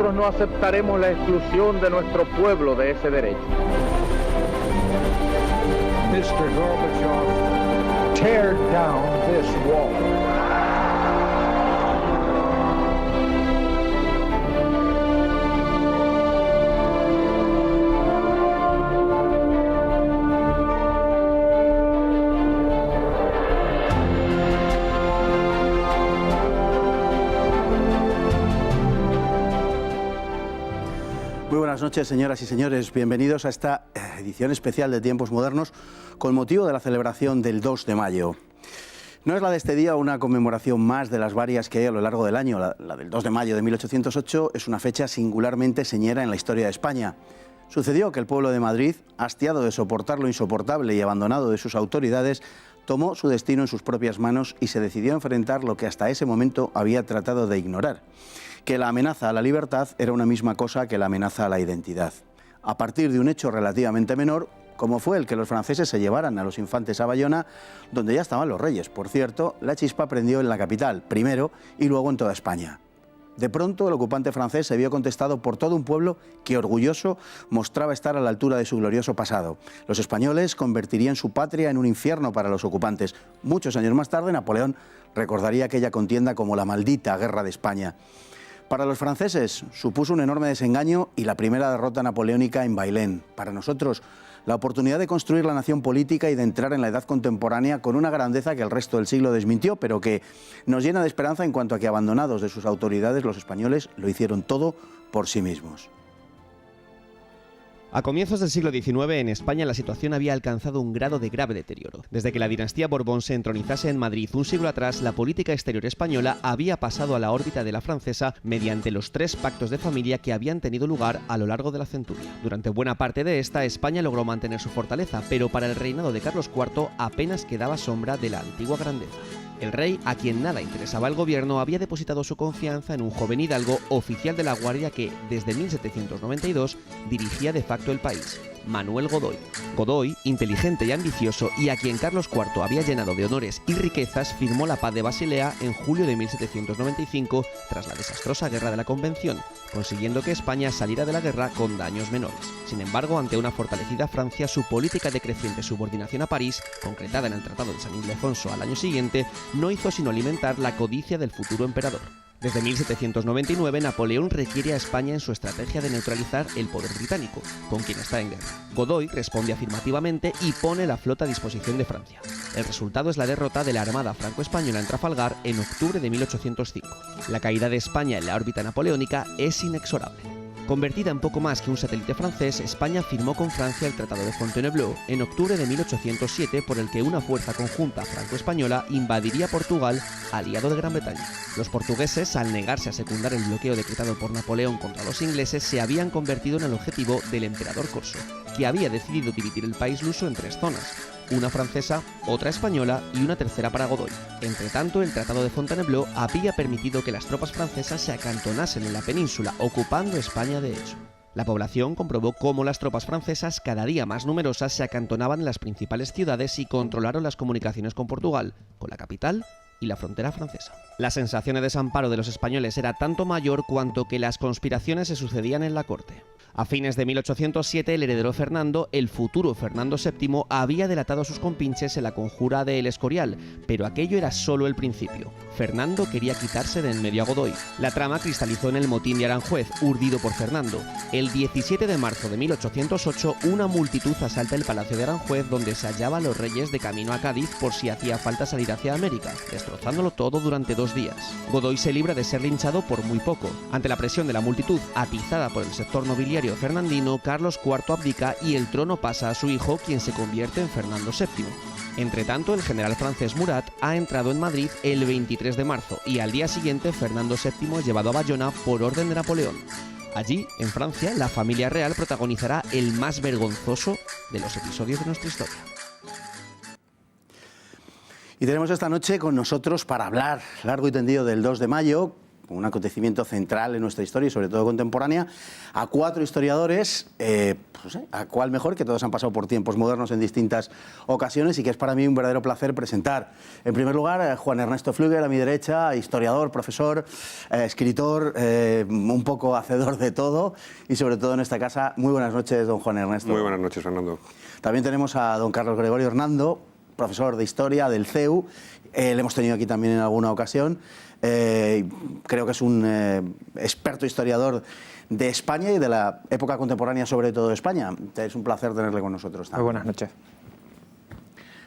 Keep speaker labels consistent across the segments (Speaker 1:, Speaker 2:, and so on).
Speaker 1: nosotros no aceptaremos la exclusión de nuestro pueblo de ese derecho.
Speaker 2: Mr. Gorbachev, tear down this wall.
Speaker 3: Muy buenas noches, señoras y señores. Bienvenidos a esta edición especial de Tiempos Modernos con motivo de la celebración del 2 de mayo. No es la de este día una conmemoración más de las varias que hay a lo largo del año. La del 2 de mayo de 1808 es una fecha singularmente señera en la historia de España. Sucedió que el pueblo de Madrid, hastiado de soportar lo insoportable y abandonado de sus autoridades, tomó su destino en sus propias manos y se decidió a enfrentar lo que hasta ese momento había tratado de ignorar: que la amenaza a la libertad era una misma cosa que la amenaza a la identidad. A partir de un hecho relativamente menor, como fue el que los franceses se llevaran a los infantes a Bayona, donde ya estaban los reyes. Por cierto, la chispa prendió en la capital, primero y luego en toda España. De pronto, el ocupante francés se vio contestado por todo un pueblo que, orgulloso, mostraba estar a la altura de su glorioso pasado. Los españoles convertirían su patria en un infierno para los ocupantes. Muchos años más tarde, Napoleón recordaría aquella contienda como la maldita Guerra de España. Para los franceses supuso un enorme desengaño y la primera derrota napoleónica en Bailén. Para nosotros, la oportunidad de construir la nación política y de entrar en la edad contemporánea con una grandeza que el resto del siglo desmintió, pero que nos llena de esperanza en cuanto a que, abandonados de sus autoridades, los españoles lo hicieron todo por sí mismos.
Speaker 4: A comienzos del siglo XIX, en España la situación había alcanzado un grado de grave deterioro. Desde que la dinastía Borbón se entronizase en Madrid un siglo atrás, la política exterior española había pasado a la órbita de la francesa mediante los 3 pactos de familia que habían tenido lugar a lo largo de la centuria. Durante buena parte de esta, España logró mantener su fortaleza, pero para el reinado de Carlos IV apenas quedaba sombra de la antigua grandeza. El rey, a quien nada interesaba el gobierno, había depositado su confianza en un joven hidalgo, oficial de la Guardia que, desde 1792, dirigía de facto el país, Manuel Godoy. Godoy, inteligente y ambicioso, y a quien Carlos IV había llenado de honores y riquezas, firmó la Paz de Basilea en julio de 1795 tras la desastrosa Guerra de la Convención, consiguiendo que España saliera de la guerra con daños menores. Sin embargo, ante una fortalecida Francia, su política de creciente subordinación a París, concretada en el Tratado de San Ildefonso al año siguiente, no hizo sino alimentar la codicia del futuro emperador. Desde 1799, Napoleón requiere a España en su estrategia de neutralizar el poder británico, con quien está en guerra. Godoy responde afirmativamente y pone la flota a disposición de Francia. El resultado es la derrota de la Armada franco-española en Trafalgar en octubre de 1805. La caída de España en la órbita napoleónica es inexorable. Convertida en poco más que un satélite francés, España firmó con Francia el Tratado de Fontainebleau en octubre de 1807, por el que una fuerza conjunta franco-española invadiría Portugal, aliado de Gran Bretaña. Los portugueses, al negarse a secundar el bloqueo decretado por Napoleón contra los ingleses, se habían convertido en el objetivo del emperador Corso, que había decidido dividir el país luso en 3 zonas: una francesa, otra española y una tercera para Godoy. Entre tanto, el Tratado de Fontainebleau había permitido que las tropas francesas se acantonasen en la península, ocupando España de hecho. La población comprobó cómo las tropas francesas, cada día más numerosas, se acantonaban en las principales ciudades y controlaron las comunicaciones con Portugal, con la capital y la frontera francesa. La sensación de desamparo de los españoles era tanto mayor cuanto que las conspiraciones se sucedían en la corte. A fines de 1807, el heredero Fernando, el futuro Fernando VII, había delatado a sus compinches en la conjura de El Escorial, pero aquello era solo el principio. Fernando quería quitarse de en medio a Godoy. La trama cristalizó en el motín de Aranjuez, urdido por Fernando. El 17 de marzo de 1808, una multitud asalta el Palacio de Aranjuez, donde se hallaban los reyes de camino a Cádiz por si hacía falta salir hacia América, destrozándolo todo durante 2 días. Godoy se libra de ser linchado por muy poco. Ante la presión de la multitud, atizada por el sector nobiliario fernandino, Carlos IV abdica y el trono pasa a su hijo, quien se convierte en Fernando VII. Entre tanto, el general francés Murat ha entrado en Madrid el 23 de marzo y al día siguiente Fernando VII es llevado a Bayona por orden de Napoleón. Allí, en Francia, la familia real protagonizará el más vergonzoso de los episodios de nuestra historia.
Speaker 3: Y tenemos esta noche con nosotros para hablar largo y tendido del 2 de mayo, un acontecimiento central en nuestra historia y sobre todo contemporánea, a 4 historiadores, a cuál mejor, que todos han pasado por tiempos modernos en distintas ocasiones y que es para mí un verdadero placer presentar. En primer lugar, Juan Ernesto Flügel, a mi derecha, historiador, profesor, escritor, un poco hacedor de todo y sobre todo en esta casa. Muy buenas noches, don Juan Ernesto.
Speaker 5: Muy buenas noches, Fernando.
Speaker 3: También tenemos a don Carlos Gregorio Hernando, profesor de Historia del CEU. Le hemos tenido aquí también en alguna ocasión. Creo que es un experto historiador de España y de la época contemporánea, sobre todo de España. Es un placer tenerle con nosotros también.
Speaker 6: Muy buenas noches.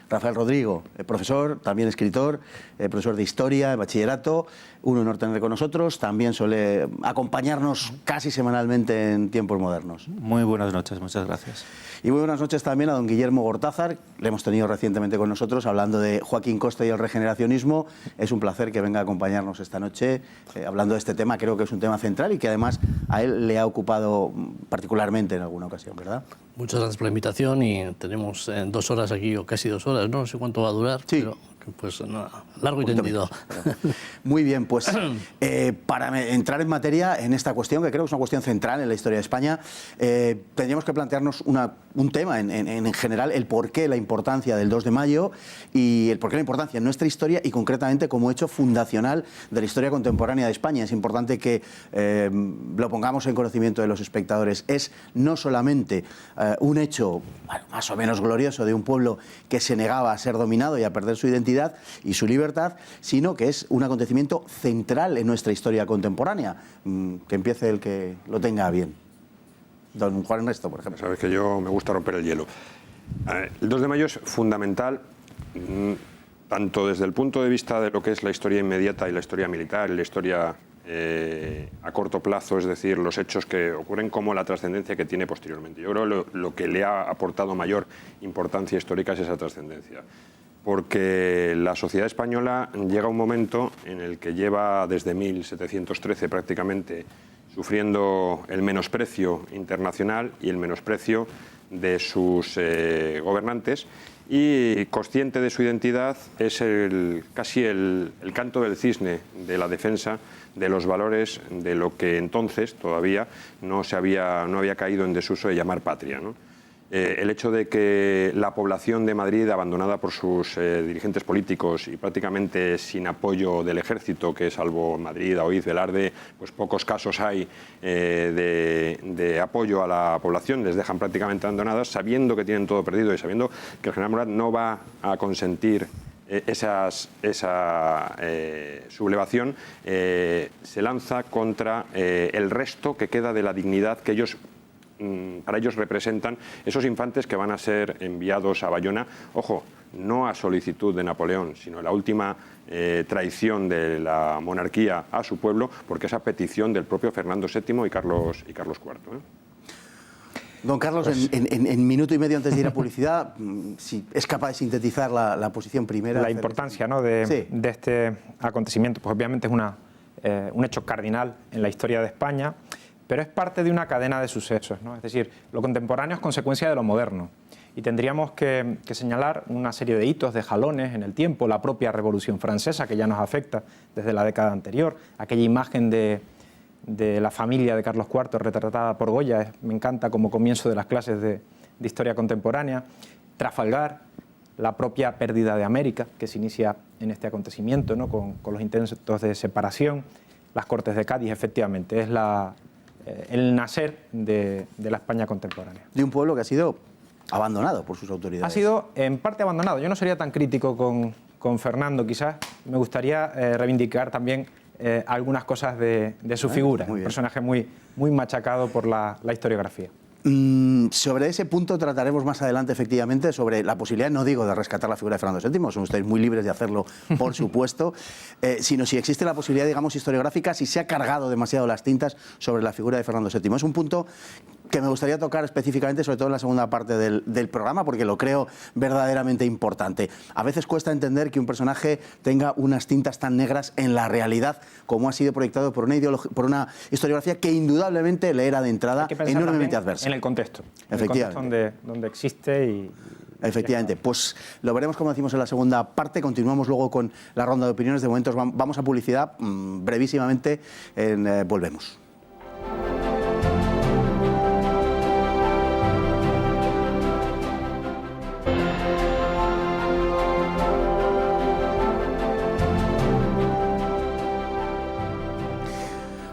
Speaker 3: Rafael Rodrigo, profesor, también escritor, profesor de Historia, de Bachillerato. Un honor tenerle con nosotros. También suele acompañarnos casi semanalmente en Tiempos Modernos.
Speaker 7: Muy buenas noches, muchas gracias.
Speaker 3: Y muy buenas noches también a don Guillermo Gortázar. Le hemos tenido recientemente con nosotros hablando de Joaquín Costa y el regeneracionismo. Es un placer que venga a acompañarnos esta noche hablando de este tema. Creo que es un tema central y que además a él le ha ocupado particularmente en alguna ocasión, ¿verdad?
Speaker 8: Muchas gracias por la invitación y tenemos 2 horas aquí, o casi 2 horas, no sé cuánto va a durar,
Speaker 3: sí.
Speaker 8: Pero pues nada, largo y tendido.
Speaker 3: Muy bien, pues para entrar en materia en esta cuestión, que creo que es una cuestión central en la historia de España, tendríamos que plantearnos un tema en general, el porqué, la importancia del 2 de mayo y el porqué, la importancia en nuestra historia y concretamente como hecho fundacional de la historia contemporánea de España. Es importante que lo pongamos en conocimiento de los espectadores. Es no solamente un hecho más o menos glorioso de un pueblo que se negaba a ser dominado y a perder su identidad y su libertad, sino que es un acontecimiento central en nuestra historia contemporánea. Que empiece el que lo tenga bien. Don Juan Ernesto, por ejemplo.
Speaker 5: Sabes que yo me gusta romper el hielo. El 2 de mayo es fundamental, tanto desde el punto de vista de lo que es la historia inmediata y la historia militar, y la historia a corto plazo, es decir, los hechos que ocurren, como la trascendencia que tiene posteriormente. Yo creo que lo que le ha aportado mayor importancia histórica es esa trascendencia. Porque la sociedad española llega a un momento en el que lleva desde 1713 prácticamente sufriendo el menosprecio internacional y el menosprecio de sus gobernantes, y consciente de su identidad es casi el canto del cisne de la defensa de los valores de lo que entonces todavía no había caído en desuso de llamar patria, ¿no? El hecho de que la población de Madrid, abandonada por sus dirigentes políticos y prácticamente sin apoyo del ejército, que salvo Madrid, Aoiz, Velarde, pues pocos casos hay de apoyo a la población, les dejan prácticamente abandonadas, sabiendo que tienen todo perdido y sabiendo que el general Murat no va a consentir esa sublevación, se lanza contra el resto que queda de la dignidad que para ellos representan esos infantes que van a ser enviados a Bayona, ojo, no a solicitud de Napoleón, sino la última traición de la monarquía a su pueblo, porque es a petición del propio Fernando VII y Carlos IV.
Speaker 3: Don Carlos, pues, en minuto y medio antes de ir a publicidad, si es capaz de sintetizar la posición primera.
Speaker 6: La importancia, ¿no?, de este acontecimiento, pues obviamente es un hecho cardinal en la historia de España, pero es parte de una cadena de sucesos, ¿no? Es decir, lo contemporáneo es consecuencia de lo moderno y tendríamos que señalar una serie de hitos, de jalones en el tiempo, la propia Revolución Francesa, que ya nos afecta desde la década anterior, aquella imagen de la familia de Carlos IV retratada por Goya, me encanta como comienzo de las clases de historia contemporánea, Trafalgar, la propia pérdida de América, que se inicia en este acontecimiento, ¿no?, con los intentos de separación, las Cortes de Cádiz, efectivamente, es el nacer de la España contemporánea.
Speaker 3: De un pueblo que ha sido abandonado por sus autoridades.
Speaker 6: Ha sido en parte abandonado. Yo no sería tan crítico con Fernando, quizás. Me gustaría reivindicar también algunas cosas de su figura. Un personaje muy machacado por la historiografía.
Speaker 3: Sobre ese punto trataremos más adelante, efectivamente, sobre la posibilidad, no digo de rescatar la figura de Fernando VII, son ustedes muy libres de hacerlo, por supuesto, sino si existe la posibilidad, digamos, historiográfica, si se ha cargado demasiado las tintas sobre la figura de Fernando VII. Es un punto que me gustaría tocar específicamente, sobre todo en la segunda parte del programa, porque lo creo verdaderamente importante. A veces cuesta entender que un personaje tenga unas tintas tan negras en la realidad, como ha sido proyectado por una historiografía que indudablemente le era de entrada enormemente adversa.
Speaker 6: En el contexto.
Speaker 3: Efectivamente.
Speaker 6: En el contexto donde existe
Speaker 3: Efectivamente, pues lo veremos como decimos en la segunda parte. Continuamos luego con la ronda de opiniones. De momento vamos a publicidad brevísimamente. Volvemos.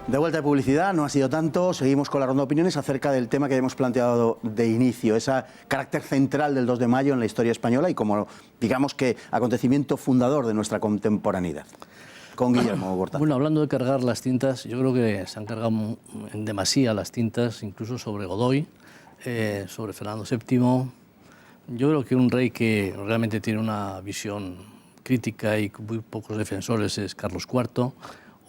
Speaker 3: De vuelta de publicidad, no ha sido tanto, seguimos con la ronda de opiniones acerca del tema que habíamos planteado de inicio, ese carácter central del 2 de mayo en la historia española y como, digamos que, acontecimiento fundador de nuestra contemporaneidad. Con Guillermo Bortán.
Speaker 8: Bueno, hablando de cargar las tintas, yo creo que se han cargado en demasía las tintas, incluso sobre Godoy, sobre Fernando VII. Yo creo que un rey que realmente tiene una visión crítica y muy pocos defensores es Carlos IV.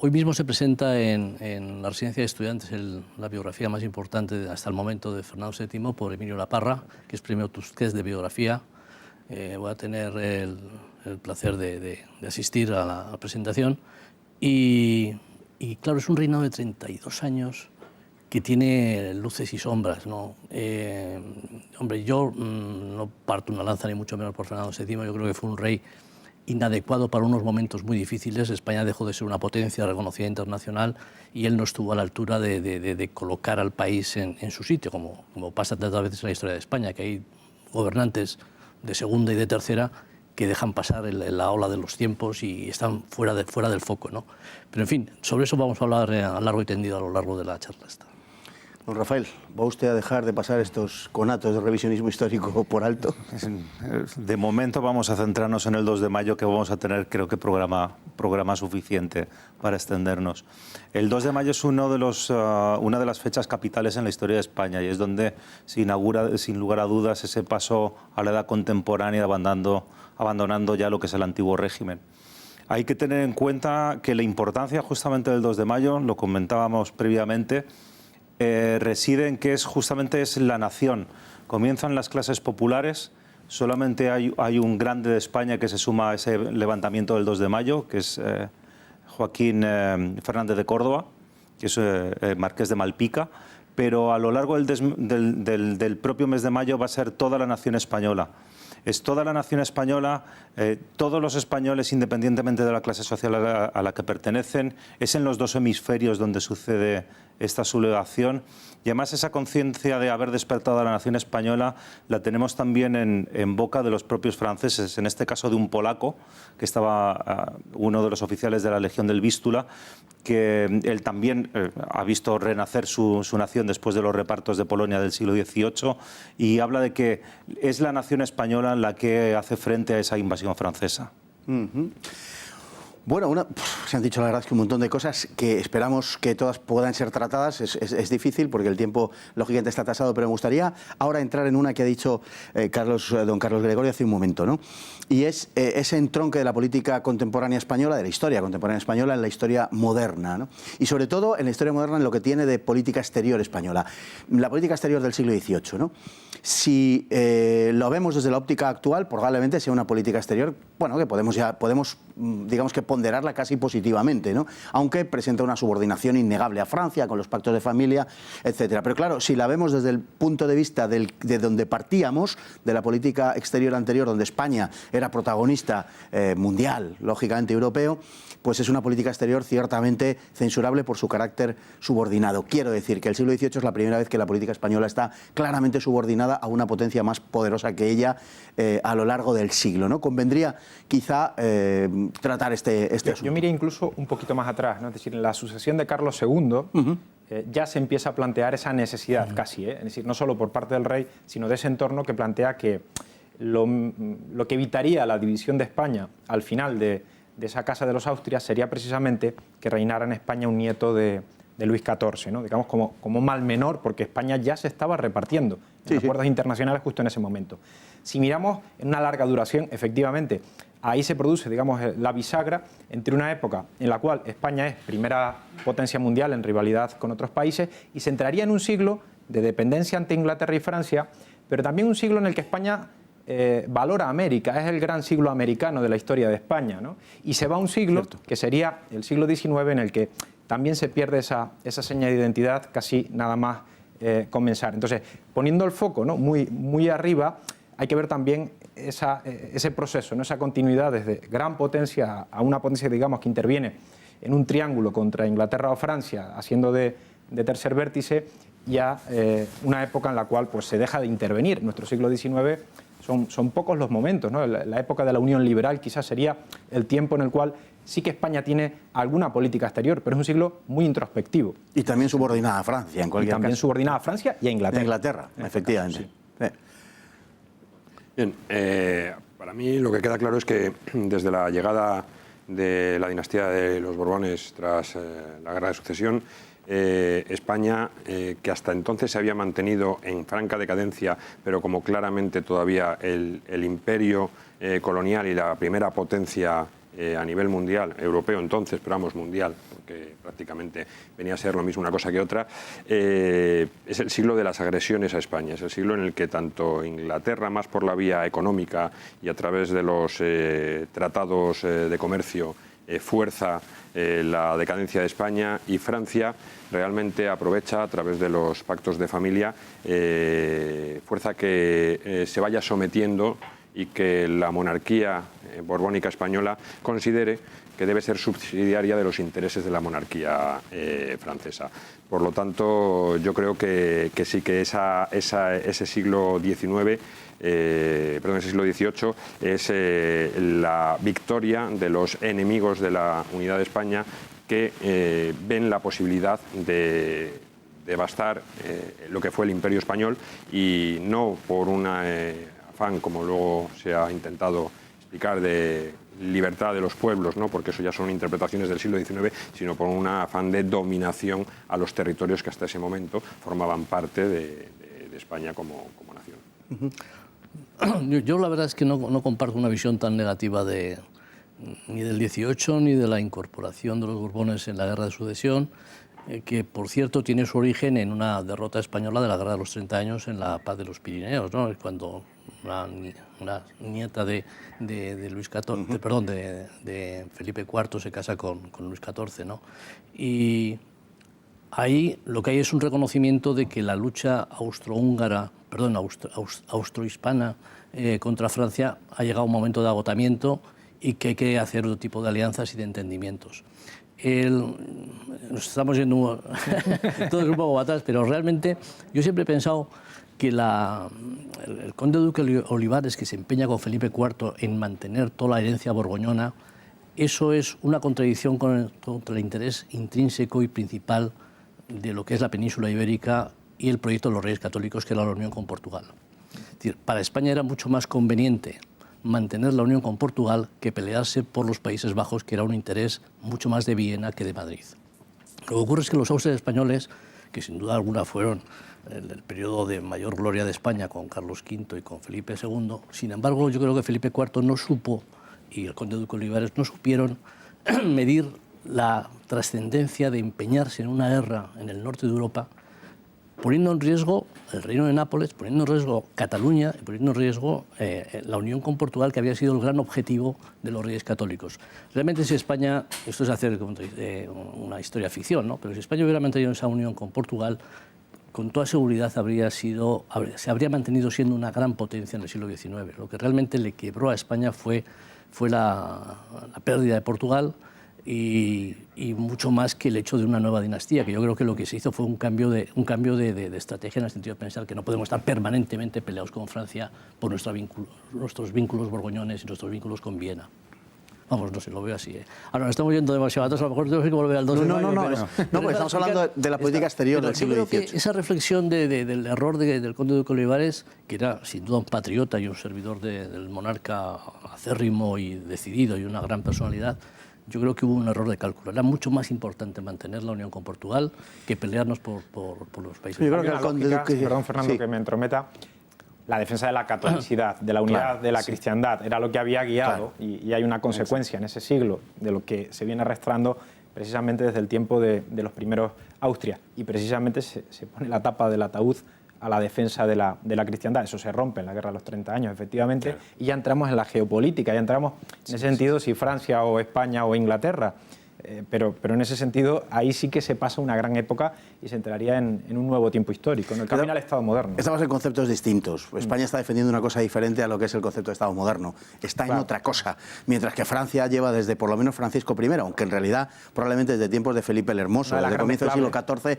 Speaker 8: Hoy mismo se presenta en la Residencia de Estudiantes la biografía más importante hasta el momento de Fernando VII por Emilio Laparra, que es premio Tusquets de biografía. Voy a tener el placer de asistir a la presentación. Y claro, es un reinado de 32 años que tiene luces y sombras, ¿no? Hombre, yo no parto una lanza ni mucho menos por Fernando VII, yo creo que fue un rey inadecuado para unos momentos muy difíciles. España dejó de ser una potencia reconocida internacional y él no estuvo a la altura de colocar al país en su sitio, como pasa tantas veces en la historia de España, que hay gobernantes de segunda y de tercera que dejan pasar la ola de los tiempos y están fuera del foco, ¿no? Pero en fin, sobre eso vamos a hablar a largo y tendido a lo largo de la charla esta.
Speaker 3: Don Rafael, ¿va usted a dejar de pasar estos conatos de revisionismo histórico por alto?
Speaker 7: De momento vamos a centrarnos en el 2 de mayo, que vamos a tener, creo que, programa suficiente para extendernos. El 2 de mayo es una de las fechas capitales en la historia de España y es donde se inaugura, sin lugar a dudas, ese paso a la edad contemporánea, abandonando ya lo que es el antiguo régimen. Hay que tener en cuenta que la importancia justamente del 2 de mayo, lo comentábamos previamente, reside en que justamente es la nación. Comienzan las clases populares, solamente hay un grande de España que se suma a ese levantamiento del 2 de mayo, que es Joaquín Fernández de Córdoba, que es marqués de Malpica, pero a lo largo del propio mes de mayo va a ser toda la nación española. Es toda la nación española, todos los españoles, independientemente de la clase social a la que pertenecen, es en los dos hemisferios donde sucede esta sublevación. Y además esa conciencia de haber despertado a la nación española la tenemos también en boca de los propios franceses, en este caso de un polaco, que estaba uno de los oficiales de la Legión del Vístula, que él también ha visto renacer su nación después de los repartos de Polonia del siglo XVIII y habla de que es la nación española la que hace frente a esa invasión francesa.
Speaker 3: Bueno, se han dicho la verdad es que un montón de cosas que esperamos que todas puedan ser tratadas. Es difícil porque el tiempo lógicamente está tasado, pero me gustaría ahora entrar en una que ha dicho don Carlos Gregorio hace un momento, ¿no? Y es ese entronque de la política contemporánea española, de la historia contemporánea española en la historia moderna, ¿no? Y sobre todo en la historia moderna en lo que tiene de política exterior española, la política exterior del siglo XVIII, ¿no? Si lo vemos desde la óptica actual, probablemente sea una política exterior, bueno, que podemos digamos que ponderarla casi positivamente, ¿no? Aunque presenta una subordinación innegable a Francia con los pactos de familia, etcétera. Pero claro, si la vemos desde el punto de vista de donde partíamos, de la política exterior anterior, donde España era protagonista mundial, lógicamente europeo, pues es una política exterior ciertamente censurable por su carácter subordinado. Quiero decir que el siglo XVIII es la primera vez que la política española está claramente subordinada a una potencia más poderosa que ella a lo largo del siglo, ¿no? Convendría quizá tratar este asunto.
Speaker 6: Yo miré incluso un poquito más atrás, ¿no? Es decir, en la sucesión de Carlos II ya se empieza a plantear esa necesidad casi, es decir, no solo por parte del rey, sino de ese entorno que plantea que lo que evitaría la división de España al final de esa casa de los Austrias sería precisamente que reinara en España un nieto de Luis XIV, ¿no? Digamos como mal menor, porque España ya se estaba repartiendo en acuerdos internacionales justo en ese momento. Si miramos en una larga duración, efectivamente, ahí se produce, digamos, la bisagra entre una época en la cual España es primera potencia mundial en rivalidad con otros países y se entraría en un siglo de dependencia ante Inglaterra y Francia, pero también un siglo en el que España valora a América, es el gran siglo americano de la historia de España, ¿no? Y se va a un siglo que sería el siglo XIX en el que también se pierde esa seña de identidad casi nada más comenzar. Entonces, poniendo el foco, ¿no? muy arriba, hay que ver también ese proceso, ¿no? Esa continuidad desde gran potencia a una potencia, digamos, que interviene en un triángulo contra Inglaterra o Francia, haciendo de tercer vértice, y a una época en la cual pues, se deja de intervenir. En nuestro siglo XIX son pocos los momentos, ¿no? La época de la Unión Liberal quizás sería el tiempo en el cual sí que España tiene alguna política exterior, pero es un siglo muy introspectivo.
Speaker 3: Y también subordinada a Francia, en cualquier caso.
Speaker 6: También subordinada a Francia y a Inglaterra.
Speaker 3: A Inglaterra, efectivamente.
Speaker 6: Caso, sí.
Speaker 5: Bien, para mí lo que queda claro es que desde la llegada de la dinastía de los Borbones tras la Guerra de Sucesión, España, que hasta entonces se había mantenido en franca decadencia, pero como claramente todavía el imperio colonial y la primera potencia a nivel mundial, europeo entonces, pero vamos, mundial, porque prácticamente venía a ser lo mismo una cosa que otra, es el siglo de las agresiones a España, es el siglo en el que tanto Inglaterra, más por la vía económica y a través de los tratados de comercio, fuerza la decadencia de España, y Francia realmente aprovecha a través de los pactos de familia, fuerza que se vaya sometiendo y que la monarquía borbónica española considere que debe ser subsidiaria de los intereses de la monarquía francesa. Por lo tanto, yo creo que sí que ese siglo XIX, ese siglo XVIII es la victoria de los enemigos de la unidad de España, que ven la posibilidad de devastar lo que fue el Imperio Español, y no por un afán, como luego se ha intentado explicar, de libertad de los pueblos, ¿no? Porque eso ya son interpretaciones del siglo XIX, sino por un afán de dominación a los territorios que hasta ese momento formaban parte de España como nación.
Speaker 8: Yo la verdad es que no comparto una visión tan negativa ni del 18 ni de la incorporación de los Borbones en la Guerra de Sucesión, que por cierto tiene su origen en una derrota española de la Guerra de los 30 años en la Paz de los Pirineos, ¿no? Cuando una nieta de Luis XIV, perdón, de Felipe IV se casa con Luis XIV, ¿no? Y ahí lo que hay es un reconocimiento de que la lucha austrohispana contra Francia ha llegado a un momento de agotamiento y que hay que hacer otro tipo de alianzas y de entendimientos. Nos estamos yendo todos un poco atrás, pero realmente yo siempre he pensado que el conde duque Olivares, que se empeña con Felipe IV en mantener toda la herencia borgoñona, eso es una contradicción contra el interés intrínseco y principal de lo que es la península ibérica y el proyecto de los Reyes Católicos, que era la unión con Portugal. Es decir, para España era mucho más conveniente mantener la unión con Portugal que pelearse por los Países Bajos, que era un interés mucho más de Viena que de Madrid. Lo que ocurre es que los Austrias españoles, que sin duda alguna fueron el periodo de mayor gloria de España con Carlos V y con Felipe II, sin embargo yo creo que Felipe IV no supo, y el conde duque Olivares no supieron medir la trascendencia de empeñarse en una guerra en el norte de Europa, poniendo en riesgo el Reino de Nápoles, poniendo en riesgo Cataluña y poniendo en riesgo la unión con Portugal, que había sido el gran objetivo de los Reyes Católicos. Realmente si España, esto es hacer una historia ficción, ¿no? Pero si España hubiera mantenido esa unión con Portugal, con toda seguridad se habría mantenido siendo una gran potencia en el siglo XIX. Lo que realmente le quebró a España fue la pérdida de Portugal, y mucho más que el hecho de una nueva dinastía, que yo creo que lo que se hizo fue un cambio de estrategia, en el sentido de pensar que no podemos estar permanentemente peleados con Francia por nuestros vínculos borgoñones y nuestros vínculos con Viena. Vamos, no sé, lo veo así. Ahora, nos estamos yendo demasiado atrás, a lo mejor tenemos que volver al 2 de mayo.
Speaker 3: No, porque estamos hablando de la política exterior del siglo XVIII.
Speaker 8: Yo creo que esa reflexión del error del conde duque Olivares, que era sin duda un patriota y un servidor del monarca acérrimo y decidido y una gran personalidad, yo creo que hubo un error de cálculo. Era mucho más importante mantener la unión con Portugal que pelearnos por los países.
Speaker 6: Yo creo que el conde duque... Perdón, Fernando, que me entrometa. La defensa de la catolicidad, de la unidad de la cristiandad, era lo que había guiado, y hay una consecuencia en ese siglo de lo que se viene arrastrando precisamente desde el tiempo de los primeros Austria, y precisamente se pone la tapa del ataúd a la defensa de la cristiandad. Eso se rompe en la Guerra de los 30 años, efectivamente, y ya entramos en la geopolítica, ya entramos en ese sentido si Francia o España o Inglaterra. Pero en ese sentido, ahí sí que se pasa una gran época y se entraría en un nuevo tiempo histórico, en el camino al Estado moderno.
Speaker 3: Estamos en conceptos distintos. España está defendiendo una cosa diferente a lo que es el concepto de Estado moderno. Está en otra cosa. Mientras que Francia lleva desde por lo menos Francisco I, aunque en realidad probablemente desde tiempos de Felipe el Hermoso, desde el comienzo del siglo XIV,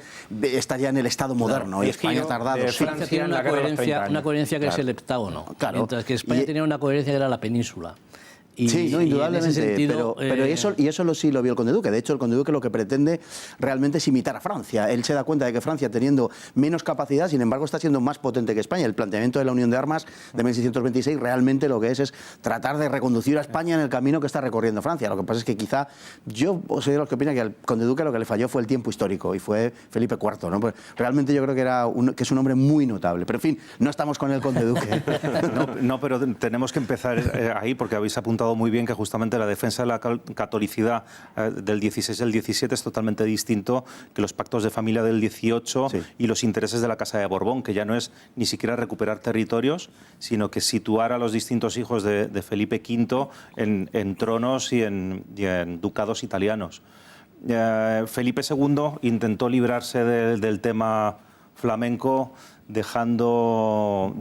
Speaker 3: estaría en el Estado moderno. Y España ha tardado.
Speaker 8: Francia tiene una coherencia que es el heptágono.
Speaker 3: Claro.
Speaker 8: Mientras que España tenía una coherencia que era la península.
Speaker 3: Sí, no, indudablemente,
Speaker 8: en ese sentido,
Speaker 3: pero eso sí lo vio el conde duque. De hecho, el conde duque lo que pretende realmente es imitar a Francia. Él se da cuenta de que Francia, teniendo menos capacidad, sin embargo, está siendo más potente que España. El planteamiento de la Unión de Armas de 1626 realmente lo que es tratar de reconducir a España en el camino que está recorriendo Francia. Lo que pasa es que quizá, yo soy de los que opinan que al conde duque lo que le falló fue el tiempo histórico, y fue Felipe IV, ¿no? Pues realmente yo creo que es un hombre muy notable. Pero en fin, no estamos con el conde duque.
Speaker 7: No, pero tenemos que empezar ahí, porque habéis apuntado muy bien que justamente la defensa de la catolicidad del 16 al 17 es totalmente distinto que los pactos de familia del 18 y los intereses de la Casa de Borbón, que ya no es ni siquiera recuperar territorios, sino que situar a los distintos hijos de Felipe V en tronos y en ducados italianos. Felipe II intentó librarse del tema flamenco, dejando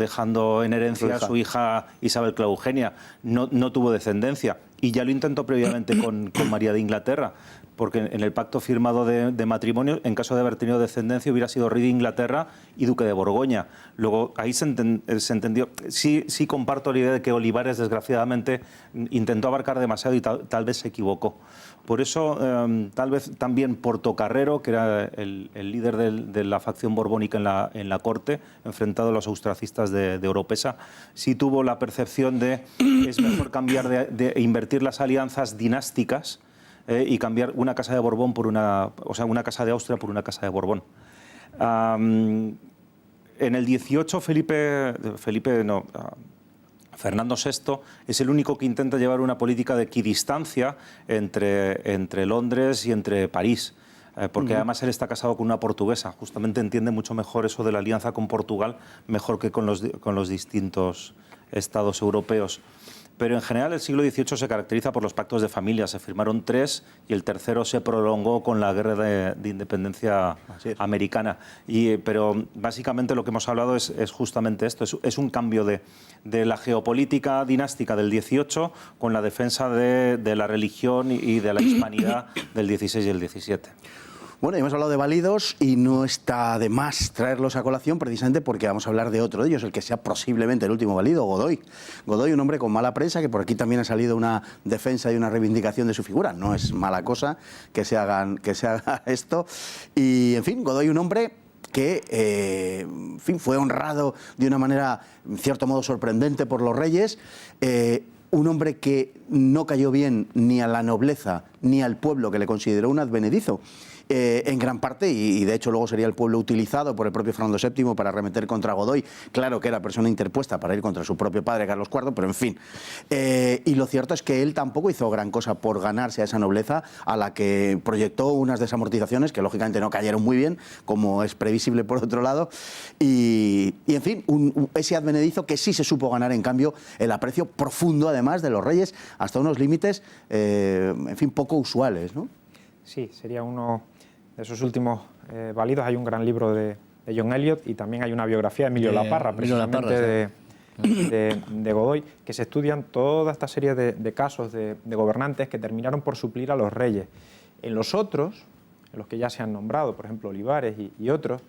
Speaker 7: en herencia a su hija Isabel Clara Eugenia. No tuvo descendencia, y ya lo intentó previamente con María de Inglaterra, porque en el pacto firmado de matrimonio, en caso de haber tenido descendencia, hubiera sido rey de Inglaterra y duque de Borgoña. Luego ahí se entendió. Sí comparto la idea de que Olivares, desgraciadamente, intentó abarcar demasiado y tal vez se equivocó. Por eso, tal vez también Portocarrero, que era el líder de la facción borbónica en la corte, enfrentado a los austracistas de Oropesa, sí tuvo la percepción de que es mejor cambiar de invertir las alianzas dinásticas y cambiar una casa de Borbón por una casa de Austria por una casa de Borbón. En el 18 Fernando VI es el único que intenta llevar una política de equidistancia entre Londres y entre París, porque además él está casado con una portuguesa. Justamente entiende mucho mejor eso de la alianza con Portugal, mejor que con los distintos estados europeos. Pero en general el siglo XVIII se caracteriza por los pactos de familia. Se firmaron 3 y el tercero se prolongó con la guerra de independencia americana. Pero básicamente lo que hemos hablado es justamente esto. Es un cambio de la geopolítica dinástica del XVIII con la defensa de la religión y de la hispanidad del XVI y el XVII.
Speaker 3: Bueno, hemos hablado de válidos y no está de más traerlos a colación precisamente porque vamos a hablar de otro de ellos, el que sea posiblemente el último válido, Godoy. Godoy, un hombre con mala prensa, que por aquí también ha salido una defensa y una reivindicación de su figura. No es mala cosa que se haga esto. Y, en fin, Godoy, un hombre que en fin, fue honrado de una manera, en cierto modo, sorprendente por los reyes. Un hombre que no cayó bien ni a la nobleza ni al pueblo, que le consideró un advenedizo. En gran parte, y de hecho luego sería el pueblo utilizado por el propio Fernando VII para arremeter contra Godoy. Claro que era persona interpuesta para ir contra su propio padre Carlos IV, pero en fin. Y lo cierto es que él tampoco hizo gran cosa por ganarse a esa nobleza, a la que proyectó unas desamortizaciones que lógicamente no cayeron muy bien, como es previsible por otro lado. Y en fin, ese advenedizo que sí se supo ganar, en cambio, el aprecio profundo, además, de los reyes, hasta unos límites, en fin, poco usuales, ¿no?
Speaker 6: Sí, sería uno de esos últimos válidos. Hay un gran libro de John Eliot y también hay una biografía de Emilio Laparra, precisamente de Godoy, que se estudian toda esta serie de casos de gobernantes que terminaron por suplir a los reyes. En los otros, en los que ya se han nombrado, por ejemplo Olivares y otros,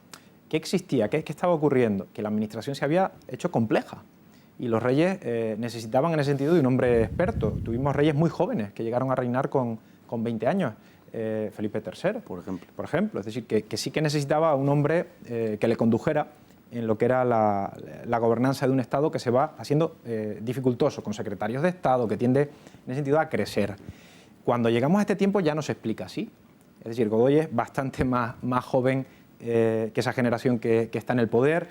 Speaker 6: ¿qué existía? ¿Qué estaba ocurriendo? Que la administración se había hecho compleja y los reyes necesitaban en ese sentido de un hombre experto. Tuvimos reyes muy jóvenes que llegaron a reinar con 20 años. Felipe III, por ejemplo. Es decir, que sí que necesitaba un hombre que le condujera en lo que era la gobernanza de un Estado que se va haciendo dificultoso, con secretarios de Estado, que tiende en ese sentido a crecer. Cuando llegamos a este tiempo ya no se explica así. Es decir, Godoy es bastante más joven que esa generación que está en el poder,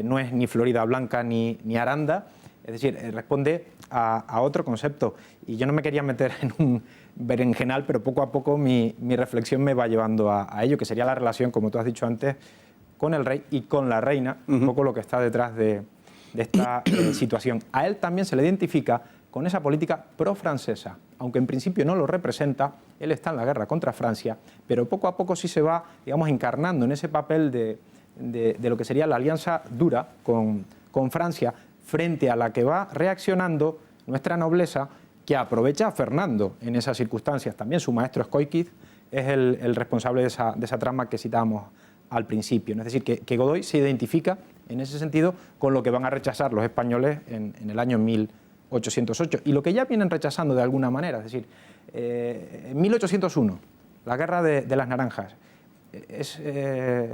Speaker 6: no es ni Florida Blanca ni Aranda, es decir, responde a otro concepto. Y yo no me quería meter en un berenjenal, pero poco a poco mi reflexión me va llevando a ello, que sería la relación, como tú has dicho antes, con el rey y con la reina, un poco lo que está detrás de esta situación. A él también se le identifica con esa política pro-francesa. aunque en principio no lo representa, él está en la guerra contra Francia, pero poco a poco sí se va, digamos, encarnando en ese papel de lo que sería la alianza dura con Francia, frente a la que va reaccionando nuestra nobleza, que aprovecha a Fernando en esas circunstancias. También su maestro Escóiquiz es el responsable de esa trama que citábamos al principio. Es decir, que Godoy se identifica en ese sentido con lo que van a rechazar los españoles en el año 1808 y lo que ya vienen rechazando de alguna manera. Es decir, en 1801, la guerra de las Naranjas, es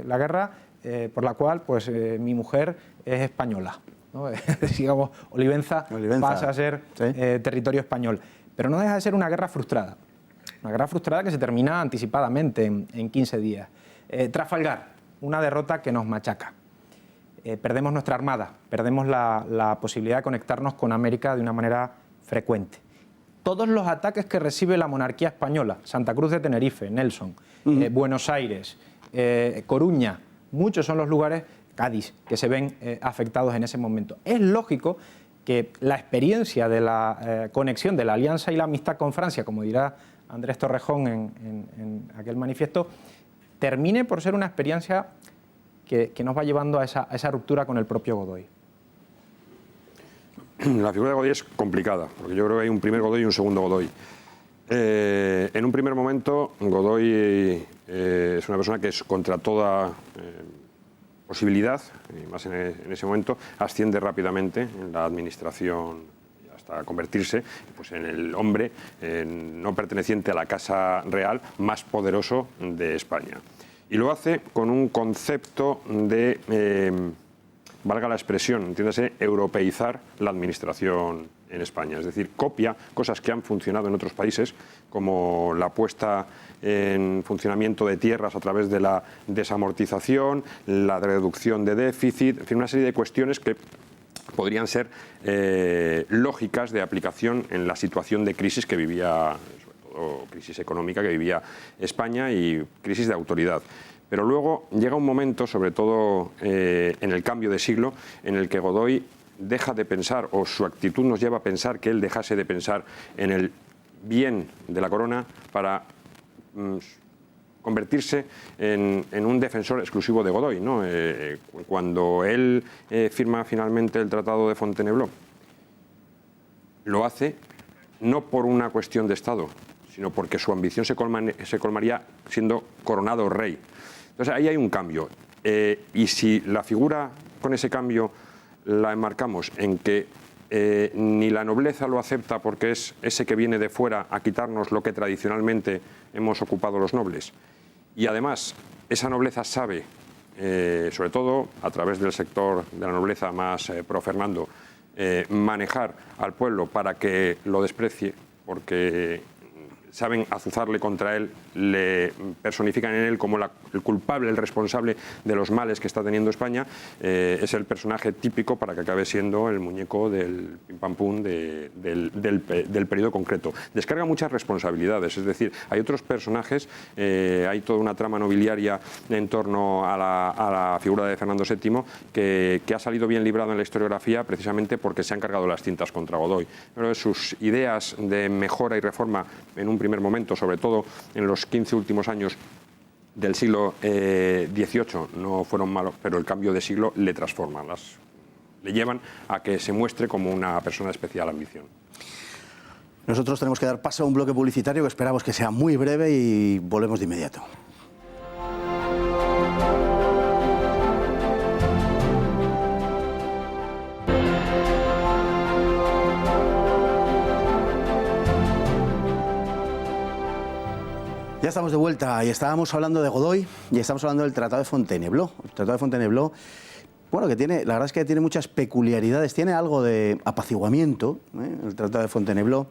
Speaker 6: la guerra por la cual pues, mi mujer es española, ¿no? Digamos, Olivenza pasa a ser territorio español, pero no deja de ser una guerra frustrada que se termina anticipadamente en 15 días. Trafalgar, una derrota que nos machaca. Perdemos nuestra armada, perdemos la posibilidad de conectarnos con América de una manera frecuente. Todos los ataques que recibe la monarquía española, Santa Cruz de Tenerife, Nelson, Buenos Aires, Coruña, muchos son los lugares, Cádiz, que se ven afectados en ese momento. Es lógico que la experiencia de la conexión de la alianza y la amistad con Francia, como dirá Andrés Torrejón en aquel manifiesto, termine por ser una experiencia que nos va llevando a esa ruptura con el propio Godoy.
Speaker 5: La figura de Godoy es complicada, porque yo creo que hay un primer Godoy y un segundo Godoy. En un primer momento, Godoy es una persona que es contra toda posibilidad, y más en ese momento, asciende rápidamente en la administración hasta convertirse pues, en el hombre no perteneciente a la Casa Real más poderoso de España. Y lo hace con un concepto de, valga la expresión, entiéndase, europeizar la administración en España. Es decir, copia cosas que han funcionado en otros países, como la puesta en funcionamiento de tierras a través de la desamortización, la reducción de déficit, en fin, una serie de cuestiones que podrían ser lógicas de aplicación en la situación de crisis que vivía, sobre todo crisis económica que vivía España y crisis de autoridad. Pero luego llega un momento, sobre todo en el cambio de siglo, en el que Godoy deja de pensar, o su actitud nos lleva a pensar que él dejase de pensar en el bien de la corona para convertirse en un defensor exclusivo de Godoy, ¿no? Cuando él firma finalmente el Tratado de Fontainebleau, lo hace no por una cuestión de Estado, sino porque su ambición se colmaría siendo coronado rey. Entonces ahí hay un cambio. Y si la figura con ese cambio la enmarcamos en que ni la nobleza lo acepta porque es ese que viene de fuera a quitarnos lo que tradicionalmente hemos ocupado los nobles, y además esa nobleza sabe, sobre todo a través del sector de la nobleza más pro Fernando, manejar al pueblo para que lo desprecie, porque saben azuzarle contra él, le personifican en él como el culpable, el responsable de los males que está teniendo España, es el personaje típico para que acabe siendo el muñeco del pim pam pum del periodo concreto. Descarga muchas responsabilidades, es decir, hay otros personajes, hay toda una trama nobiliaria en torno a la figura de Fernando VII que ha salido bien librado en la historiografía precisamente porque se han cargado las tintas contra Godoy. Pero sus ideas de mejora y reforma en un primer momento, sobre todo en los 15 últimos años del siglo XVIII, no fueron malos, pero el cambio de siglo le transforma, le llevan a que se muestre como una persona de especial ambición.
Speaker 3: Nosotros tenemos que dar paso a un bloque publicitario que esperamos que sea muy breve y volvemos de inmediato. Ya estamos de vuelta y estábamos hablando de Godoy y estamos hablando del Tratado de Fontainebleau. El Tratado de Fontainebleau, bueno, que tiene, la verdad es que tiene muchas peculiaridades, tiene algo de apaciguamiento, el Tratado de Fontainebleau,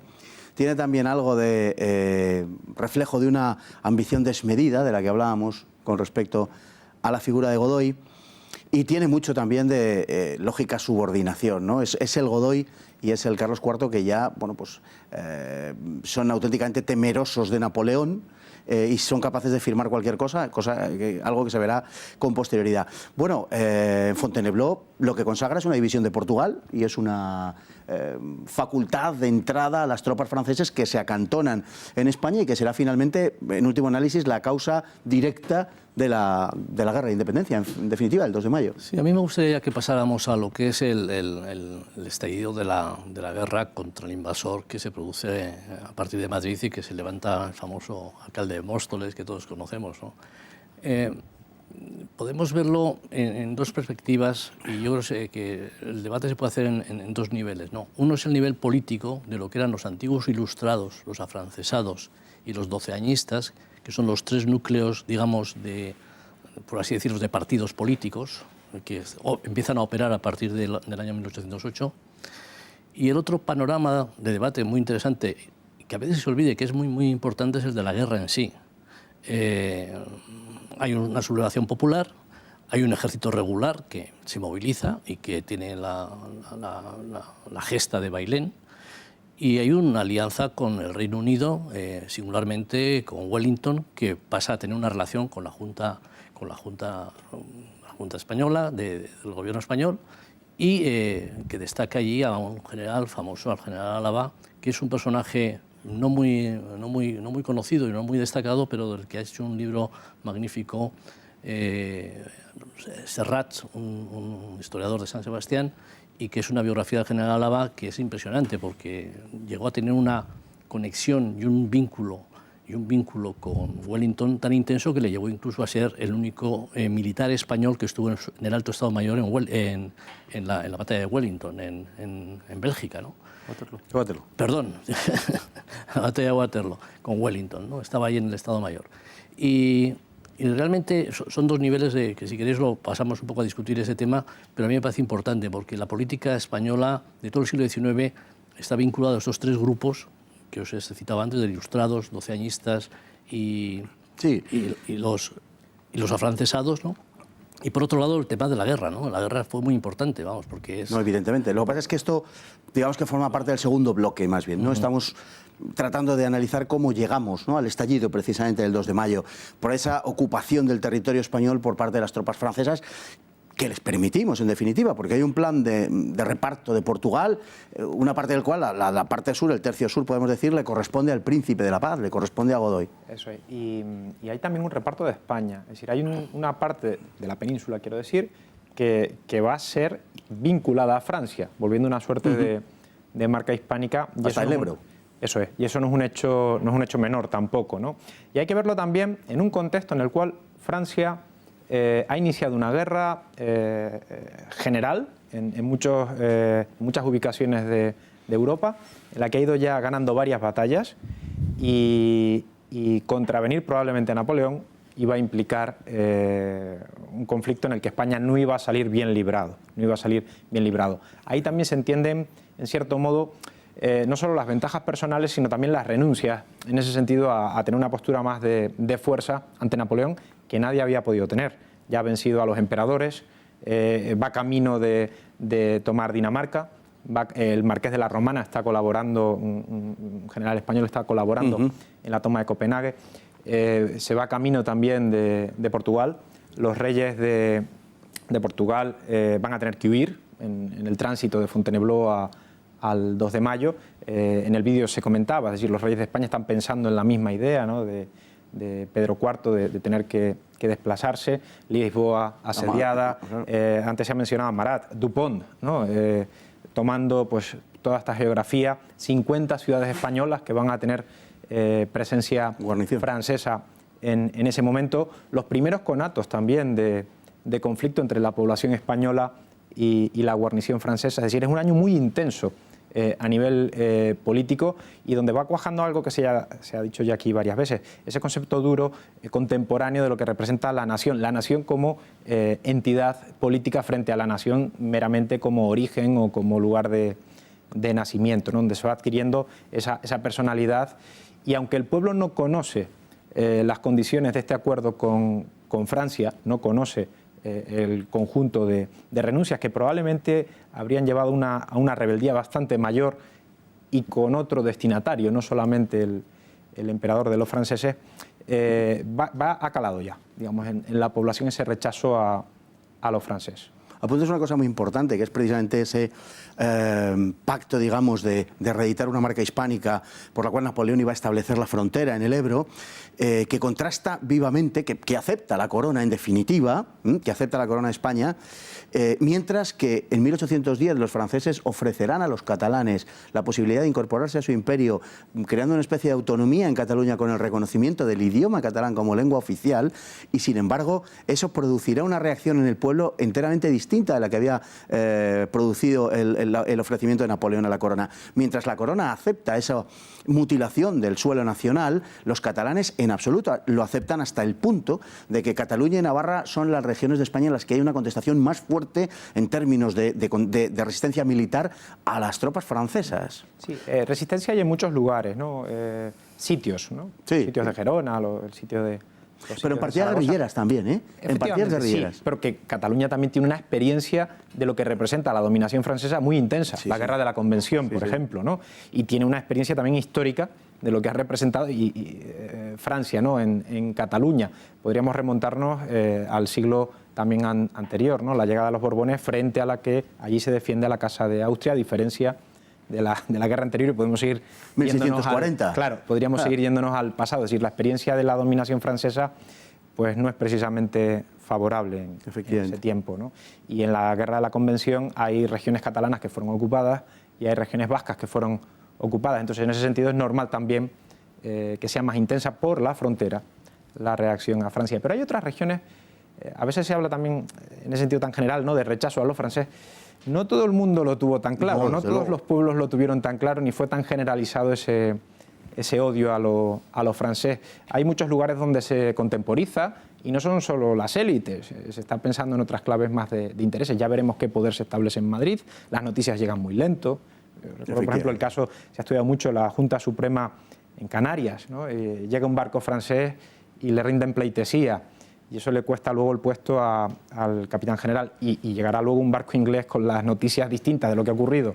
Speaker 3: tiene también algo de reflejo de una ambición desmedida de la que hablábamos con respecto a la figura de Godoy, y tiene mucho también de lógica subordinación, ¿no? Es el Godoy y es el Carlos IV que ya, bueno, pues son auténticamente temerosos de Napoleón, y son capaces de firmar cualquier cosa, algo que se verá con posterioridad. Bueno, Fontainebleau lo que consagra es una división de Portugal y es una facultad de entrada a las tropas francesas que se acantonan en España y que será finalmente, en último análisis, la causa directa de la guerra de independencia, en definitiva, el 2 de mayo.
Speaker 8: Sí, a mí me gustaría que pasáramos a lo que es el estallido de la guerra contra el invasor que se produce a partir de Madrid y que se levanta el famoso alcalde de Móstoles que todos conocemos, ¿no? Podemos verlo en dos perspectivas y yo creo que el debate se puede hacer en dos niveles, ¿no? Uno es el nivel político de lo que eran los antiguos ilustrados, los afrancesados y los doceañistas, que son los tres núcleos, digamos, por así decirlo, de partidos políticos que empiezan a operar a partir del año 1808. Y el otro panorama de debate muy interesante, que a veces se olvide que es muy importante, es el de la guerra en sí. Hay una sublevación popular, hay un ejército regular que se moviliza y que tiene la gesta de Bailén, y hay una alianza con el Reino Unido, singularmente con Wellington, que pasa a tener una relación con la Junta española, del gobierno español, y que destaca allí a un general famoso, al general Álava, que es un personaje no muy conocido y no muy destacado, pero del que ha hecho un libro magnífico Serrat, un historiador de San Sebastián, y que es una biografía del general Álava que es impresionante porque llegó a tener una conexión y un vínculo con Wellington tan intenso que le llevó incluso a ser el único militar español que estuvo en el Alto Estado Mayor en la batalla de Wellington, en Bélgica, ¿no?
Speaker 3: Waterloo.
Speaker 8: Perdón, la batalla de Waterloo, con Wellington, ¿no? Estaba ahí en el Estado Mayor. Y realmente son dos niveles que, si queréis, lo pasamos un poco a discutir ese tema, pero a mí me parece importante porque la política española de todo el siglo XIX está vinculada a estos tres grupos que os he citado antes, de ilustrados, doceañistas y los afrancesados, ¿no? Y por otro lado, el tema de la guerra, ¿no? La guerra fue muy importante, vamos, porque es...
Speaker 3: No, evidentemente. Lo que pasa es que esto, digamos que forma parte del segundo bloque, más bien, ¿no? Estamos tratando de analizar cómo llegamos, ¿no?, al estallido precisamente del 2 de mayo, por esa ocupación del territorio español por parte de las tropas francesas, que les permitimos, en definitiva, porque hay un plan de reparto de Portugal, una parte del cual, la parte sur, el tercio sur, podemos decir, le corresponde al Príncipe de la Paz, le corresponde a Godoy.
Speaker 6: Eso es. Y hay también un reparto de España. Es decir, hay una parte de la península, quiero decir, que va a ser vinculada a Francia, volviendo una suerte de marca hispánica.
Speaker 3: Hasta el Ebro.
Speaker 6: Eso es. Y eso no es un hecho menor tampoco, ¿no? Y hay que verlo también en un contexto en el cual Francia ha iniciado una guerra general en muchas ubicaciones de Europa, en la que ha ido ya ganando varias batallas, y contravenir probablemente a Napoleón iba a implicar un conflicto en el que España no iba a salir bien librado. Ahí también se entienden, en cierto modo, no solo las ventajas personales, sino también las renuncias, en ese sentido, a tener una postura más de fuerza ante Napoleón, que nadie había podido tener. Ya ha vencido a los emperadores, va camino de tomar Dinamarca, el marqués de la Romana está colaborando, un general español está colaborando en la toma de Copenhague, se va camino también de Portugal. Los reyes de Portugal van a tener que huir en el tránsito de Fontainebleau al 2 de mayo. En el vídeo se comentaba, es decir, los reyes de España están pensando en la misma idea, ¿no?, de Pedro IV de tener que desplazarse. Lisboa asediada, antes se ha mencionado Marat, Dupont, ¿no?, tomando pues toda esta geografía, 50 ciudades españolas que van a tener presencia francesa en ese momento. Los primeros conatos también de conflicto entre la población española y la guarnición francesa. Es decir, es un año muy intenso a nivel político, y donde va cuajando algo que se ha dicho ya aquí varias veces, ese concepto duro, contemporáneo de lo que representa la nación como entidad política frente a la nación meramente como origen o como lugar de nacimiento, ¿no?, donde se va adquiriendo esa personalidad. Y aunque el pueblo no conoce las condiciones de este acuerdo con Francia, no conoce el conjunto de renuncias que probablemente habrían llevado a una rebeldía bastante mayor y con otro destinatario, no solamente el emperador de los franceses, va acalado ya, digamos, en la población ese rechazo a los franceses.
Speaker 3: apuntas una cosa muy importante, que es precisamente ese pacto, digamos, de reeditar una marca hispánica por la cual Napoleón iba a establecer la frontera en el Ebro, que contrasta vivamente, que acepta la corona en definitiva, que acepta la corona de España, mientras que en 1810 los franceses ofrecerán a los catalanes la posibilidad de incorporarse a su imperio, creando una especie de autonomía en Cataluña con el reconocimiento del idioma catalán como lengua oficial, y sin embargo eso producirá una reacción en el pueblo enteramente distinta a la que había producido el ofrecimiento de Napoleón a la corona. Mientras la corona acepta esa mutilación del suelo nacional, los catalanes en absoluto lo aceptan, hasta el punto de que Cataluña y Navarra son las regiones de España en las que hay una contestación más fuerte en términos de resistencia militar a las tropas francesas.
Speaker 6: Sí, resistencia hay en muchos lugares, ¿no? Sitios, ¿no?
Speaker 3: Sí.
Speaker 6: Sitios de Gerona, el sitio de...
Speaker 3: Pero en partidas guerrilleras también, ¿eh? En partidas guerrilleras.
Speaker 6: Sí, pero que Cataluña también tiene una experiencia de lo que representa la dominación francesa muy intensa, la Guerra de la Convención, por ejemplo, ¿no? Y tiene una experiencia también histórica de lo que ha representado Francia, ¿no? En Cataluña. Podríamos remontarnos al siglo también anterior, ¿no? La llegada de los Borbones frente a la que allí se defiende a la Casa de Austria, a diferencia de la guerra anterior, y podemos seguir
Speaker 3: 1640.
Speaker 6: Podríamos seguir yéndonos al pasado. Es decir, la experiencia de la dominación francesa pues no es precisamente favorable en ese tiempo, ¿no? Y en la Guerra de la Convención hay regiones catalanas que fueron ocupadas y hay regiones vascas que fueron ocupadas. Entonces, en ese sentido es normal también que sea más intensa por la frontera la reacción a Francia. Pero hay otras regiones, a veces se habla también en ese sentido tan general, ¿no?, de rechazo a los franceses. No todo el mundo lo tuvo tan claro, no todos los pueblos lo tuvieron tan claro, ni fue tan generalizado ese odio a lo francés. Hay muchos lugares donde se contemporiza, y no son solo las élites, se está pensando en otras claves más de intereses. Ya veremos qué poder se establece en Madrid, las noticias llegan muy lento. Recuerdo, por ejemplo, el caso, se ha estudiado mucho, la Junta Suprema en Canarias, ¿no? Llega un barco francés y le rinden pleitesía, y eso le cuesta luego el puesto al capitán general, y llegará luego un barco inglés con las noticias distintas de lo que ha ocurrido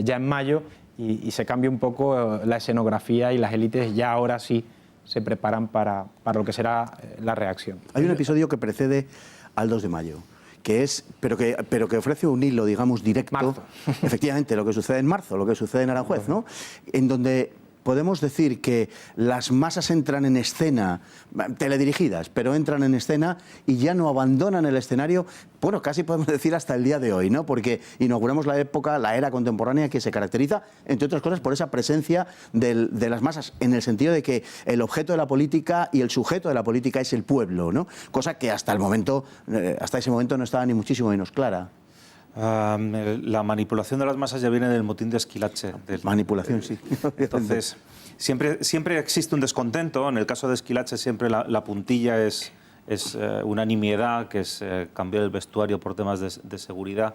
Speaker 6: ya en mayo, y se cambia un poco la escenografía, y las élites ya ahora sí se preparan para lo que será la reacción.
Speaker 3: Hay un episodio que precede al 2 de mayo, que es, pero que ofrece un hilo, digamos, directo.
Speaker 6: Marzo.
Speaker 3: Efectivamente, lo que sucede en marzo, lo que sucede en Aranjuez, ¿no? En donde podemos decir que las masas entran en escena, teledirigidas, pero entran en escena y ya no abandonan el escenario, bueno, casi podemos decir hasta el día de hoy, ¿no? Porque inauguramos la era contemporánea que se caracteriza, entre otras cosas, por esa presencia de las masas, en el sentido de que el objeto de la política y el sujeto de la política es el pueblo, ¿no? Cosa que hasta ese momento no estaba ni muchísimo menos clara.
Speaker 7: La manipulación de las masas ya viene del motín de Esquilache.
Speaker 3: Manipulación, sí.
Speaker 7: Entonces, siempre existe un descontento. En el caso de Esquilache siempre la puntilla es una nimiedad, que es cambiar el vestuario por temas de seguridad.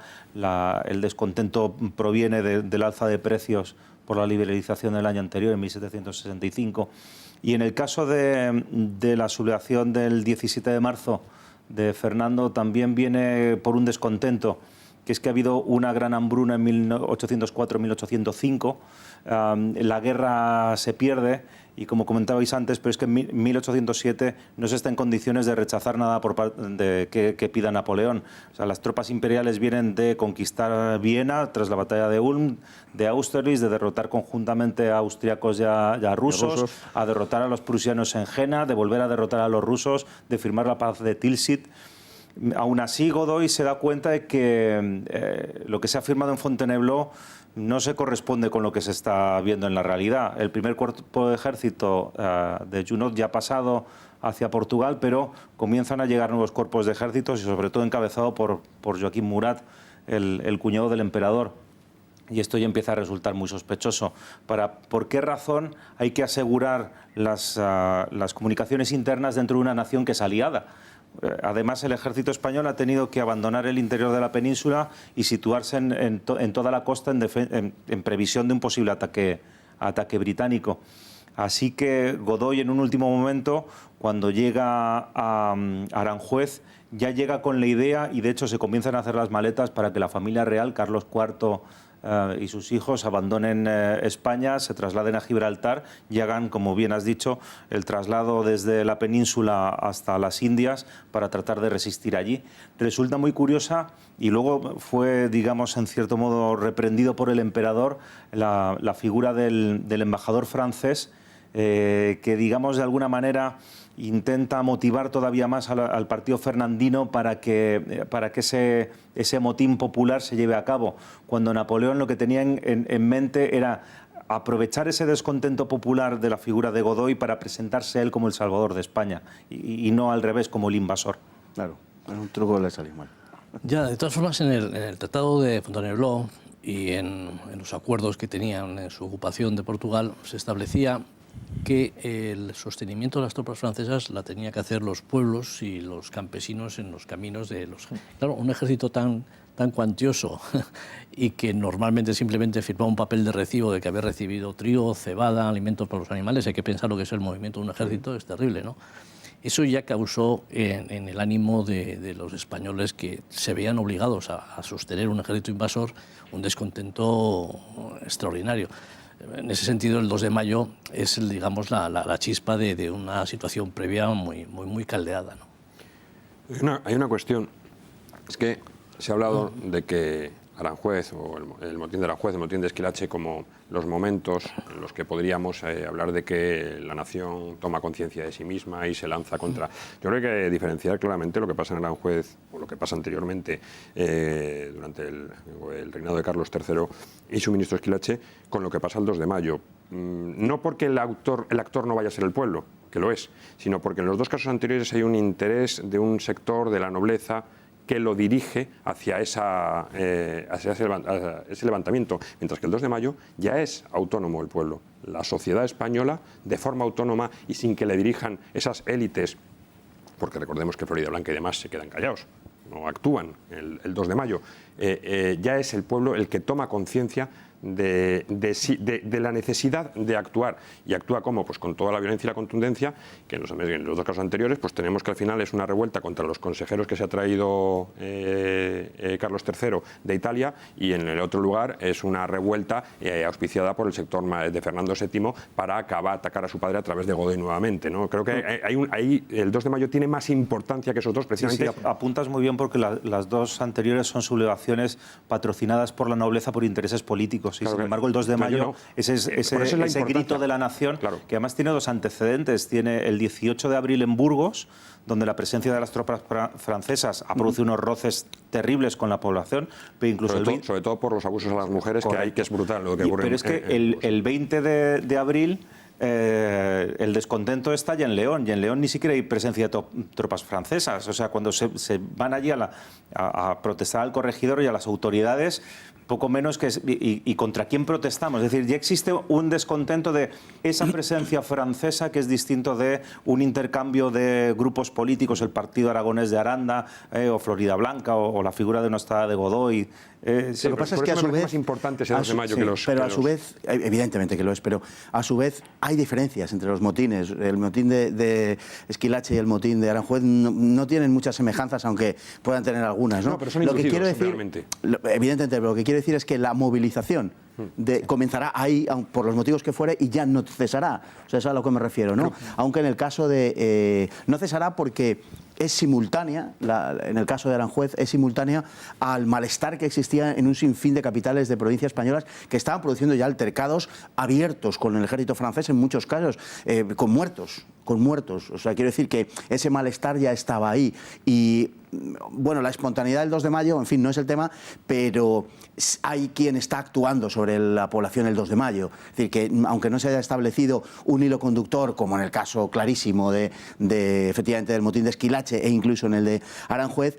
Speaker 7: El descontento proviene del alza de precios por la liberalización del año anterior, en 1765. Y en el caso de la sublevación del 17 de marzo de Fernando, también viene por un descontento, que es que ha habido una gran hambruna en 1804-1805, la guerra se pierde, y como comentabais antes, pero es que en 1807 no se está en condiciones de rechazar nada por parte que pida Napoleón. O sea, las tropas imperiales vienen de conquistar Viena tras la batalla de Ulm, de Austerlitz, de derrotar conjuntamente a austriacos y a rusos, a derrotar a los prusianos en Jena, de volver a derrotar a los rusos, de firmar la paz de Tilsit. Aún así, Godoy se da cuenta de que lo que se ha firmado en Fontainebleau no se corresponde con lo que se está viendo en la realidad. El primer cuerpo de ejército de Junot ya ha pasado hacia Portugal, pero comienzan a llegar nuevos cuerpos de ejércitos, y sobre todo encabezado por Joaquín Murat, el cuñado del emperador. Y esto ya empieza a resultar muy sospechoso. ¿Por qué razón hay que asegurar las comunicaciones internas dentro de una nación que es aliada? Además, el ejército español ha tenido que abandonar el interior de la península y situarse en toda la costa en previsión de un posible ataque británico. Así que Godoy, en un último momento, cuando llega a Aranjuez, ya llega con la idea, y de hecho se comienzan a hacer las maletas para que la familia real, Carlos IV y sus hijos abandonen España, se trasladen a Gibraltar y hagan, como bien has dicho, el traslado desde la península hasta las Indias para tratar de resistir allí. Resulta muy curiosa, y luego fue, digamos, en cierto modo reprendido por el emperador, la figura del embajador francés, que, digamos, de alguna manera intenta motivar todavía más al partido fernandino para que ese motín popular se lleve a cabo, cuando Napoleón lo que tenía en mente era aprovechar ese descontento popular de la figura de Godoy para presentarse él como el salvador de España y no al revés, como el invasor.
Speaker 3: Claro, es un truco que le salió mal.
Speaker 8: Ya, de todas formas, en el Tratado de Fontainebleau y en los acuerdos que tenían en su ocupación de Portugal, se establecía que el sostenimiento de las tropas francesas la tenía que hacer los pueblos y los campesinos en los caminos de los... Claro, un ejército tan cuantioso y que normalmente simplemente firmaba un papel de recibo de que había recibido trigo, cebada, alimentos para los animales. Hay que pensar lo que es el movimiento de un ejército, es terrible, ¿no? Eso ya causó en el ánimo de los españoles, que se veían obligados a sostener un ejército invasor, un descontento extraordinario. En ese sentido, el 2 de mayo es, digamos, la chispa de una situación previa muy caldeada, ¿no?
Speaker 5: Hay una cuestión, es que se ha hablado de que Aranjuez, o el motín de Aranjuez, el motín de Esquilache, como los momentos en los que podríamos hablar de que la nación toma conciencia de sí misma y se lanza contra... Yo creo que hay que diferenciar claramente lo que pasa en Aranjuez, o lo que pasa anteriormente durante el reinado de Carlos III y su ministro Esquilache, con lo que pasa el 2 de mayo. No porque el actor no vaya a ser el pueblo, que lo es, sino porque en los dos casos anteriores hay un interés de un sector de la nobleza que lo dirige hacia ese levantamiento, mientras que el 2 de mayo ya es autónomo el pueblo. La sociedad española, de forma autónoma y sin que le dirijan esas élites, porque recordemos que Florida Blanca y demás se quedan callados, no actúan el 2 de mayo, ya es el pueblo el que toma conciencia de la necesidad de actuar. ¿Y actúa cómo? Pues con toda la violencia y la contundencia, que en los dos casos anteriores pues tenemos que al final es una revuelta contra los consejeros que se ha traído Carlos III de Italia, y en el otro lugar es una revuelta auspiciada por el sector de Fernando VII para atacar a su padre a través de Godoy nuevamente, ¿no? Creo que ahí el 2 de mayo tiene más importancia que esos dos, precisamente.
Speaker 7: Sí, apuntas muy bien, porque las dos anteriores son sublevaciones patrocinadas por la nobleza por intereses políticos. Y claro, sin embargo, el 2 de mayo ese grito de la nación, claro, que además tiene dos antecedentes. Tiene el 18 de abril en Burgos, donde la presencia de las tropas francesas ha producido unos roces terribles con la población, pero incluso
Speaker 5: sobre todo por los abusos a las mujeres, que es brutal lo que ocurre.
Speaker 7: Pero es que el 20 de abril el descontento estalla en León, y en León ni siquiera hay presencia de tropas francesas. O sea, cuando se van allí a protestar al corregidor y a las autoridades, poco menos que... ¿Y contra quién protestamos? Es decir, ya existe un descontento de esa presencia francesa, que es distinto de un intercambio de grupos políticos, el Partido Aragonés de Aranda, o Florida Blanca, o la figura de nuestra de Godoy.
Speaker 3: Lo que pasa es que a su vez...
Speaker 5: más importante ese 2 de mayo que los...
Speaker 3: Pero a su vez, evidentemente que lo es, pero a su vez hay diferencias entre los motines. El motín de Esquilache y el motín de Aranjuez no tienen muchas semejanzas, aunque puedan tener algunas, ¿no?
Speaker 5: No, pero son
Speaker 3: lo que quiero decir,
Speaker 5: realmente.
Speaker 3: Evidentemente, pero lo que quiero decir es que la movilización comenzará ahí, por los motivos que fuere, y ya no cesará. O sea, eso es a lo que me refiero, ¿no? Aunque en el caso de... no cesará porque es simultánea, en el caso de Aranjuez, es simultánea al malestar que existía en un sinfín de capitales de provincias españolas que estaban produciendo ya altercados abiertos con el ejército francés, en muchos casos, con muertos. O sea, quiero decir que ese malestar ya estaba ahí. Y, bueno, la espontaneidad del 2 de mayo, en fin, no es el tema, pero hay quien está actuando sobre la población el 2 de mayo. Es decir, que aunque no se haya establecido un hilo conductor, como en el caso clarísimo efectivamente, del motín de Esquilache e incluso en el de Aranjuez,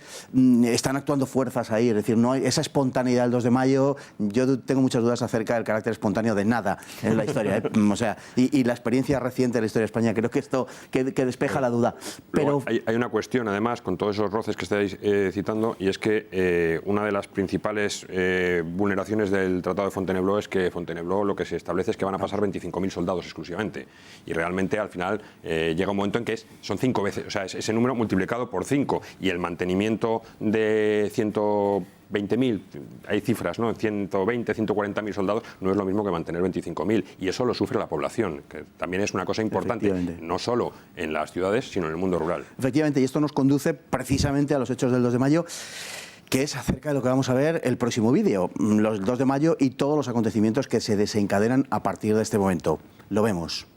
Speaker 3: están actuando fuerzas ahí. Es decir, no hay esa espontaneidad del 2 de mayo. Yo tengo muchas dudas acerca del carácter espontáneo de nada en la historia. O sea, y la experiencia reciente de la historia de España, creo que esto que despeja la duda. Pero
Speaker 5: hay una cuestión, además, con todos esos roces que estáis citando, y es que una de las principales vulneraciones del Tratado de Fontainebleau es que Fontainebleau lo que se establece es que van a pasar 25.000 soldados exclusivamente, y realmente al final llega un momento en que son 5 veces, o sea, ese número multiplicado por 5, y el mantenimiento de 120.000 20.000, hay cifras, ¿no? 120, 140.000 soldados, no es lo mismo que mantener 25.000. Y eso lo sufre la población, que también es una cosa importante, no solo en las ciudades, sino en el mundo rural.
Speaker 3: Efectivamente, y esto nos conduce precisamente a los hechos del 2 de mayo, que es acerca de lo que vamos a ver el próximo vídeo, los 2 de mayo y todos los acontecimientos que se desencadenan a partir de este momento. Lo vemos.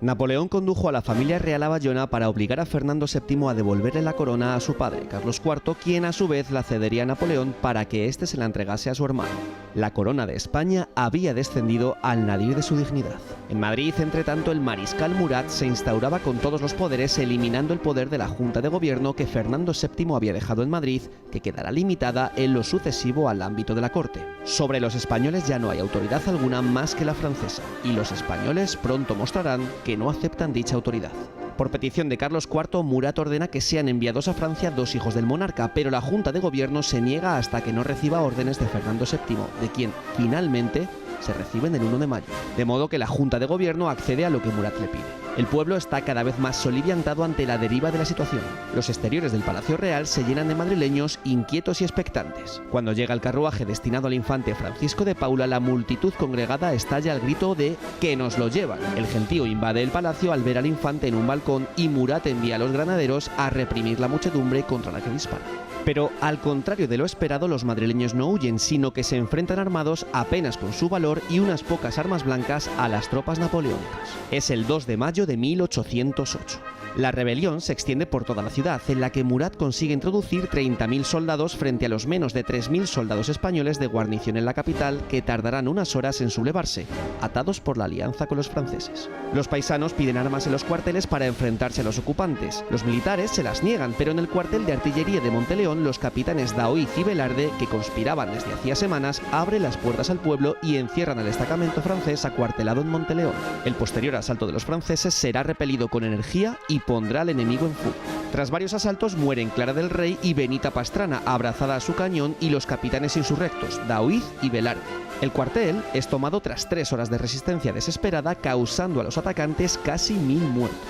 Speaker 4: Napoleón condujo a la familia real a Bayona para obligar a Fernando VII a devolverle la corona a su padre, Carlos IV, quien a su vez la cedería a Napoleón para que éste se la entregase a su hermano. La corona de España había descendido al nadir de su dignidad. En Madrid, entre tanto, el mariscal Murat se instauraba con todos los poderes, eliminando el poder de la Junta de Gobierno que Fernando VII había dejado en Madrid, que quedará limitada en lo sucesivo al ámbito de la corte. Sobre los españoles ya no hay autoridad alguna más que la francesa, y los españoles pronto mostrarán que no aceptan dicha autoridad. Por petición de Carlos IV, Murat ordena que sean enviados a Francia 2 hijos del monarca, pero la Junta de Gobierno se niega hasta que no reciba órdenes de Fernando VII, de quien finalmente se reciben el 1 de mayo. De modo que la Junta de Gobierno accede a lo que Murat le pide. El pueblo está cada vez más soliviantado ante la deriva de la situación. Los exteriores del Palacio Real se llenan de madrileños inquietos y expectantes. Cuando llega el carruaje destinado al infante Francisco de Paula, la multitud congregada estalla al grito de ¡que nos lo llevan! El gentío invade el palacio al ver al infante en un balcón y Murat envía a los granaderos a reprimir la muchedumbre contra la que dispara. Pero, al contrario de lo esperado, los madrileños no huyen, sino que se enfrentan armados apenas con su valor y unas pocas armas blancas a las tropas napoleónicas. Es el 2 de mayo de 1808. La rebelión se extiende por toda la ciudad, en la que Murat consigue introducir 30.000 soldados frente a los menos de 3.000 soldados españoles de guarnición en la capital, que tardarán unas horas en sublevarse, atados por la alianza con los franceses. Los paisanos piden armas en los cuarteles para enfrentarse a los ocupantes. Los militares se las niegan, pero en el cuartel de artillería de Monteleón, los capitanes Daoiz y Velarde, que conspiraban desde hacía semanas, abren las puertas al pueblo y encierran al destacamento francés acuartelado en Monteleón. El posterior asalto de los franceses será repelido con energía y pondrá al enemigo en fuga. Tras varios asaltos mueren Clara del Rey y Benita Pastrana, abrazada a su cañón, y los capitanes insurrectos, Daoiz y Velarde. El cuartel es tomado tras 3 horas de resistencia desesperada, causando a los atacantes casi 1.000 muertos.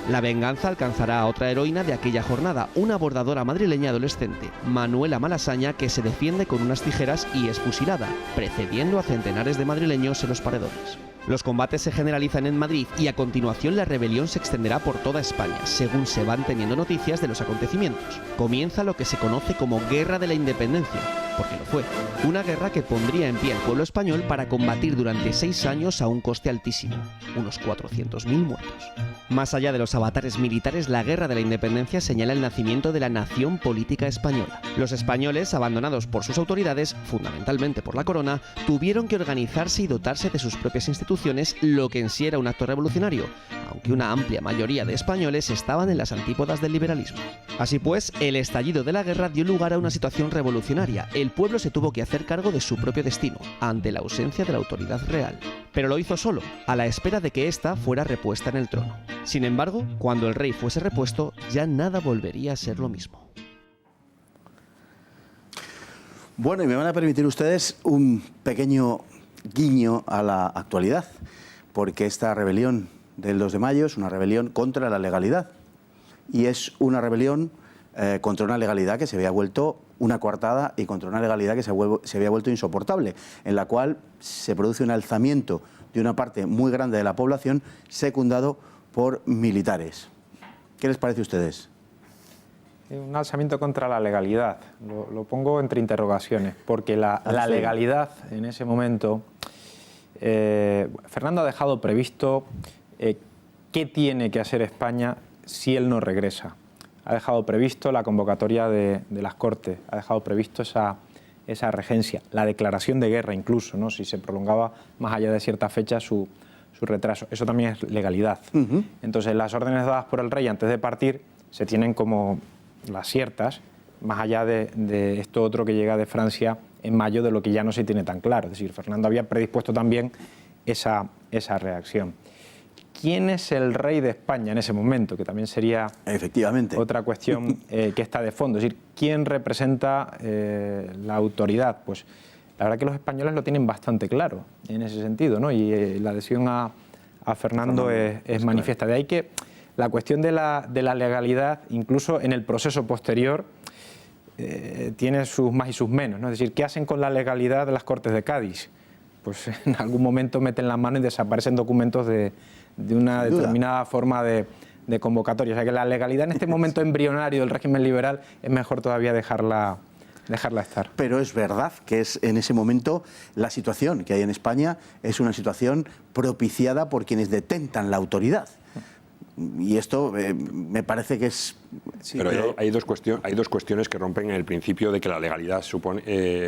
Speaker 4: La venganza alcanzará a otra heroína de aquella jornada, una bordadora madrileña adolescente, Manuela Malasaña, que se defiende con unas tijeras y es fusilada, precediendo a centenares de madrileños en los paredones. Los combates se generalizan en Madrid y a continuación la rebelión se extenderá por toda España, según se van teniendo noticias de los acontecimientos. Comienza lo que se conoce como Guerra de la Independencia, porque lo fue. Una guerra que pondría en pie al pueblo español para combatir durante 6 años a un coste altísimo, unos 400.000 muertos. Más allá de los avatares militares, la Guerra de la Independencia señala el nacimiento de la nación política española. Los españoles, abandonados por sus autoridades, fundamentalmente por la corona, tuvieron que organizarse y dotarse de sus propias instituciones, lo que en sí era un acto revolucionario, aunque una amplia mayoría de españoles estaban en las antípodas del liberalismo. Así pues, el estallido de la guerra dio lugar a una situación revolucionaria. El pueblo se tuvo que hacer cargo de su propio destino, ante la ausencia de la autoridad real. Pero lo hizo solo, a la espera de que ésta fuera repuesta en el trono. Sin embargo, cuando el rey fuese repuesto, ya nada volvería a ser lo mismo.
Speaker 3: Bueno, y me van a permitir ustedes un pequeño guiño a la actualidad, porque esta rebelión del 2 de mayo es una rebelión contra la legalidad, y es una rebelión contra una legalidad que se había vuelto una coartada y contra una legalidad que se había vuelto insoportable, en la cual se produce un alzamiento de una parte muy grande de la población, secundado por militares. ¿Qué les parece a ustedes?
Speaker 6: Un alzamiento contra la legalidad. Lo pongo entre interrogaciones, porque la legalidad en ese momento... Fernando ha dejado previsto qué tiene que hacer España si él no regresa. Ha dejado previsto la convocatoria de las Cortes, ha dejado previsto esa regencia, la declaración de guerra incluso, ¿no? Si se prolongaba más allá de cierta fecha su retraso. Eso también es legalidad. Entonces, las órdenes dadas por el rey antes de partir se tienen como las ciertas, más allá de esto otro que llega de Francia en mayo, de lo que ya no se tiene tan claro. Es decir, Fernando había predispuesto también esa reacción. ¿Quién es el rey de España en ese momento? Que también sería
Speaker 3: efectivamente
Speaker 6: otra cuestión que está de fondo. Es decir, ¿quién representa la autoridad? Pues la verdad que los españoles lo tienen bastante claro en ese sentido, ¿no? Y la adhesión a Fernando es manifiesta. De ahí que la cuestión de la legalidad, incluso en el proceso posterior, tiene sus más y sus menos, ¿no? Es decir, ¿qué hacen con la legalidad de las Cortes de Cádiz? Pues en algún momento meten la mano y desaparecen documentos de una determinada forma de convocatoria. O sea que la legalidad en este momento embrionario del régimen liberal es mejor todavía dejarla estar.
Speaker 3: Pero es verdad que es en ese momento la situación que hay en España es una situación propiciada por quienes detentan la autoridad. Y esto me parece que es...
Speaker 5: Sí, pero hay dos cuestiones que rompen el principio de que la legalidad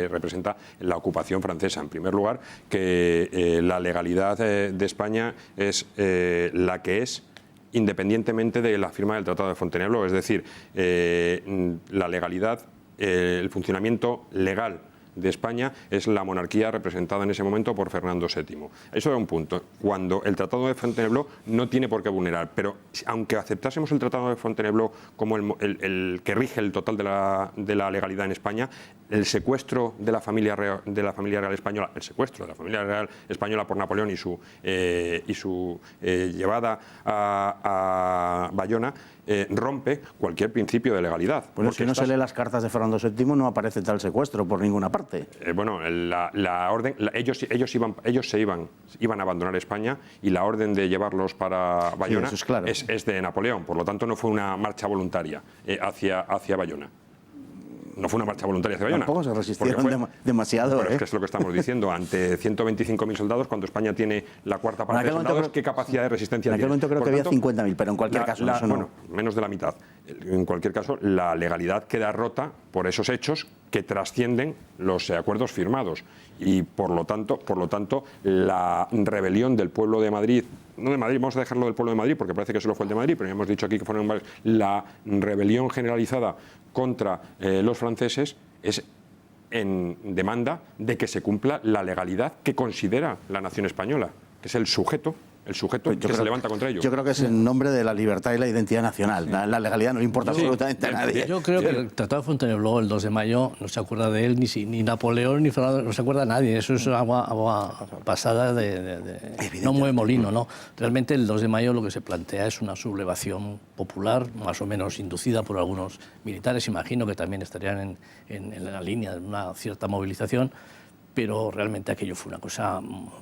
Speaker 5: representa la ocupación francesa. En primer lugar, que la legalidad de España es la que es independientemente de la firma del Tratado de Fontainebleau. Es decir, la legalidad, el funcionamiento legal de España es la monarquía representada en ese momento por Fernando VII. Eso es un punto. Cuando el Tratado de Fontainebleau no tiene por qué vulnerar, pero aunque aceptásemos el Tratado de Fontainebleau como el que rige el total de la legalidad en España, el secuestro de la familia real española, por Napoleón y su llevada a Bayona, rompe cualquier principio de legalidad.
Speaker 3: Bueno, si no se lee las cartas de Fernando VII no aparece tal secuestro por ninguna parte. Ellos iban a abandonar España y la orden de llevarlos para Bayona es de Napoleón. Por lo tanto, no fue una marcha voluntaria hacia Bayona. No fue una marcha voluntaria hacia Bayona. Tampoco se resistieron demasiado.
Speaker 5: Pero es que es lo que estamos diciendo. Ante 125.000 soldados, cuando España tiene la cuarta parte de soldados, ¿qué capacidad de resistencia tiene?
Speaker 3: En aquel momento creo que había 50.000, pero en cualquier caso eso no.
Speaker 5: Bueno, menos de la mitad. En cualquier caso, la legalidad queda rota por esos hechos que trascienden los acuerdos firmados. Y por lo tanto, la rebelión del pueblo de Madrid, no de Madrid, vamos a dejarlo del pueblo de Madrid porque parece que solo fue el de Madrid, pero ya hemos dicho aquí que fueron varios. La rebelión generalizada contra los franceses es en demanda de que se cumpla la legalidad que considera la nación española, que es el sujeto que se levanta contra ello.
Speaker 3: Yo creo que es en nombre de la libertad y la identidad nacional. La legalidad no le importa absolutamente a nadie.
Speaker 8: Yo creo que el Tratado de Fontainebleau, el 2 de mayo, no se acuerda de él ni Napoleón ni Fernando, no se acuerda nadie. Eso es agua pasada no mueve molino, ¿no? Realmente el 2 de mayo lo que se plantea es una sublevación popular, más o menos inducida por algunos militares. Imagino que también estarían en la línea de una cierta movilización. Pero realmente aquello fue una cosa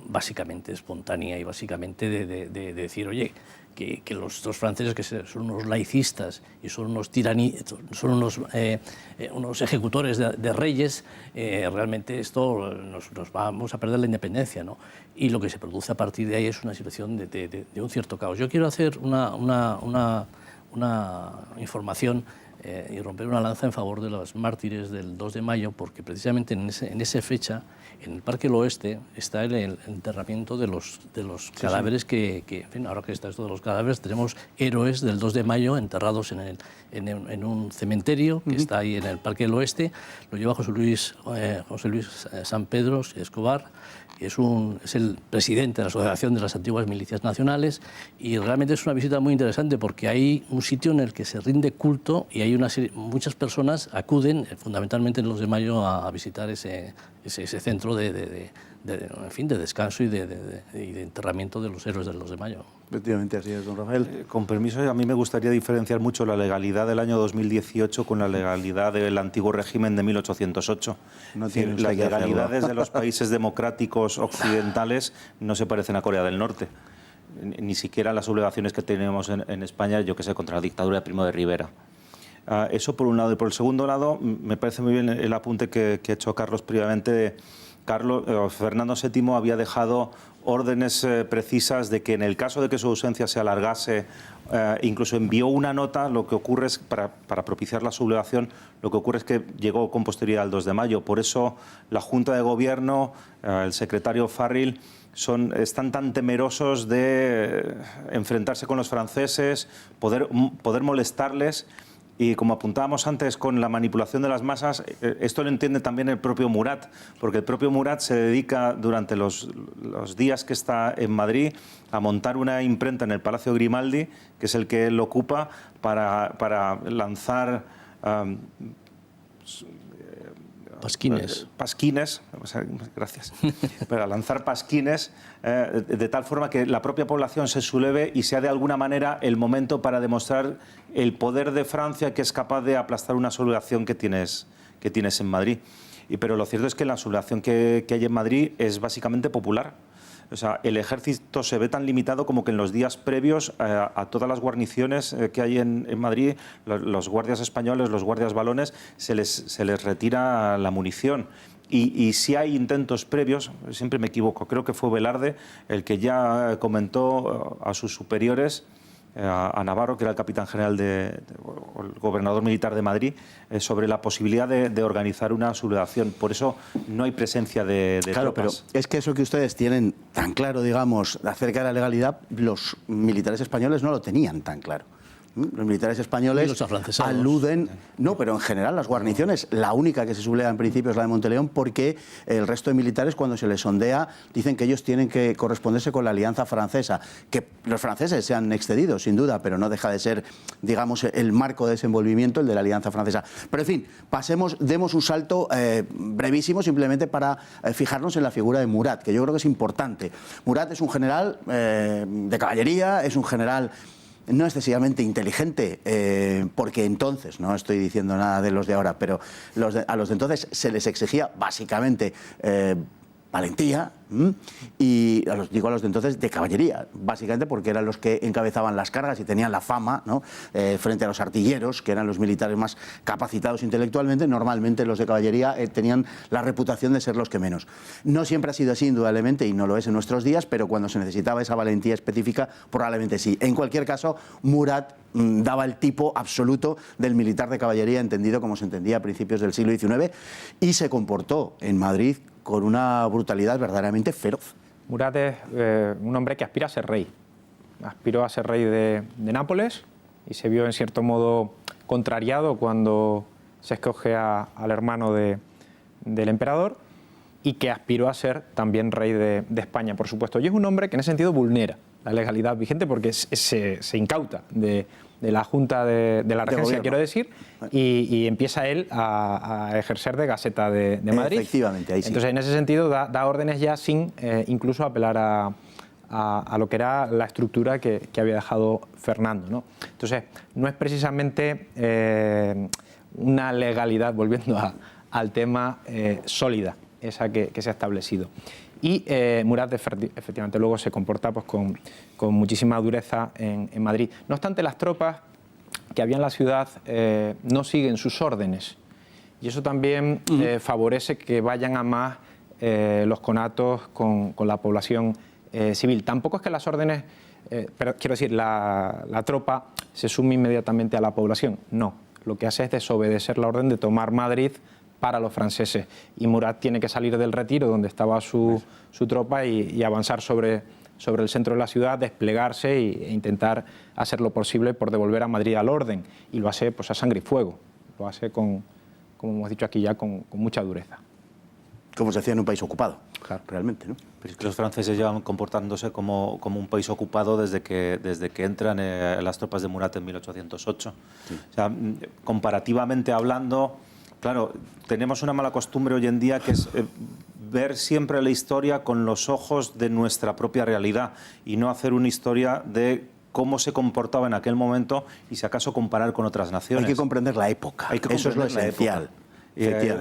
Speaker 8: básicamente espontánea y básicamente de decir, oye, que los dos franceses que son unos laicistas y son unos unos ejecutores de reyes, realmente esto nos vamos a perder la independencia, ¿no? Y lo que se produce a partir de ahí es una situación de un cierto caos. Yo quiero hacer una información y romper una lanza en favor de los mártires del 2 de mayo, porque precisamente en esa fecha, en el Parque del Oeste, está el enterramiento de los cadáveres que, en fin, ahora que está esto de los cadáveres, tenemos héroes del 2 de mayo enterrados en un cementerio que está ahí en el Parque del Oeste. Lo lleva José Luis San Pedro Escobar, que es el presidente de la Asociación de las Antiguas Milicias Nacionales, y realmente es una visita muy interesante porque hay un sitio en el que se rinde culto y hay muchas personas acuden fundamentalmente el 2 de mayo a visitar ese centro de descanso y de enterramiento de los héroes del 2 de mayo.
Speaker 3: Efectivamente, así es, don Rafael.
Speaker 7: Con permiso, a mí me gustaría diferenciar mucho la legalidad del año 2018 con la legalidad del antiguo régimen de 1808. Las legalidades de los países democráticos occidentales no se parecen a Corea del Norte. Ni siquiera las sublevaciones que tenemos en España, yo que sé, contra la dictadura de Primo de Rivera. Eso por un lado. Y por el segundo lado, me parece muy bien el apunte que ha hecho Carlos previamente. Fernando VII había dejado órdenes precisas de que en el caso de que su ausencia se alargase, incluso envió una nota. Lo que ocurre es, para propiciar la sublevación, lo que ocurre es que llegó con posterioridad al 2 de mayo. Por eso la Junta de Gobierno, el secretario Farril, están tan temerosos de enfrentarse con los franceses, poder molestarles. Y como apuntábamos antes con la manipulación de las masas, esto lo entiende también el propio Murat, porque el propio Murat se dedica durante los días que está en Madrid a montar una imprenta en el Palacio Grimaldi, que es el que él ocupa, para lanzar
Speaker 8: pasquines.
Speaker 7: Pasquines, gracias, para lanzar pasquines de tal forma que la propia población se subleve y sea de alguna manera el momento para demostrar el poder de Francia, que es capaz de aplastar una sublevación que tienes en Madrid. Pero lo cierto es que la sublevación que hay en Madrid es básicamente popular. O sea, el ejército se ve tan limitado como que en los días previos a todas las guarniciones que hay en Madrid, los guardias españoles, los guardias valones, se les retira la munición. Y si hay intentos previos, siempre me equivoco, creo que fue Velarde el que ya comentó a sus superiores, a Navarro, que era el capitán general o el gobernador militar de Madrid, sobre la posibilidad de organizar una sublevación. Por eso no hay presencia de
Speaker 3: claro,
Speaker 7: tropas.
Speaker 3: Pero es que eso que ustedes tienen tan claro, digamos, acerca de la legalidad, los militares españoles no lo tenían tan claro. Los militares españoles aluden... No, pero en general las guarniciones, la única que se subleva en principio es la de Monteleón, porque el resto de militares, cuando se les sondea, dicen que ellos tienen que corresponderse con la alianza francesa. Que los franceses se han excedido, sin duda, pero no deja de ser, digamos, el marco de desenvolvimiento, el de la alianza francesa. Pero, en fin, demos un salto brevísimo, simplemente para fijarnos en la figura de Murat, que yo creo que es importante. Murat es un general de caballería, es un general no excesivamente inteligente, porque entonces, no estoy diciendo nada de los de ahora, pero a los de entonces se les exigía básicamente valentía, y a los de entonces de caballería, básicamente porque eran los que encabezaban las cargas y tenían la fama, ¿no? Frente a los artilleros, que eran los militares más capacitados intelectualmente. Normalmente los de caballería tenían la reputación de ser los que menos. No siempre ha sido así, indudablemente, y no lo es en nuestros días, pero cuando se necesitaba esa valentía específica, probablemente sí. En cualquier caso, Murat daba el tipo absoluto del militar de caballería, entendido como se entendía a principios del siglo XIX, y se comportó en Madrid con una brutalidad verdaderamente feroz.
Speaker 6: Murat es un hombre que aspira a ser rey. Aspiró a ser rey de Nápoles y se vio en cierto modo contrariado cuando se escoge al hermano del emperador, y que aspiró a ser también rey de España, por supuesto. Y es un hombre que en ese sentido vulnera la legalidad vigente, porque se incauta de la Junta de la Regencia, quiero decir, y empieza él a ejercer de Gaceta de Madrid.
Speaker 3: Efectivamente, ahí sí.
Speaker 6: Entonces, en ese sentido, da órdenes ya sin incluso apelar a lo que era la estructura que había dejado Fernando, ¿no? Entonces, no es precisamente una legalidad, volviendo al tema, sólida, esa que se ha establecido. Y Murat efectivamente luego se comporta pues, con muchísima dureza en Madrid. No obstante, las tropas que había en la ciudad no siguen sus órdenes, y eso también favorece que vayan a más los conatos con la población civil. Tampoco es que las órdenes, pero quiero decir, la tropa se sume inmediatamente a la población. No, lo que hace es desobedecer la orden de tomar Madrid para los franceses, y Murat tiene que salir del retiro donde estaba su tropa y avanzar sobre el centro de la ciudad, desplegarse e intentar hacer lo posible por devolver a Madrid al orden, y lo hace pues a sangre y fuego, lo hace como hemos dicho aquí ya, con mucha dureza.
Speaker 3: Como se hacía en un país ocupado, claro, realmente, ¿no?
Speaker 7: Pero es que los franceses llevan comportándose como un país ocupado desde que entran las tropas de Murat en 1808. Sí. O sea, comparativamente hablando, claro, tenemos una mala costumbre hoy en día, que es ver siempre la historia con los ojos de nuestra propia realidad y no hacer una historia de cómo se comportaba en aquel momento y si acaso comparar con otras naciones.
Speaker 3: Hay que comprender la época, eso es lo esencial.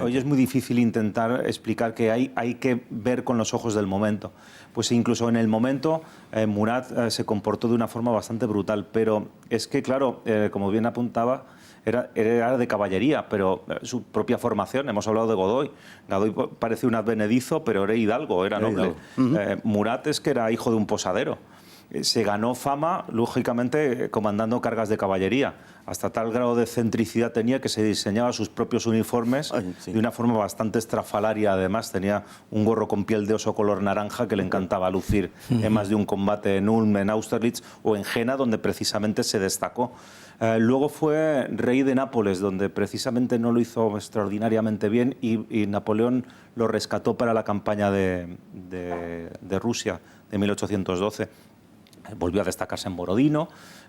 Speaker 7: Hoy es muy difícil intentar explicar que hay que ver con los ojos del momento. Pues incluso en el momento Murat se comportó de una forma bastante brutal, pero es que, claro, como bien apuntaba, era de caballería, pero su propia formación, hemos hablado de Godoy. Godoy parece un advenedizo, pero era hidalgo, era noble. Murat es que era hijo de un posadero. Se ganó fama, lógicamente, comandando cargas de caballería. Hasta tal grado de centricidad tenía que se diseñaba sus propios uniformes de una forma bastante estrafalaria. Además, tenía un gorro con piel de oso color naranja que le encantaba lucir en más de un combate en Ulm, en Austerlitz o en Jena, donde precisamente se destacó. Luego fue rey de Nápoles, donde precisamente no lo hizo extraordinariamente bien, y Napoleón lo rescató para la campaña de Rusia de 1812. Volvió a destacarse en Borodino,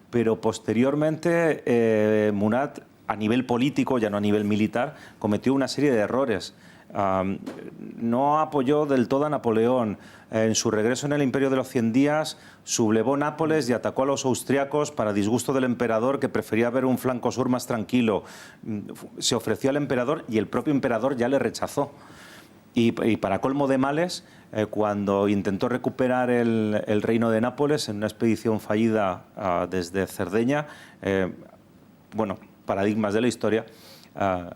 Speaker 7: pero posteriormente Murat, a nivel político, ya no a nivel militar, cometió una serie de errores. no apoyó del todo a Napoleón. En su regreso en el Imperio de los 100 días, sublevó Nápoles y atacó a los austriacos para disgusto del emperador, que prefería ver un flanco sur más tranquilo. Se ofreció al emperador y el propio emperador ya le rechazó. Y para colmo de males, cuando intentó recuperar el reino de Nápoles en una expedición fallida desde Cerdeña, paradigmas de la historia,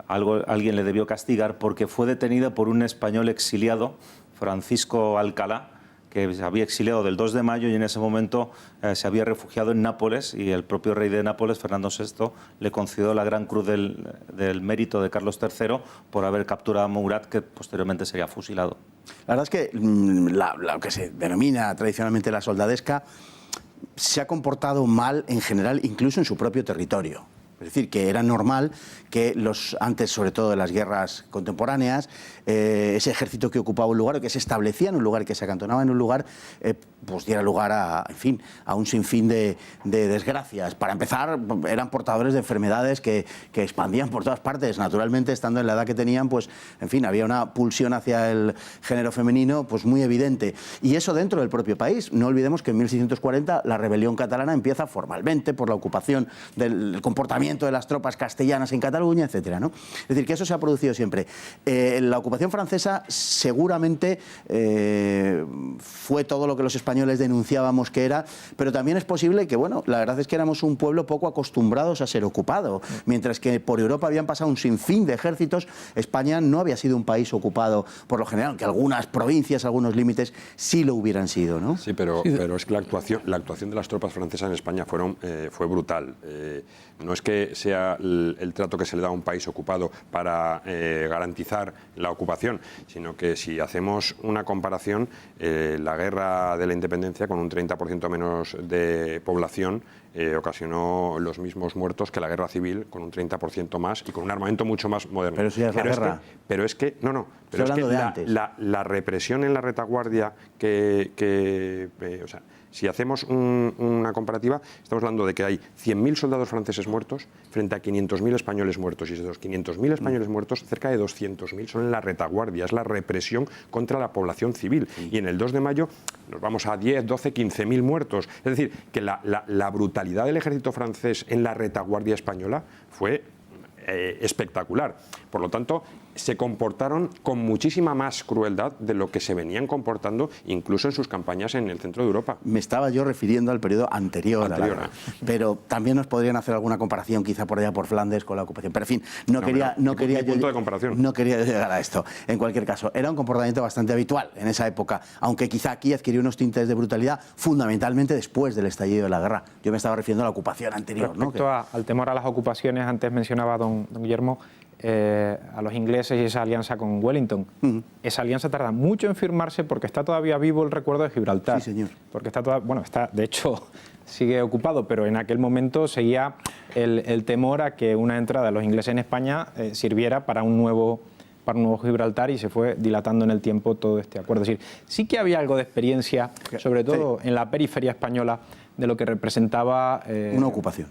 Speaker 7: alguien le debió castigar porque fue detenido por un español exiliado, Francisco Alcalá, que se había exiliado del 2 de mayo y en ese momento se había refugiado en Nápoles, y el propio rey de Nápoles, Fernando VI, le concedió la Gran Cruz del Mérito de Carlos III por haber capturado a Murat, que posteriormente sería fusilado.
Speaker 3: La verdad es que lo que se denomina tradicionalmente la soldadesca se ha comportado mal en general, incluso en su propio territorio. Es decir, que era normal que antes, sobre todo de las guerras contemporáneas, ese ejército que ocupaba un lugar, o que se establecía en un lugar, que se acantonaba en un lugar, pues diera lugar a un sinfín de desgracias. Para empezar, eran portadores de enfermedades que expandían por todas partes. Naturalmente, estando en la edad que tenían, pues, había una pulsión hacia el género femenino pues muy evidente. Y eso dentro del propio país. No olvidemos que en 1640 la rebelión catalana empieza formalmente por la ocupación del comportamiento de las tropas castellanas en Cataluña, etcétera, ¿no? Es decir, que eso se ha producido siempre. La ocupación francesa seguramente fue todo lo que los españoles denunciábamos que era, pero también es posible que, la verdad es que éramos un pueblo poco acostumbrados a ser ocupado. Mientras que por Europa habían pasado un sinfín de ejércitos, España no había sido un país ocupado por lo general, aunque algunas provincias, algunos límites sí lo hubieran sido, ¿no?
Speaker 5: Sí, pero es que la actuación de las tropas francesas en España fue brutal. No es que sea el trato que se le da a un país ocupado para garantizar la ocupación, sino que si hacemos una comparación, la guerra de la independencia, con un 30% menos de población, ocasionó los mismos muertos que la guerra civil, con un 30% más y con un armamento mucho más moderno.
Speaker 3: Pero eso ya es la guerra.
Speaker 5: Pero es que la represión en la retaguardia si hacemos una comparativa, estamos hablando de que hay 100.000 soldados franceses muertos frente a 500.000 españoles muertos. Y de esos 500.000 españoles muertos, cerca de 200.000 son en la retaguardia. Es la represión contra la población civil. Y en el 2 de mayo nos vamos a 10, 12, 15.000 muertos. Es decir, que la brutalidad del ejército francés en la retaguardia española fue espectacular. Por lo tanto, se comportaron con muchísima más crueldad de lo que se venían comportando incluso en sus campañas en el centro de Europa.
Speaker 3: Me estaba yo refiriendo al periodo anterior a la guerra. Pero también nos podrían hacer alguna comparación, quizá por allá por Flandes, con la ocupación. Pero en fin, no quería llegar a esto. En cualquier caso, era un comportamiento bastante habitual en esa época, aunque quizá aquí adquirió unos tintes de brutalidad fundamentalmente después del estallido de la guerra. Yo me estaba refiriendo a la ocupación anterior.
Speaker 6: Respecto al temor a las ocupaciones, antes mencionaba don Guillermo a los ingleses y esa alianza con Wellington. Esa alianza tarda mucho en firmarse porque está todavía vivo el recuerdo de Gibraltar. Sí, señor. Porque de hecho, sigue ocupado, pero en aquel momento seguía el temor a que una entrada de los ingleses en España sirviera para un nuevo Gibraltar, y se fue dilatando en el tiempo todo este acuerdo. Es decir, sí que había algo de experiencia, sobre todo en la periferia española, de lo que representaba
Speaker 3: una ocupación.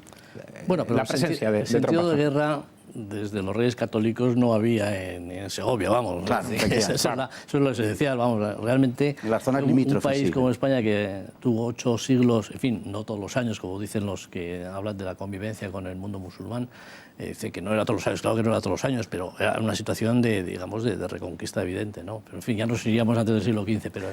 Speaker 8: Pero
Speaker 6: la presencia de
Speaker 8: sentido de guerra desde los Reyes Católicos no había en Segovia, vamos.
Speaker 3: Claro,
Speaker 8: eso es lo esencial, vamos. Realmente
Speaker 3: la zona
Speaker 8: un país como España, que tuvo 8 siglos, en fin, no todos los años, como dicen los que hablan de la convivencia con el mundo musulmán, dice que no era todos los años, claro que no era todos los años, pero era una situación de reconquista evidente, ¿no? Pero en fin, ya nos iríamos antes del siglo XV, pero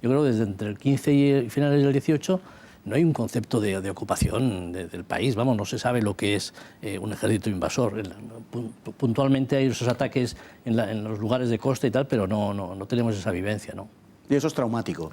Speaker 8: yo creo que desde entre el XV y finales del XVIII no hay un concepto de ocupación del país, vamos, no se sabe lo que es un ejército invasor. Puntualmente hay esos ataques en los lugares de costa y tal, pero no tenemos esa vivencia, ¿no?
Speaker 3: Y eso es traumático.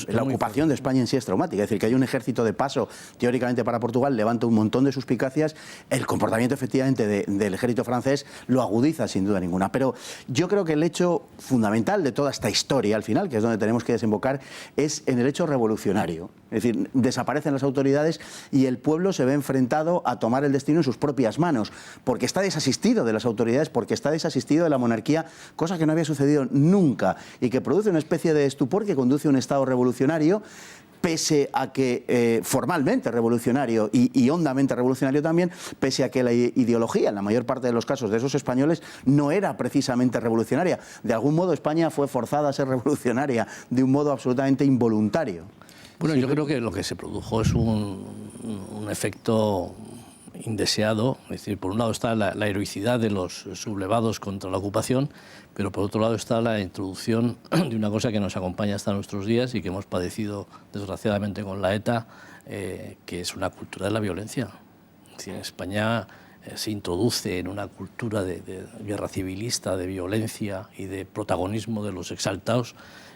Speaker 3: La ocupación de España en sí es traumática. Es decir, que hay un ejército de paso, teóricamente para Portugal, levanta un montón de suspicacias. El comportamiento, efectivamente, del ejército francés lo agudiza, sin duda ninguna. Pero yo creo que el hecho fundamental de toda esta historia, al final, que es donde tenemos que desembocar, es en el hecho revolucionario. Es decir, desaparecen las autoridades y el pueblo se ve enfrentado a tomar el destino en sus propias manos, porque está desasistido de las autoridades, porque está desasistido de la monarquía, cosa que no había sucedido nunca y que produce una especie de estupor que conduce a un estado revolucionario pese a que formalmente revolucionario y hondamente revolucionario también, pese a que la ideología, en la mayor parte de los casos de esos españoles, no era precisamente revolucionaria. De algún modo España fue forzada a ser revolucionaria, de un modo absolutamente involuntario.
Speaker 8: Bueno, yo creo que lo que se produjo es un efecto indeseado. Es decir, por un lado está la heroicidad de los sublevados contra la ocupación, pero por otro lado está la introducción de una cosa que nos acompaña hasta nuestros días y que hemos padecido desgraciadamente con la ETA, que es una cultura de la violencia. Es decir, en España se introduce en una cultura de guerra civilista, de violencia y de protagonismo de los exaltados,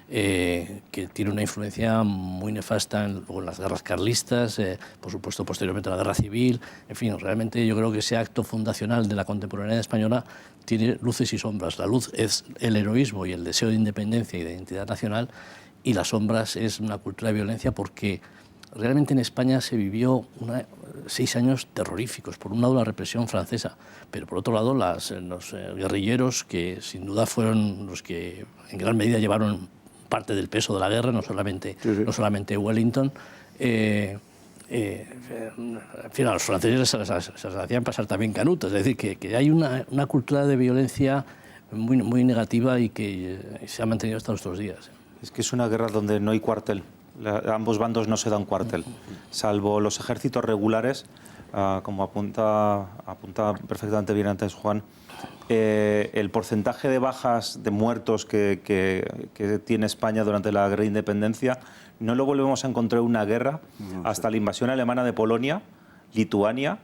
Speaker 8: que tiene una influencia muy nefasta en las guerras carlistas, por supuesto posteriormente la guerra civil. En fin, realmente yo creo que ese acto fundacional de la contemporaneidad española tiene luces y sombras. La luz es el heroísmo y el deseo de independencia y de identidad nacional, y las sombras es una cultura de violencia, porque realmente en España se vivió 6 años terroríficos. Por un lado la represión francesa, pero por otro lado los guerrilleros, que sin duda fueron los que en gran medida llevaron parte del peso de la guerra, no solamente Wellington. En fin, a los franceses se las hacían pasar también canutas. Es decir, que hay una cultura de violencia muy, muy negativa y que se ha mantenido hasta nuestros días.
Speaker 7: Es que es una guerra donde no hay cuartel. Ambos bandos no se dan cuartel, salvo los ejércitos regulares, como apunta perfectamente bien antes Juan. El porcentaje de bajas, de muertos que tiene España durante la guerra de independencia no lo volvemos a encontrar en una guerra hasta la invasión alemana de Polonia, Lituania,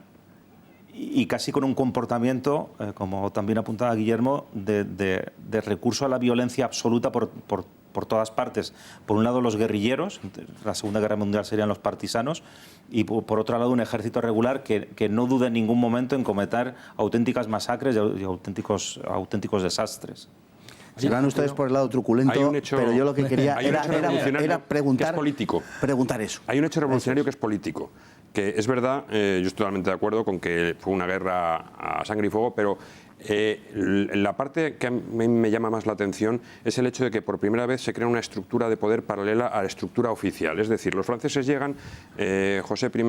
Speaker 7: y casi con un comportamiento, como también apuntaba Guillermo, de recurso a la violencia absoluta por todas partes. Por un lado los guerrilleros, la Segunda Guerra Mundial serían los partisanos, y por otro lado un ejército regular que no duda en ningún momento en cometer auténticas masacres y auténticos desastres.
Speaker 3: Se van ustedes por el lado truculento, pero yo lo que quería era preguntar eso.
Speaker 5: Hay un hecho revolucionario que es político, que es verdad, yo estoy totalmente de acuerdo con que fue una guerra a sangre y fuego, pero la parte que a mí me llama más la atención es el hecho de que por primera vez se crea una estructura de poder paralela a la estructura oficial. Es decir, los franceses llegan, José I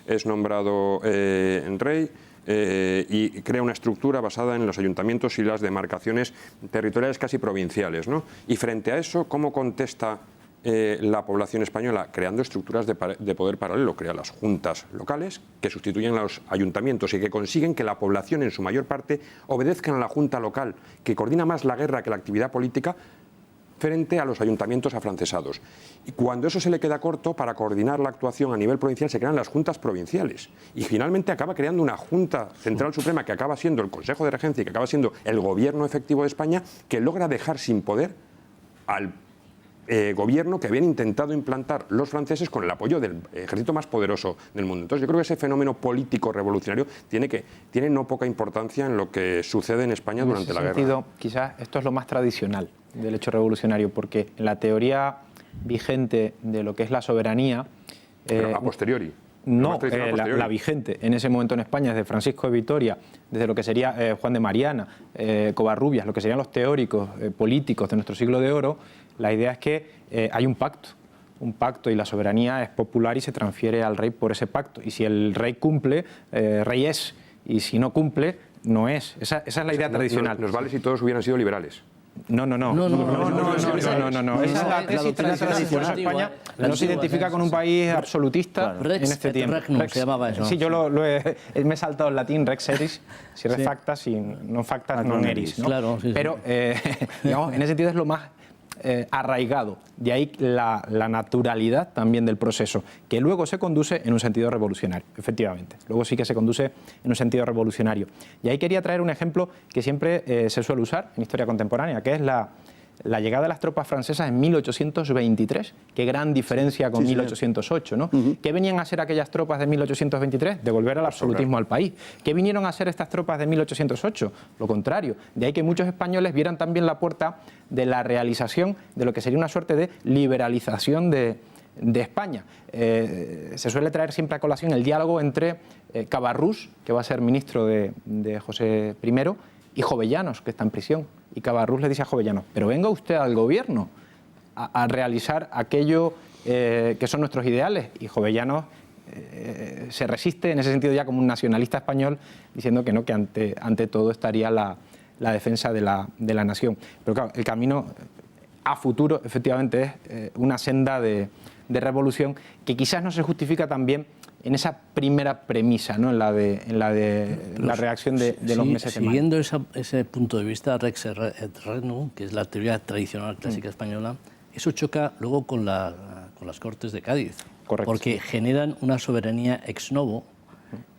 Speaker 5: es nombrado rey, y crea una estructura basada en los ayuntamientos y las demarcaciones territoriales casi provinciales, ¿no? Y frente a eso, ¿cómo contesta la población española? Creando estructuras de poder paralelo. Crea las juntas locales que sustituyen a los ayuntamientos y que consiguen que la población en su mayor parte obedezcan a la junta local, que coordina más la guerra que la actividad política, frente a los ayuntamientos afrancesados. Y cuando eso se le queda corto, para coordinar la actuación a nivel provincial se crean las juntas provinciales. Y finalmente acaba creando una Junta Central Suprema que acaba siendo el Consejo de Regencia y que acaba siendo el gobierno efectivo de España, que logra dejar sin poder al gobierno que habían intentado implantar los franceses con el apoyo del ejército más poderoso del mundo. Entonces yo creo que ese fenómeno político revolucionario tiene no poca importancia en lo que sucede en España durante la guerra.
Speaker 6: Quizás esto es lo más tradicional del hecho revolucionario, porque en la teoría vigente de lo que es la soberanía...
Speaker 5: Pero a posteriori.
Speaker 6: No, la vigente en ese momento en España, desde Francisco de Vitoria, desde lo que sería Juan de Mariana, Covarrubias, lo que serían los teóricos políticos de nuestro siglo de oro, la idea es que hay un pacto y la soberanía es popular y se transfiere al rey por ese pacto. Y si el rey cumple, rey es, y si no cumple, no es. Esa es la idea tradicional.
Speaker 5: Nos vale si todos hubieran sido liberales.
Speaker 6: No. Esa es la tesis tradicional. Por eso España no se identifica con un país absolutista en este tiempo.
Speaker 8: Se llamaba eso.
Speaker 6: Sí, yo me he saltado el latín, rex eris, si res facta, si non facta non eris.
Speaker 8: Claro, sí.
Speaker 6: Pero, digamos, en ese sentido es lo más arraigado. De ahí la naturalidad también del proceso, que luego se conduce en un sentido revolucionario, efectivamente. Luego sí que se conduce en un sentido revolucionario. Y ahí quería traer un ejemplo que siempre se suele usar en historia contemporánea, que es la llegada de las tropas francesas en 1823. Qué gran diferencia con 1808, ¿no? ¿Qué venían a hacer aquellas tropas de 1823? Devolver al absolutismo al país. ¿Qué vinieron a hacer estas tropas de 1808? Lo contrario. De ahí que muchos españoles vieran también la puerta de la realización de lo que sería una suerte de liberalización de España. Se suele traer siempre a colación el diálogo entre Cabarrús, que va a ser ministro de José I, y Jovellanos, que está en prisión. Y Cabarrús le dice a Jovellanos, pero venga usted al gobierno a realizar aquello que son nuestros ideales. Y Jovellanos se resiste en ese sentido ya como un nacionalista español, diciendo que no, que ante todo estaría la defensa de la nación. Pero claro, el camino a futuro efectivamente es una senda de revolución que quizás no se justifica también en esa primera premisa, ¿no? en la de la reacción de los meses de mayo.
Speaker 8: Siguiendo ese punto de vista, Rex et Regnum, que es la teoría tradicional clásica española, eso choca luego con las Cortes de Cádiz.
Speaker 6: Correcto.
Speaker 8: Porque generan una soberanía ex novo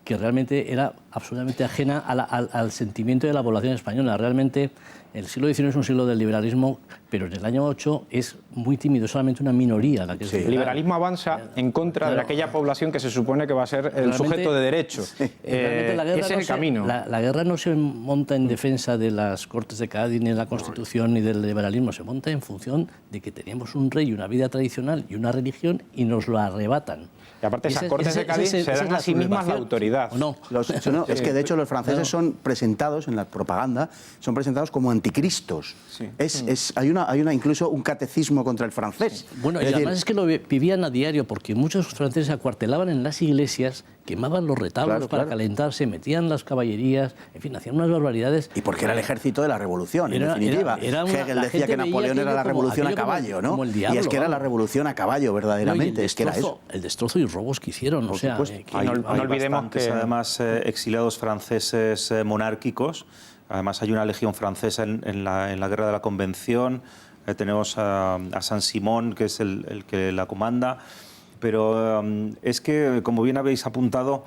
Speaker 8: que realmente era absolutamente ajena al sentimiento de la población española. Realmente el siglo XIX es un siglo del liberalismo, pero en el año 8 es muy tímido, solamente una minoría la que es
Speaker 6: El liberalismo avanza en contra de aquella población que se supone que va a ser el sujeto de derecho. Ese es el camino.
Speaker 8: La guerra no se monta en defensa de las Cortes de Cádiz, ni de la Constitución, ni del liberalismo. Se monta en función de que teníamos un rey, una vida tradicional y una religión, y nos lo arrebatan.
Speaker 6: Y aparte esas Cortes de Cádiz se dan a sí mismas la autoridad.
Speaker 3: No, es que de hecho los franceses son presentados en la propaganda, son presentados como anticristos. Sí. Hay incluso un catecismo contra el francés.
Speaker 8: Bueno, y además es que lo vivían a diario, porque muchos franceses se acuartelaban en las iglesias, quemaban los retablos para calentarse, metían las caballerías, en fin, hacían unas barbaridades.
Speaker 3: Y porque era el ejército de la revolución, en definitiva. Hegel decía que Napoleón era la revolución a caballo, ¿no?
Speaker 8: El diablo,
Speaker 3: y es que era la revolución a caballo, verdaderamente. Es que era eso.
Speaker 8: El destrozo y robos que hicieron, o sea...
Speaker 7: no olvidemos que además exiliados franceses monárquicos. Además hay una legión francesa en la Guerra de la Convención. Tenemos a Saint-Simon, que es el que la comanda. Pero es que, como bien habéis apuntado,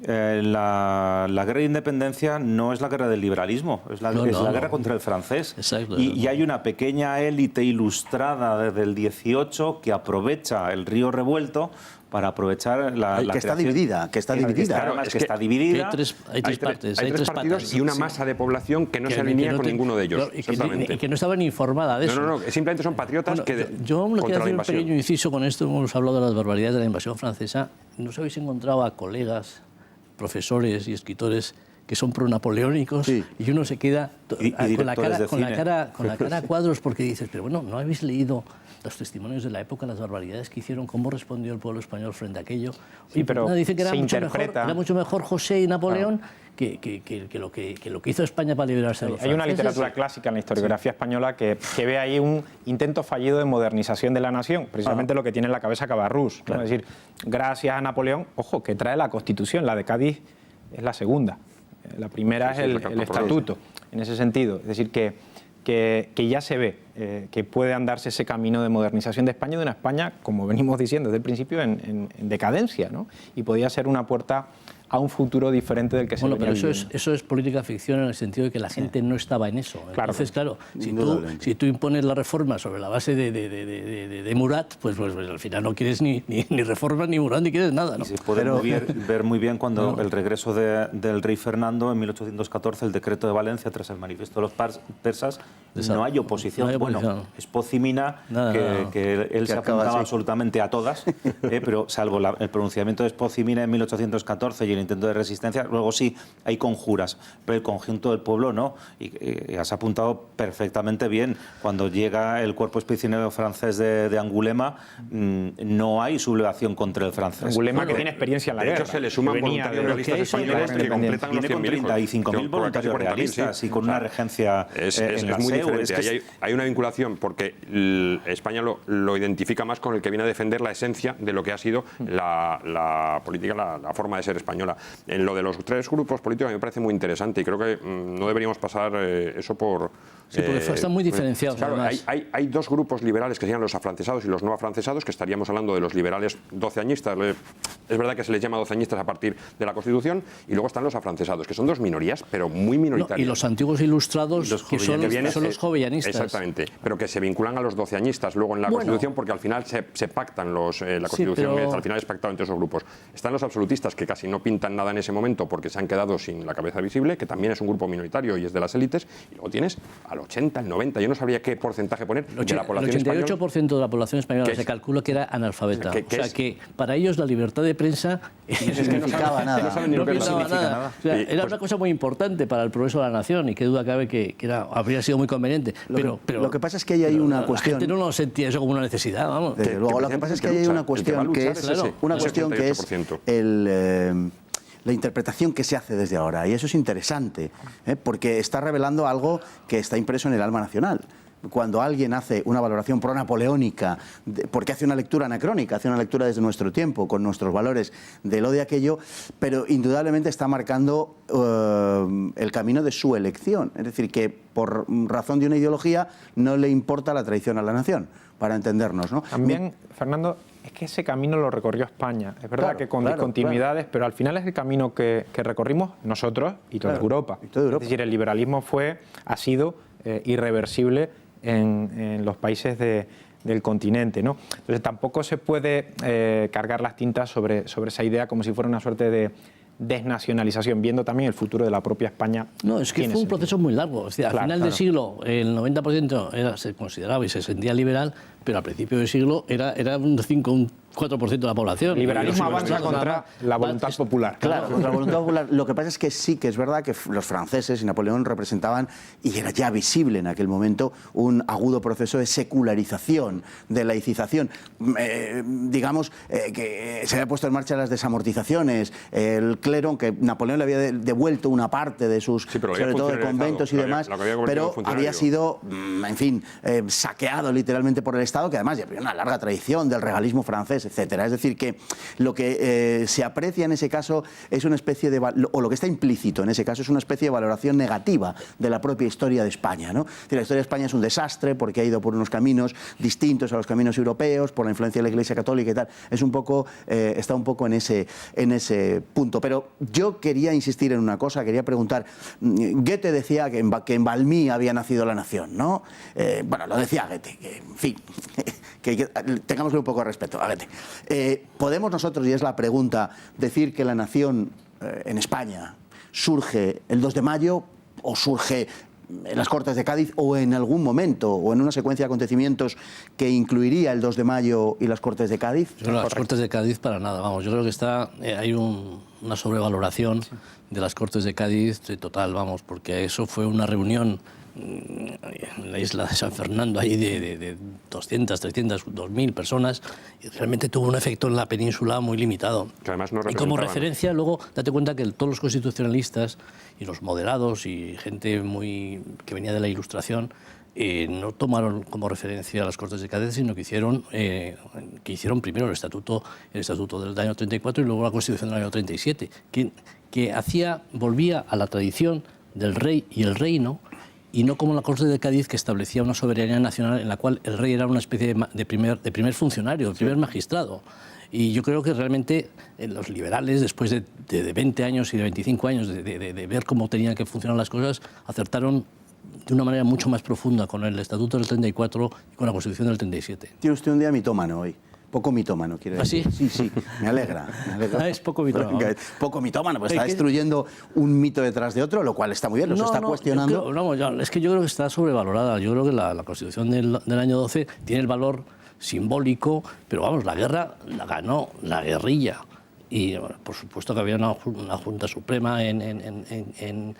Speaker 7: la guerra de independencia no es la guerra del liberalismo, es la guerra contra el francés.
Speaker 8: Exacto.
Speaker 7: Y hay una pequeña élite ilustrada desde el 18 que aprovecha el río revuelto para aprovechar
Speaker 3: que está dividida.
Speaker 7: Claro, es que está dividida.
Speaker 8: Hay tres partes.
Speaker 5: Hay tres partidos y una masa de población que no se alinea con ninguno de ellos.
Speaker 8: Y que no estaba ni informada de eso.
Speaker 5: No, simplemente son patriotas que
Speaker 8: yo me quiero hacer un pequeño inciso con esto. Hemos hablado de las barbaridades de la invasión francesa. ¿No os habéis encontrado a colegas, profesores y escritores que son pronapoleónicos y uno se queda con la cara a cuadros porque dices, pero bueno, ¿no habéis leído los testimonios de la época, las barbaridades que hicieron, cómo respondió el pueblo español frente a aquello?
Speaker 6: Sí, pero
Speaker 8: dicen que era mucho mejor José y Napoleón que lo que hizo España para liberarse de los franceses.
Speaker 6: Hay una literatura clásica en la historiografía española que ve ahí un intento fallido de modernización de la nación, precisamente lo que tiene en la cabeza Cabarrús. Claro. Es decir, gracias a Napoleón, ojo, que trae la Constitución, la de Cádiz es la segunda. La primera es el estatuto, en ese sentido. Es decir, que ya se ve que puede andarse ese camino de modernización de España, de una España, como venimos diciendo desde el principio, en decadencia, ¿no? Y podía ser una puerta a un futuro diferente del que se venía viviendo.
Speaker 8: Eso es política ficción en el sentido de que la gente no estaba en eso. Entonces, claro, si tú impones la reforma sobre la base de Murat, pues al final no quieres ni reforma ni Murat, ni quieres nada, ¿no?
Speaker 7: Y se puede ver muy bien cuando el regreso del rey Fernando en 1814, el decreto de Valencia tras el manifiesto de los persas, no hay oposición. Bueno, Espozimina, que él se apuntaba absolutamente a todas, pero salvo el pronunciamiento de Espozimina en 1814 y el intento de resistencia, luego sí hay conjuras, pero el conjunto del pueblo no. Y has apuntado perfectamente bien. Cuando llega el cuerpo expedicionario francés de Angulema, no hay sublevación contra el francés.
Speaker 6: Angulema, que tiene experiencia en la guerra.
Speaker 5: De hecho, se le suman voluntarios realistas españoles que completan los
Speaker 7: 35.000 voluntarios realistas y con una regencia
Speaker 5: es muy diferente. Hay una vinculación porque España lo identifica más con el que viene a defender la esencia de lo que ha sido la política, la forma de ser española. En lo de los tres grupos políticos me parece muy interesante y creo que no deberíamos pasar eso por...
Speaker 8: Sí, porque están muy diferenciados.
Speaker 5: Claro, hay dos grupos liberales que serían los afrancesados y los no afrancesados, que estaríamos hablando de los liberales doceañistas. Es verdad que se les llama doceañistas a partir de la Constitución, y luego están los afrancesados, que son dos minorías, pero muy minoritarias.
Speaker 8: Y los antiguos ilustrados, que son los jovellanistas.
Speaker 5: Exactamente, pero que se vinculan a los doceañistas luego en la Constitución, porque al final se pactan la Constitución, al final es pactado entre esos grupos. Están los absolutistas, que casi no pintan nada en ese momento porque se han quedado sin la cabeza visible, que también es un grupo minoritario y es de las élites, y luego tienes al 80, el 90, yo no sabría qué porcentaje poner de la población española.
Speaker 8: El 88% de la población española se calcula que era analfabeta. Que para ellos la libertad de prensa
Speaker 3: no significaba nada.
Speaker 8: No pintaba nada. O sea, era una cosa muy importante para el progreso de la nación, y qué duda cabe que habría sido muy conveniente inconveniente. Pero
Speaker 3: lo que pasa es que ahí hay una cuestión.
Speaker 8: La gente no lo sentía eso como una necesidad, vamos.
Speaker 3: Desde luego, lo que pasa es que hay una cuestión que es la interpretación que se hace desde ahora, y eso es interesante, porque está revelando algo que está impreso en el alma nacional. Cuando alguien hace una valoración pro-napoleónica, porque hace una lectura anacrónica, hace una lectura desde nuestro tiempo, con nuestros valores de lo de aquello, pero indudablemente está marcando el camino de su elección. Es decir, que por razón de una ideología no le importa la traición a la nación, para entendernos, ¿no?
Speaker 6: También, Fernando, es que ese camino lo recorrió España. Es verdad que con discontinuidades, pero al final es el camino que recorrimos nosotros y toda Europa. Es decir, el liberalismo ha sido irreversible en los países del continente, ¿no? Entonces tampoco se puede cargar las tintas sobre esa idea como si fuera una suerte de desnacionalización, viendo también el futuro de la propia España.
Speaker 8: No, es que fue un proceso muy largo. Es decir, al final del siglo el 90% se consideraba y se sentía liberal, pero al principio del siglo era un 4% de la población.
Speaker 6: El liberalismo avanza contra la voluntad popular.
Speaker 3: Claro, contra la voluntad popular. Lo que pasa es que sí que es verdad que los franceses y Napoleón representaban, y era ya visible en aquel momento, un agudo proceso de secularización, de laicización. Digamos que se había puesto en marcha las desamortizaciones, el clero, aunque Napoleón le había devuelto una parte de sus, sobre todo de conventos y demás, pero había sido, en fin, saqueado literalmente por el Estado, que además ya había una larga tradición del regalismo francés, etcétera. Es decir, que lo que se aprecia en ese caso es una especie de, o lo que está implícito en ese caso es una especie de valoración negativa de la propia historia de España, ¿no? Es decir, la historia de España es un desastre porque ha ido por unos caminos distintos a los caminos europeos, por la influencia de la Iglesia Católica y tal. Es un poco, está un poco en ese punto. Pero yo quería insistir en una cosa, quería preguntar. Goethe decía que en Valmy había nacido la nación, ¿no? Bueno, lo decía Goethe, que, en fin, que tengámosle un poco de respeto a Goethe. ¿Podemos nosotros, y es la pregunta, decir que la nación en España surge el 2 de mayo o surge en las Cortes de Cádiz o en algún momento o en una secuencia de acontecimientos que incluiría el 2 de mayo y las Cortes de Cádiz?
Speaker 8: Las Cortes de Cádiz para nada, vamos, yo creo que hay una sobrevaloración de las Cortes de Cádiz total, vamos, porque eso fue una reunión en la isla de San Fernando, ahí de 200, 300, 2.000 personas, y realmente tuvo un efecto en la península muy limitado.
Speaker 5: Que además no
Speaker 8: y como referencia, luego, date cuenta que todos los constitucionalistas y los moderados y gente que venía de la Ilustración no tomaron como referencia las Cortes de Cádiz, sino que hicieron primero el estatuto del año 34 y luego la Constitución del año 37, que volvía a la tradición del rey y el reino, y no como la Corte de Cádiz, que establecía una soberanía nacional en la cual el rey era una especie de primer funcionario, de primer magistrado. Y yo creo que realmente los liberales, después de 20 años y de 25 años de ver cómo tenían que funcionar las cosas, acertaron de una manera mucho más profunda con el Estatuto del 34 y con la Constitución del 37.
Speaker 3: Tiene usted un día mitómano hoy. Poco mitómano, quiere decir.
Speaker 8: ¿Ah, sí?
Speaker 3: Sí, me alegra.
Speaker 8: Es poco mitómano.
Speaker 3: Poco mitómano, pues está destruyendo un mito detrás de otro, lo cual está muy bien, se está cuestionando.
Speaker 8: Es que yo creo que está sobrevalorada. Yo creo que la Constitución del año 12 tiene el valor simbólico, pero vamos, la guerra la ganó la guerrilla. Y bueno, por supuesto que había una Junta Suprema en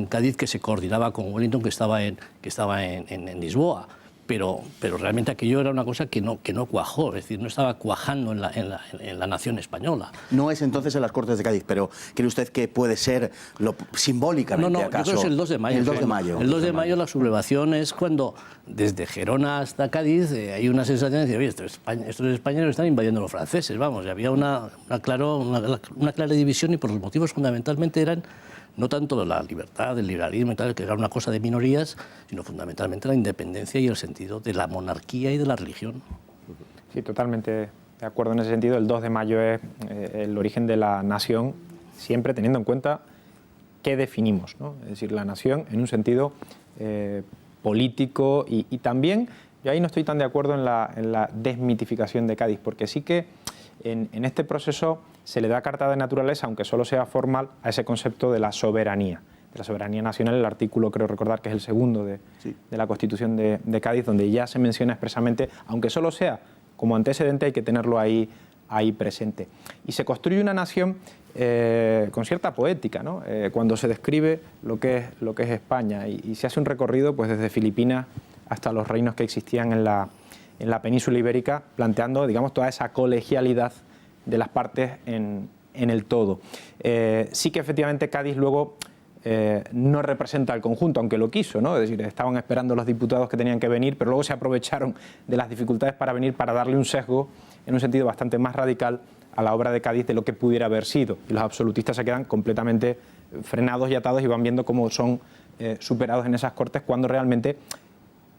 Speaker 8: Cádiz que se coordinaba con Wellington, que estaba en Lisboa. Pero realmente aquello era una cosa que no cuajó, es decir, no estaba cuajando en la nación española.
Speaker 3: No es entonces en las Cortes de Cádiz, pero ¿cree usted que puede ser simbólicamente acaso?
Speaker 8: Yo creo que es el 2 de mayo.
Speaker 3: El 2 de mayo.
Speaker 8: El 2 de mayo la sublevación es cuando desde Gerona hasta Cádiz hay una sensación de decir, oye, estos españoles están invadiendo a los franceses, vamos, y había una clara división y por los motivos fundamentalmente eran no tanto la libertad, el liberalismo y tal, que era una cosa de minorías, sino fundamentalmente la independencia y el sentido de la monarquía y de la religión.
Speaker 6: Sí, totalmente de acuerdo en ese sentido. El 2 de mayo es el origen de la nación, siempre teniendo en cuenta qué definimos, ¿no? Es decir, la nación en un sentido político y también, yo ahí no estoy tan de acuerdo en la desmitificación de Cádiz, porque sí que en este proceso se le da carta de naturaleza, aunque solo sea formal, a ese concepto de la soberanía nacional. El artículo, creo recordar que es el segundo de la Constitución de Cádiz, donde ya se menciona expresamente, aunque solo sea como antecedente, hay que tenerlo ahí ahí presente. Y se construye una nación con cierta poética, ¿no? Cuando se describe lo que es España y se hace un recorrido pues desde Filipinas hasta los reinos que existían en la península ibérica, planteando, digamos, toda esa colegialidad de las partes en el todo. Sí que efectivamente Cádiz luego no representa el conjunto, aunque lo quiso, ¿no? Es decir, estaban esperando los diputados que tenían que venir, pero luego se aprovecharon de las dificultades para venir, para darle un sesgo en un sentido bastante más radical a la obra de Cádiz de lo que pudiera haber sido. Y los absolutistas se quedan completamente frenados y atados y van viendo cómo son superados en esas Cortes cuando realmente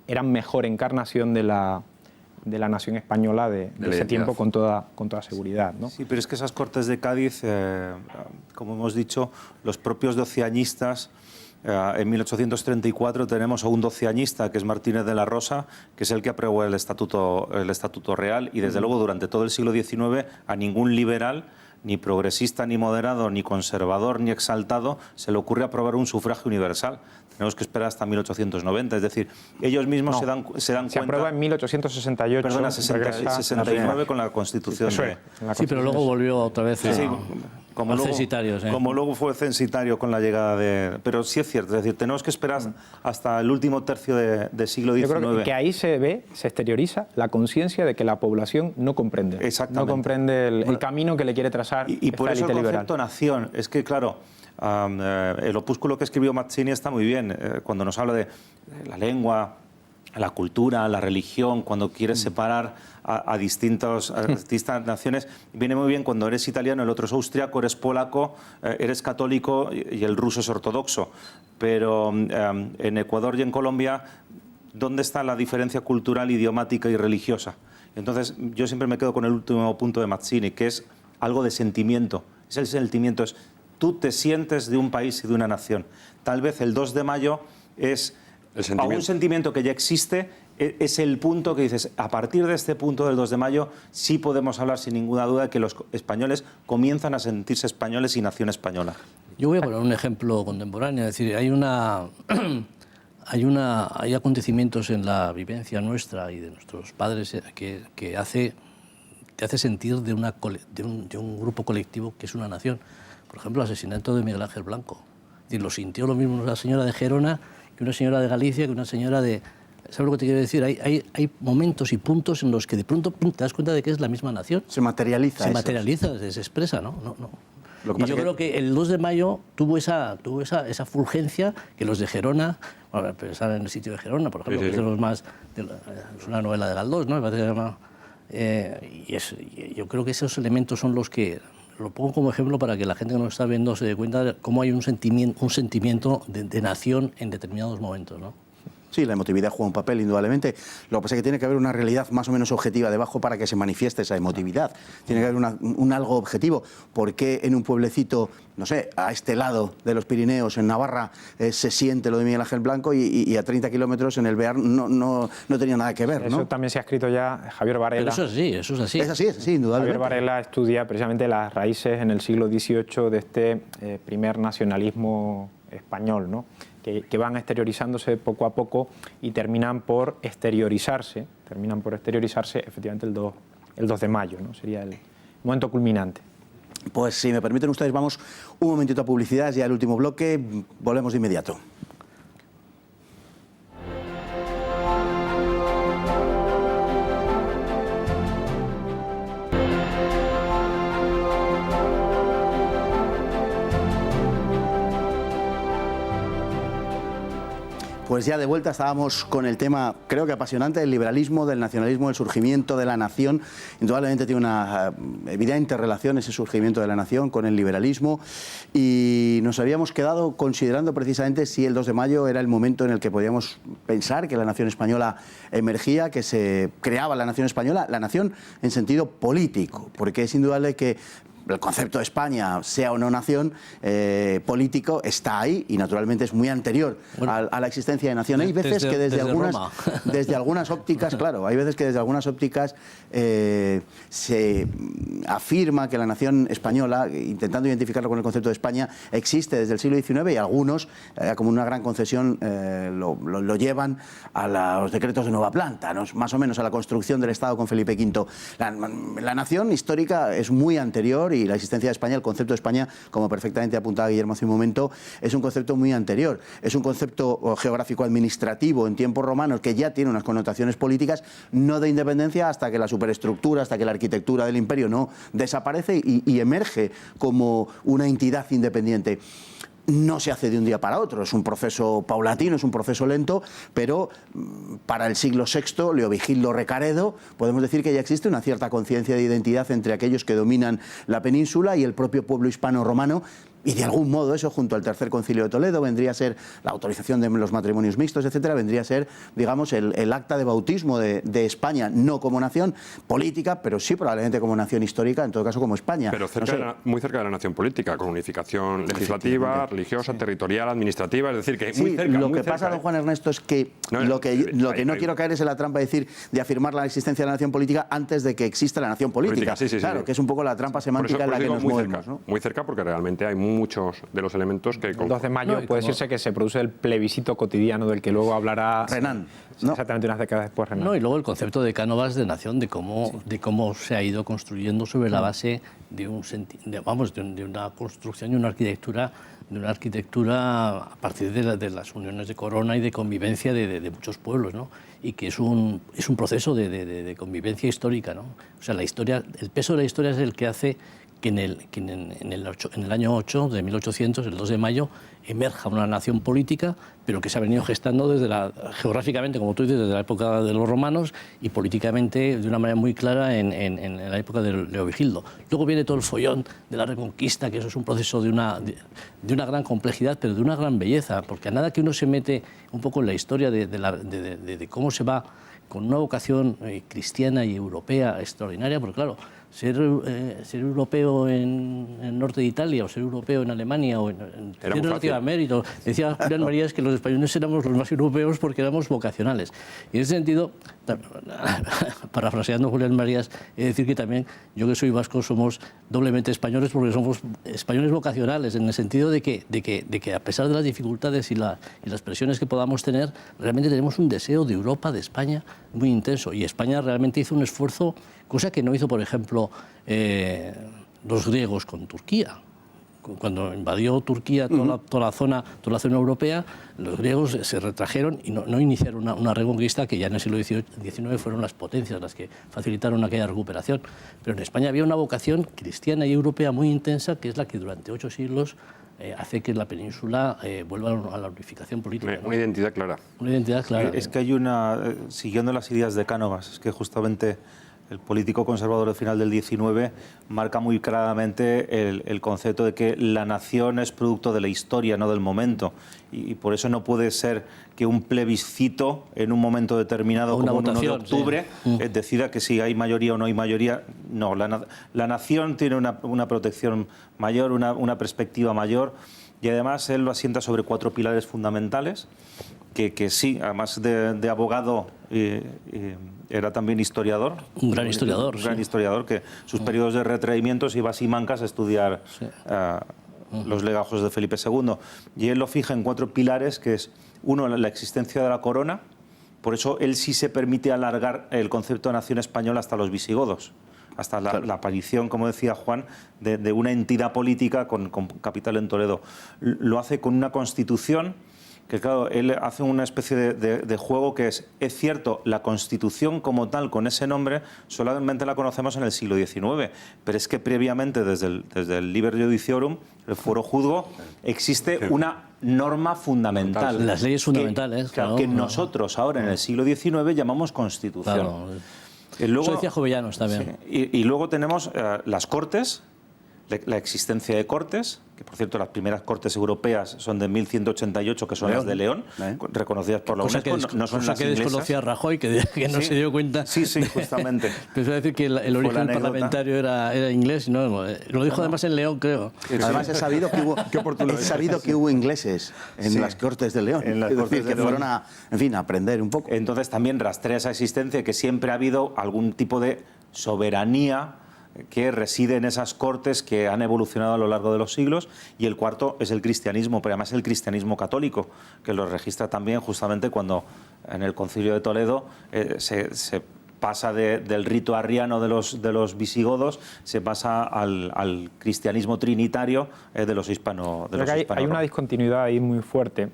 Speaker 6: eran mejor encarnación de la nación española de ese tiempo con toda seguridad, ¿no?
Speaker 7: Sí, pero es que esas Cortes de Cádiz, como hemos dicho, los propios doceañistas, en 1834 tenemos a un doceañista que es Martínez de la Rosa, que es el que aprobó el Estatuto Real, y desde luego durante todo el siglo XIX a ningún liberal, ni progresista, ni moderado, ni conservador, ni exaltado, se le ocurre aprobar un sufragio universal. Tenemos que esperar hasta 1890, es decir, ellos mismos se dan cuenta...
Speaker 6: Se aprueba en 1868.
Speaker 7: Perdona, 69 con la Constitución.
Speaker 8: Sí, pero luego volvió otra vez
Speaker 7: como luego,
Speaker 8: censitarios.
Speaker 7: Como luego fue censitario con la llegada de... Pero sí es cierto, es decir, tenemos que esperar hasta el último tercio del siglo XIX.
Speaker 6: Yo creo que ahí se exterioriza la conciencia de que la población no comprende.
Speaker 7: Exactamente.
Speaker 6: No comprende el camino que le quiere trazar
Speaker 7: y por eso el concepto nación, es que claro, el opúsculo que escribió Mazzini está muy bien, cuando nos habla de la lengua, la cultura, la religión, cuando quieres separar a distintas naciones, viene muy bien cuando eres italiano, el otro es austriaco, eres polaco, eres católico y el ruso es ortodoxo. Pero en Ecuador y en Colombia, ¿dónde está la diferencia cultural, idiomática y religiosa? Entonces yo siempre me quedo con el último punto de Mazzini, que es algo de sentimiento. Es el sentimiento, es tú te sientes de un país y de una nación. Tal vez el 2 de mayo es a un sentimiento que ya existe, es el punto que dices, a partir de este punto del 2 de mayo sí podemos hablar sin ninguna duda de que los españoles comienzan a sentirse españoles y nación española.
Speaker 8: Yo voy a poner un ejemplo contemporáneo, es decir, hay acontecimientos en la vivencia nuestra y de nuestros padres que te hace sentir de un grupo colectivo que es una nación. Por ejemplo, el asesinato de Miguel Ángel Blanco. Es decir, lo sintió lo mismo una señora de Gerona que una señora de Galicia, que una señora de... ¿Sabes lo que te quiero decir? Hay momentos y puntos en los que de pronto te das cuenta de que es la misma nación.
Speaker 3: Se materializa.
Speaker 8: Se materializa, se expresa, ¿no? Y yo creo que el 2 de mayo tuvo esa fulgencia que los de Gerona, bueno, pensar en el sitio de Gerona, por ejemplo, que son los más... Es una novela de Galdós, ¿no? Me parece que se llama... yo creo que esos elementos son los que... Lo pongo como ejemplo para que la gente que nos está viendo se dé cuenta de cómo hay un sentimiento de nación en determinados momentos, ¿no?
Speaker 3: Sí, la emotividad juega un papel, indudablemente. Lo que pasa es que tiene que haber una realidad más o menos objetiva debajo para que se manifieste esa emotividad. Tiene que haber un algo objetivo. ¿Por qué en un pueblecito, no sé, a este lado de los Pirineos, en Navarra, se siente lo de Miguel Ángel Blanco y a 30 kilómetros en el Bear no tenía nada que ver, ¿no?
Speaker 6: Eso también se ha escrito ya Javier Varela.
Speaker 8: Pero eso es así.
Speaker 3: Es así, indudablemente.
Speaker 6: Javier Varela estudia precisamente las raíces en el siglo XVIII de este primer nacionalismo español, ¿no? Que van exteriorizándose poco a poco y terminan por exteriorizarse efectivamente el 2 de mayo, ¿no? Sería el momento culminante.
Speaker 3: Pues si me permiten ustedes, vamos un momentito a publicidad, ya el último bloque, volvemos de inmediato. Pues ya de vuelta estábamos con el tema, creo que apasionante, del liberalismo, del nacionalismo, del surgimiento de la nación. Indudablemente tiene una evidente relación ese surgimiento de la nación con el liberalismo y nos habíamos quedado considerando precisamente si el 2 de mayo era el momento en el que podíamos pensar que la nación española emergía, que se creaba la nación española, la nación en sentido político, porque es indudable que el concepto de España, sea o no nación, político, está ahí y naturalmente es muy anterior a la existencia de nación. Hay veces que desde algunas ópticas, claro, hay veces que desde algunas ópticas se afirma que la nación española, intentando identificarlo con el concepto de España, existe desde el siglo XIX y algunos, como una gran concesión, lo llevan a los decretos de Nueva Planta, ¿no? Más o menos a la construcción del Estado con Felipe V. La nación histórica es muy anterior y la existencia de España, el concepto de España, como perfectamente apuntaba Guillermo hace un momento, es un concepto muy anterior. Es un concepto geográfico-administrativo en tiempos romanos que ya tiene unas connotaciones políticas, no de independencia hasta que la superestructura, hasta que la arquitectura del imperio no desaparece y emerge como una entidad independiente. No se hace de un día para otro, es un proceso paulatino, es un proceso lento, pero para el siglo VI, Leovigildo Recaredo, podemos decir que ya existe una cierta conciencia de identidad entre aquellos que dominan la península y el propio pueblo hispano-romano. Y de algún modo eso, junto al Tercer Concilio de Toledo, vendría a ser la autorización de los matrimonios mixtos, etcétera, vendría a ser, digamos, el acta de bautismo de España, no como nación política, pero sí probablemente como nación histórica, en todo caso como España.
Speaker 5: Pero muy cerca de la nación política, con unificación legislativa, religiosa, territorial, administrativa, es decir, que muy cerca.
Speaker 3: Lo que pasa, don Juan Ernesto, es que lo que no quiero caer es en la trampa de afirmar la existencia de la nación política antes de que exista la nación política. Claro, que es un poco la trampa semántica en la que nos movemos.
Speaker 5: Muy cerca, porque realmente hay muchos de los elementos que...
Speaker 6: El 2 de mayo puede decirse que se produce el plebiscito cotidiano del que luego hablará
Speaker 3: Renan.
Speaker 6: Exactamente unas décadas después Renan.
Speaker 8: No, y luego el concepto de Cánovas de nación, de cómo se ha ido construyendo sobre la base de una construcción y una arquitectura a partir de las uniones de corona y de convivencia de muchos pueblos, ¿no? Y que es un proceso de convivencia histórica, ¿no? O sea, el peso de la historia es el que hace que en el año 8 de 1800, el 2 de mayo, emerja una nación política, pero que se ha venido gestando geográficamente, como tú dices, desde la época de los romanos y políticamente de una manera muy clara en la época de Leovigildo. Luego viene todo el follón de la Reconquista, que eso es un proceso de una gran complejidad, pero de una gran belleza, porque a nada que uno se mete un poco en la historia de cómo se va con una vocación cristiana y europea extraordinaria, porque claro, ser europeo en el norte de Italia o ser europeo en Alemania o tiene relativa mérito. Decía Julián Marías que los españoles éramos los más europeos porque éramos vocacionales. Y en ese sentido, parafraseando a Julián Marías, he de decir que también yo que soy vasco somos doblemente españoles porque somos españoles vocacionales en el sentido de que a pesar de las dificultades y las presiones que podamos tener, realmente tenemos un deseo de Europa, de España, muy intenso. Y España realmente hizo un esfuerzo, cosa que no hizo, por ejemplo, los griegos con Turquía. Cuando invadió Turquía toda la zona europea, los griegos se retrajeron y no iniciaron una reconquista que ya en el siglo XIX fueron las potencias las que facilitaron aquella recuperación. Pero en España había una vocación cristiana y europea muy intensa, que es la que durante 8 siglos hace que la península vuelva a la unificación política, ¿no?
Speaker 5: Una identidad clara.
Speaker 8: Una identidad clara.
Speaker 7: Es que hay siguiendo las ideas de Cánovas, es que justamente el político conservador del final del XIX marca muy claramente el concepto de que la nación es producto de la historia, no del momento. Y por eso no puede ser que un plebiscito en un momento determinado, como el 1 de octubre, decida que si hay mayoría o no hay mayoría. No, la nación tiene una protección mayor, una perspectiva mayor, y además él lo asienta sobre 4 pilares fundamentales, que sí, además de abogado, era también historiador.
Speaker 8: Un gran historiador.
Speaker 7: Un gran historiador que sus periodos de retraimientos iba a Simancas a estudiar los legajos de Felipe II. Y él lo fija en 4 pilares, que es, uno, la existencia de la corona. Por eso él sí se permite alargar el concepto de nación española hasta los visigodos, hasta la aparición, como decía Juan, de una entidad política con capital en Toledo. Lo hace con una constitución que, claro, él hace una especie de juego que es cierto, la Constitución como tal, con ese nombre, solamente la conocemos en el siglo XIX, pero es que previamente, desde el Liber Judiciorum, el Foro Juzgo, existe una norma fundamental.
Speaker 8: Las leyes fundamentales.
Speaker 7: Que nosotros ahora, en el siglo XIX, llamamos Constitución.
Speaker 8: Claro.
Speaker 7: Luego,
Speaker 8: eso decía Jovellanos también.
Speaker 7: Sí, y luego tenemos las Cortes, la existencia de cortes, que por cierto las primeras cortes europeas son de 1188, que son las de León, reconocidas por la UNESCO, no son las inglesas.
Speaker 8: Desconocía Rajoy, que no se dio cuenta.
Speaker 7: Sí, justamente.
Speaker 8: Pensó decir que el origen parlamentario era inglés, no, lo dijo además en León, creo.
Speaker 3: Además he sabido que hubo ingleses en las Cortes de León, que fueron a aprender un poco.
Speaker 7: Entonces también rastrea esa existencia, que siempre ha habido algún tipo de soberanía que reside en esas cortes que han evolucionado a lo largo de los siglos, y el cuarto es el cristianismo, pero además el cristianismo católico, que lo registra también justamente cuando en el Concilio de Toledo se pasa del rito arriano de los visigodos, se pasa al cristianismo trinitario de los hispanos.
Speaker 6: Hay una discontinuidad ahí muy fuerte,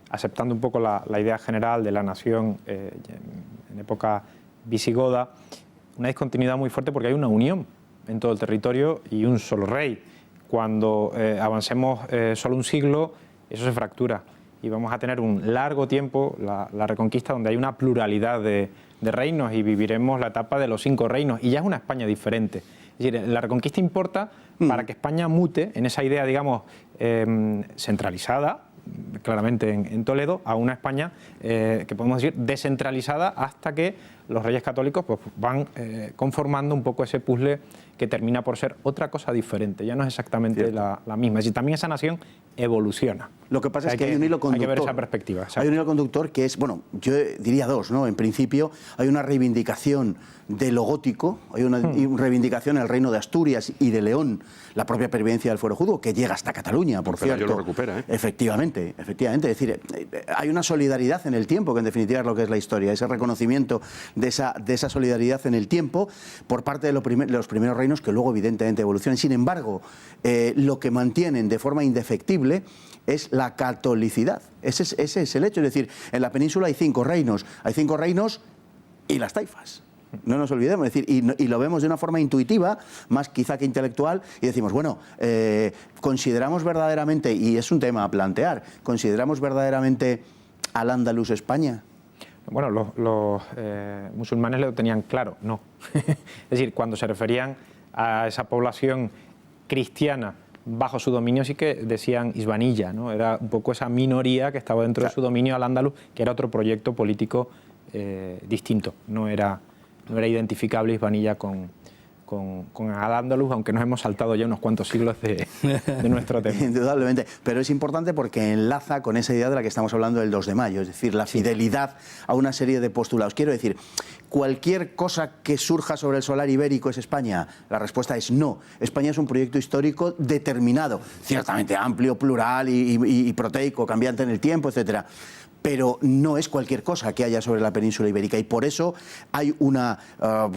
Speaker 6: aceptando un poco la idea general de la nación en época visigoda, una discontinuidad muy fuerte porque hay una unión en todo el territorio y un solo rey. Cuando avancemos solo un siglo, eso se fractura y vamos a tener un largo tiempo, la Reconquista, donde hay una pluralidad de reinos, y viviremos la etapa de los 5 reinos, y ya es una España diferente. Es decir, la Reconquista importa para que España mute en esa idea, digamos, centralizada, claramente en Toledo, a una España que podemos decir descentralizada, hasta que los reyes católicos pues, van conformando un poco ese puzzle que termina por ser otra cosa diferente, ya no es exactamente la misma. Es decir, también esa nación evoluciona.
Speaker 3: Lo que pasa es que hay un hilo conductor.
Speaker 6: Hay que ver esa perspectiva. Exacto.
Speaker 3: Hay un hilo conductor que es, bueno, yo diría dos, ¿no? En principio hay una reivindicación de lo gótico, hay una reivindicación en el reino de Asturias y de León, la propia pervivencia del fuero judío, que llega hasta Cataluña, por cierto.
Speaker 5: Lo recupera, ¿eh?
Speaker 3: Efectivamente. Es decir, hay una solidaridad en el tiempo, que en definitiva es lo que es la historia, ese reconocimiento de esa solidaridad en el tiempo por parte de los primeros reinos, que luego evidentemente evolucionan. Sin embargo, lo que mantienen de forma indefectible es la catolicidad. Ese es el hecho. Es decir, en la península hay 5 reinos. Hay 5 reinos y las taifas. No nos olvidemos, es decir, y lo vemos de una forma intuitiva, más quizá que intelectual, y decimos, bueno, consideramos verdaderamente, y es un tema a plantear, consideramos verdaderamente al Andalus España.
Speaker 6: Bueno, los musulmanes lo tenían claro, no. Es decir, cuando se referían a esa población cristiana bajo su dominio, sí que decían Hispanilla, ¿no? Era un poco esa minoría que estaba dentro de su dominio al Andalus, que era otro proyecto político distinto, no era identificable Hispanilla con Al-Ándalus, aunque nos hemos saltado ya unos cuantos siglos de nuestro tema.
Speaker 3: Indudablemente, pero es importante porque enlaza con esa idea de la que estamos hablando del 2 de mayo, es decir, la fidelidad a una serie de postulados. Quiero decir, ¿cualquier cosa que surja sobre el solar ibérico es España? La respuesta es no. España es un proyecto histórico determinado, ciertamente amplio, plural y proteico, cambiante en el tiempo, etcétera. Pero no es cualquier cosa que haya sobre la península ibérica, y por eso hay una,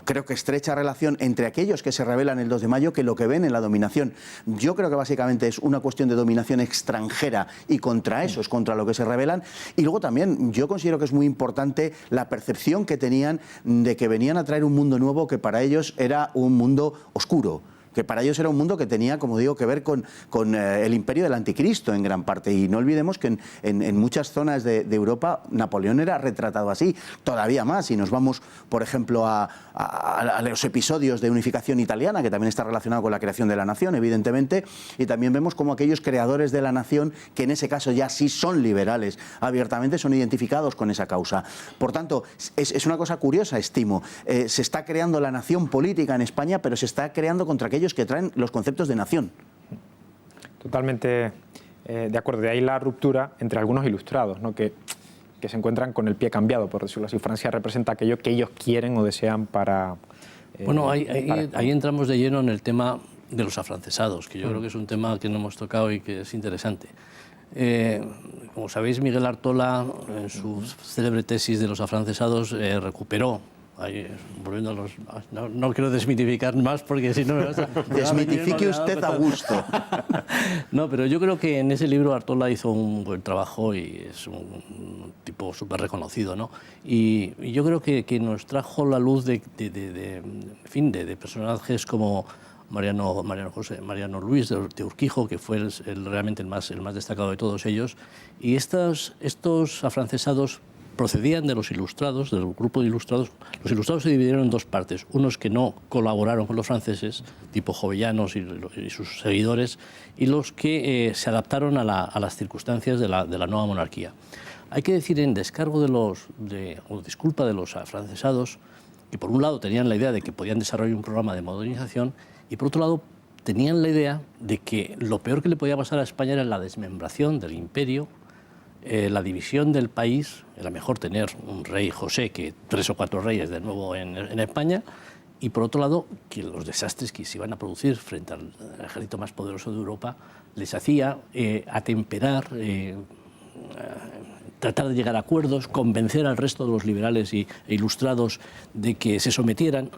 Speaker 3: creo que estrecha relación entre aquellos que se rebelan el 2 de mayo que lo que ven en la dominación. Yo creo que básicamente es una cuestión de dominación extranjera, y contra eso es contra lo que se rebelan. Y luego también yo considero que es muy importante la percepción que tenían de que venían a traer un mundo nuevo que para ellos era un mundo oscuro, que para ellos era un mundo que tenía, como digo, que ver con el imperio del anticristo en gran parte. Y no olvidemos que en muchas zonas de Europa Napoleón era retratado así, todavía más. Si nos vamos, por ejemplo, a los episodios de unificación italiana, que también está relacionado con la creación de la nación, evidentemente, y también vemos como aquellos creadores de la nación, que en ese caso ya sí son liberales, abiertamente son identificados con esa causa. Por tanto, es una cosa curiosa, estimo. Se está creando la nación política en España, pero se está creando contra aquellos que traen los conceptos de nación.
Speaker 6: Totalmente de acuerdo. De ahí la ruptura entre algunos ilustrados, ¿no? que se encuentran con el pie cambiado, por decirlo así. Francia representa aquello que ellos quieren o desean para...
Speaker 8: Bueno, ahí entramos de lleno en el tema de los afrancesados, que yo creo que es un tema que no hemos tocado y que es interesante. Como sabéis, Miguel Artola, en su célebre tesis de los afrancesados, recuperó. Volviendo a los, no quiero desmitificar más porque si no me vas a...
Speaker 3: Desmitifique usted a gusto.
Speaker 8: No, pero yo creo que en ese libro Artola hizo un buen trabajo y es un tipo súper reconocido, ¿no? Y yo creo que nos trajo la luz de personajes como Mariano Luis de Urquijo, que fue realmente el más destacado de todos ellos. Y estos afrancesados procedían de los ilustrados, del grupo de ilustrados. Los ilustrados se dividieron en dos partes, unos que no colaboraron con los franceses, tipo Jovellanos y sus seguidores, y los que se adaptaron a las circunstancias de la nueva monarquía. Hay que decir en descargo o disculpa de los afrancesados, que por un lado tenían la idea de que podían desarrollar un programa de modernización y por otro lado tenían la idea de que lo peor que le podía pasar a España era la desmembración del imperio, la división del país. Era mejor tener un rey José que 3 o 4 reyes de nuevo en España, y por otro lado que los desastres que se iban a producir frente al ejército más poderoso de Europa les hacía atemperar, tratar de llegar a acuerdos, convencer al resto de los liberales e ilustrados de que se sometieran,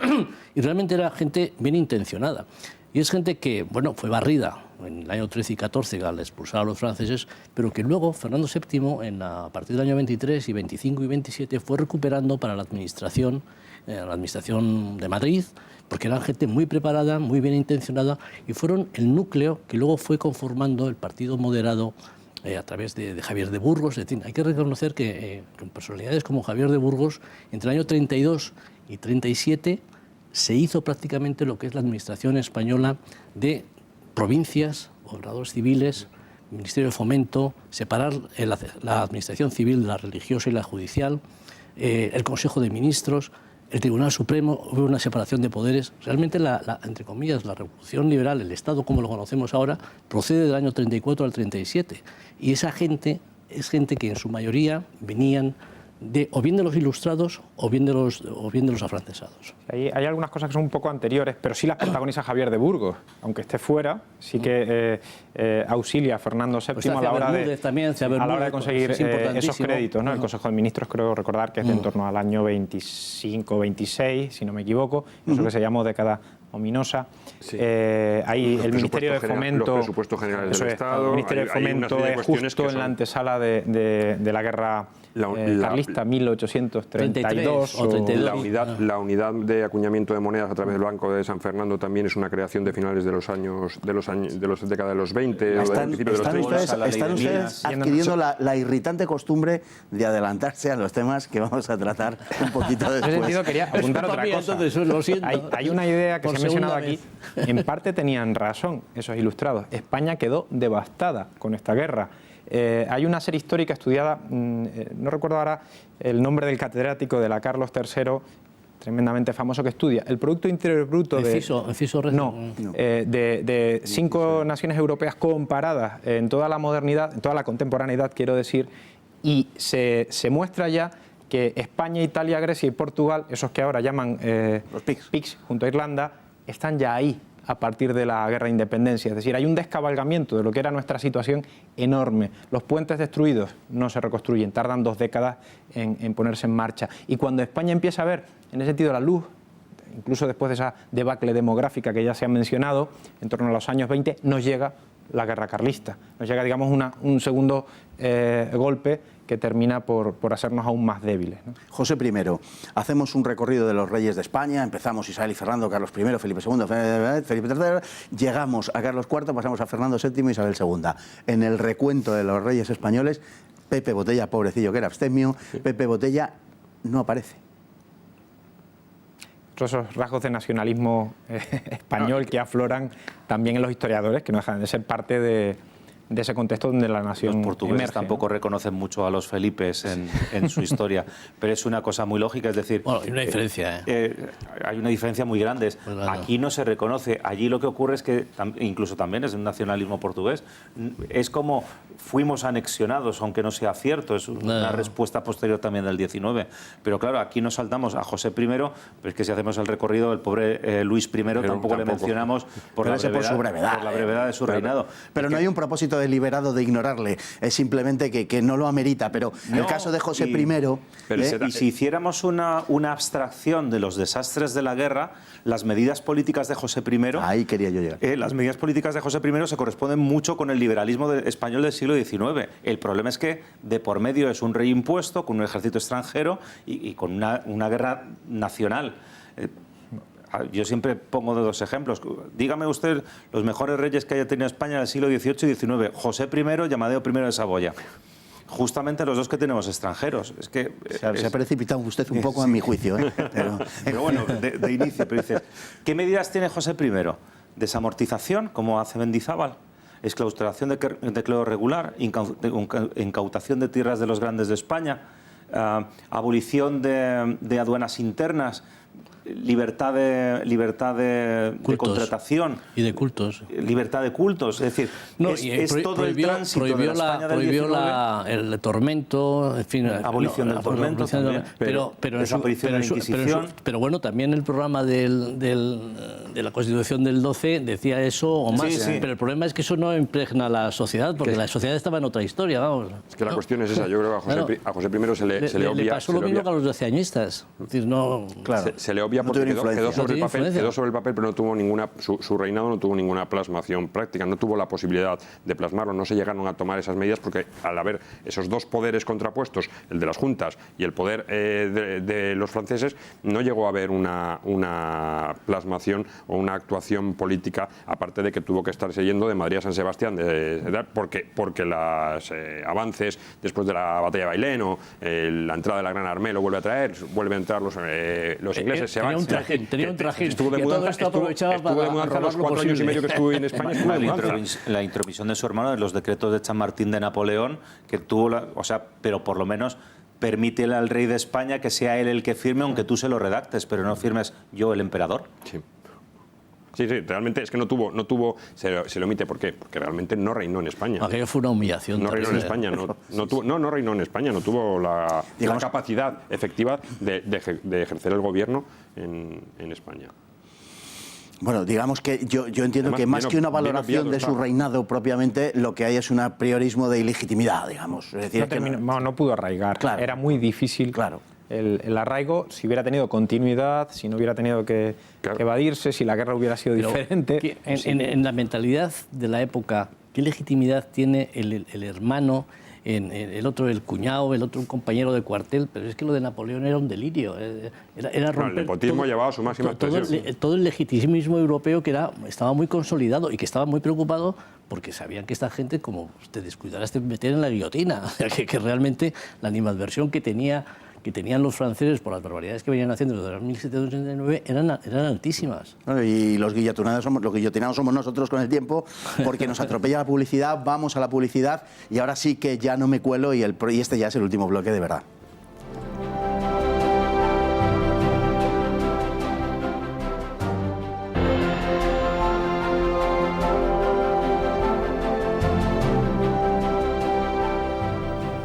Speaker 8: y realmente era gente bien intencionada. Y es gente que, bueno, fue barrida en el año 13 y 14 al expulsar a los franceses, pero que luego Fernando VII, a partir del año 23 y 25 y 27, fue recuperando para la administración de Madrid, porque eran gente muy preparada, muy bien intencionada, y fueron el núcleo que luego fue conformando el Partido Moderado a través de Javier de Burgos. Es decir, hay que reconocer que con personalidades como Javier de Burgos, entre el año 32 y 37, se hizo prácticamente lo que es la administración española de provincias, obradores civiles, Ministerio de Fomento, separar la administración civil de la religiosa y la judicial, el Consejo de Ministros, el Tribunal Supremo. Hubo una separación de poderes. Realmente, entre comillas, la revolución liberal, el Estado como lo conocemos ahora, procede del año 34 al 37. Y esa gente es gente que en su mayoría venían o bien de los ilustrados o bien de los afrancesados.
Speaker 6: Hay algunas cosas que son un poco anteriores, pero sí las protagoniza Javier de Burgos. Aunque esté fuera, sí que auxilia a Fernando VII a la hora de conseguir esos créditos, ¿no? El Consejo de Ministros, creo recordar que es de en torno al año 25 o 26, si no me equivoco, eso que se llamó década ominosa. Sí. Ahí el Ministerio de Fomento,
Speaker 5: los presupuestos generales del Estado,
Speaker 6: el Ministerio de Fomento es justo en la antesala de la guerra carlista, 1832
Speaker 8: o 32.
Speaker 5: La unidad de acuñamiento de monedas a través del Banco de San Fernando también es una creación de finales de los décadas de los 20 o de principios de los 30.
Speaker 3: Están ustedes adquiriendo la irritante costumbre de adelantarse a los temas que vamos a tratar un poquito después.
Speaker 6: En ese sentido quería apuntar otra cosa. Hay una idea que se ha mencionado aquí. En parte tenían razón esos ilustrados. España quedó devastada con esta guerra. Hay una serie histórica estudiada, no recuerdo ahora el nombre del catedrático de la Carlos III, tremendamente famoso, que estudia el Producto Interior Bruto de 5 naciones europeas comparadas en toda la modernidad, en toda la contemporaneidad, quiero decir, y se muestra ya que España, Italia, Grecia y Portugal, esos que ahora llaman los PIGS, junto a Irlanda, están ya ahí a partir de la guerra de independencia. Es decir, hay un descabalgamiento de lo que era nuestra situación enorme. Los puentes destruidos no se reconstruyen, tardan 2 décadas en ponerse en marcha. Y cuando España empieza a ver, en ese sentido, la luz, incluso después de esa debacle demográfica que ya se ha mencionado, en torno a los años 20, nos llega la guerra carlista. Nos llega, digamos, un segundo golpe que termina por hacernos aún más débiles, ¿no?
Speaker 3: José I, hacemos un recorrido de los reyes de España, empezamos Isabel y Fernando, Carlos I, Felipe II, Felipe III, llegamos a Carlos IV, pasamos a Fernando VII y Isabel II. En el recuento de los reyes españoles, Pepe Botella, pobrecillo que era abstemio, sí. Pepe Botella no aparece.
Speaker 6: Todos esos rasgos de nacionalismo español que afloran también en los historiadores, que no dejan de ser parte de ese contexto donde la nación
Speaker 7: Los portugueses
Speaker 6: emerge,
Speaker 7: tampoco reconocen mucho a los Felipes en su historia, pero es una cosa muy lógica, es decir...
Speaker 8: Bueno, hay una diferencia.
Speaker 7: Hay una diferencia muy grande. Aquí no se reconoce, allí lo que ocurre es que, incluso también es un nacionalismo portugués, es como fuimos anexionados, aunque no sea cierto, es una respuesta posterior también del 19. Pero claro, aquí nos saltamos a José I, pero es que si hacemos el recorrido, el pobre Luis I tampoco le mencionamos por la brevedad de su reinado.
Speaker 3: Pero no hay un propósito deliberado de ignorarle, es simplemente que no lo amerita, pero en el caso de José I...
Speaker 7: Y si hiciéramos una abstracción de los desastres de la guerra, las medidas políticas de José I...
Speaker 3: Ahí quería yo llegar.
Speaker 7: Las medidas políticas de José I se corresponden mucho con el liberalismo español del siglo XIX. El problema es que de por medio es un rey impuesto, con un ejército extranjero y con una guerra nacional. Yo siempre pongo 2 ejemplos. Dígame usted los mejores reyes que haya tenido España en el siglo XVIII y XIX. José I y Amadeo I de Saboya. justamente los dos que tenemos extranjeros. Es que
Speaker 3: se ha precipitado usted un poco en mi juicio, ¿eh?
Speaker 7: Pero bueno, de inicio, pero dices, ¿qué medidas tiene José I? Desamortización, como hace Mendizábal, exclaustración de clero regular, incautación de tierras de los grandes de España, abolición de aduanas internas, libertad de contratación
Speaker 8: y de cultos,
Speaker 7: libertad de cultos, es decir, es todo el tránsito de la España del 19.
Speaker 8: El tormento, en fin,
Speaker 7: abolición del tormento también, pero desaparición de la Inquisición.
Speaker 8: Pero bueno, también el programa de la Constitución del 12 decía eso o más, pero el problema es que eso no impregna a la sociedad, porque la sociedad estaba en otra historia, vamos.
Speaker 5: Es que la cuestión es esa, yo creo que a José I se le obvia...
Speaker 8: Le pasó lo mismo que a los doceañistas, es decir, no...
Speaker 3: Claro.
Speaker 5: Se le obvia porque quedó sobre el papel, pero no tuvo ninguna, su reinado no tuvo ninguna plasmación práctica, no tuvo la posibilidad de plasmarlo, no se llegaron a tomar esas medidas porque al haber esos dos poderes contrapuestos, el de las juntas y el poder de los franceses, no llegó a haber una plasmación o una actuación política, aparte de que tuvo que estarse yendo de Madrid a San Sebastián, porque los avances después de la batalla de Bailén o la entrada de la Gran Armée lo vuelven a entrar los ingleses, se van.
Speaker 8: Tenía un trajín.
Speaker 5: Estuvo de mudanza los 4 años y medio que estuve en España.
Speaker 7: La intromisión de su hermano en los decretos de Chamartín de Napoleón, que tuvo, pero por lo menos permítele al rey de España que sea él el que firme, aunque tú se lo redactes, pero no firmes yo, el emperador.
Speaker 5: Sí, realmente es que no tuvo, se lo omite. ¿Por qué? Porque realmente no reinó en España.
Speaker 8: Aquello fue una humillación.
Speaker 5: No reinó en España, no reinó en España, no tuvo la capacidad efectiva de ejercer el gobierno en España.
Speaker 3: Bueno, digamos que yo entiendo además, que más que una valoración de su reinado propiamente, lo que hay es un apriorismo de ilegitimidad, digamos. Es decir,
Speaker 6: no pudo arraigar, claro. Era muy difícil.
Speaker 3: Claro.
Speaker 6: El arraigo, si hubiera tenido continuidad, si no hubiera tenido que evadirse, si la guerra hubiera sido diferente.
Speaker 8: En la mentalidad de la época, ¿qué legitimidad tiene el hermano, el otro el cuñado, el otro un compañero de cuartel? Pero es que lo de Napoleón era un delirio. Era romper
Speaker 5: el nepotismo llevaba a su máxima expresión.
Speaker 8: Todo el legitimismo europeo que estaba muy consolidado y que estaba muy preocupado porque sabían que esta gente, como te descuidaras, te metían en la guillotina. que realmente la animadversión que tenían los franceses por las barbaridades que venían haciendo desde 1789 eran altísimas.
Speaker 3: Y los guillotinados somos nosotros con el tiempo, porque nos atropella la publicidad, vamos a la publicidad y ahora sí que ya no me cuelo y este ya es el último bloque de verdad.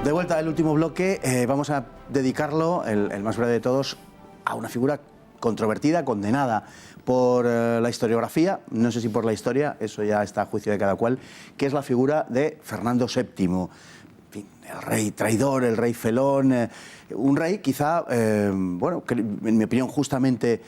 Speaker 3: De vuelta al último bloque, vamos a dedicarlo, el más breve de todos, a una figura controvertida, condenada por la historiografía, no sé si por la historia, eso ya está a juicio de cada cual, que es la figura de Fernando VII. En fin, el rey traidor, el rey felón, un rey quizá, bueno, que en mi opinión justamente...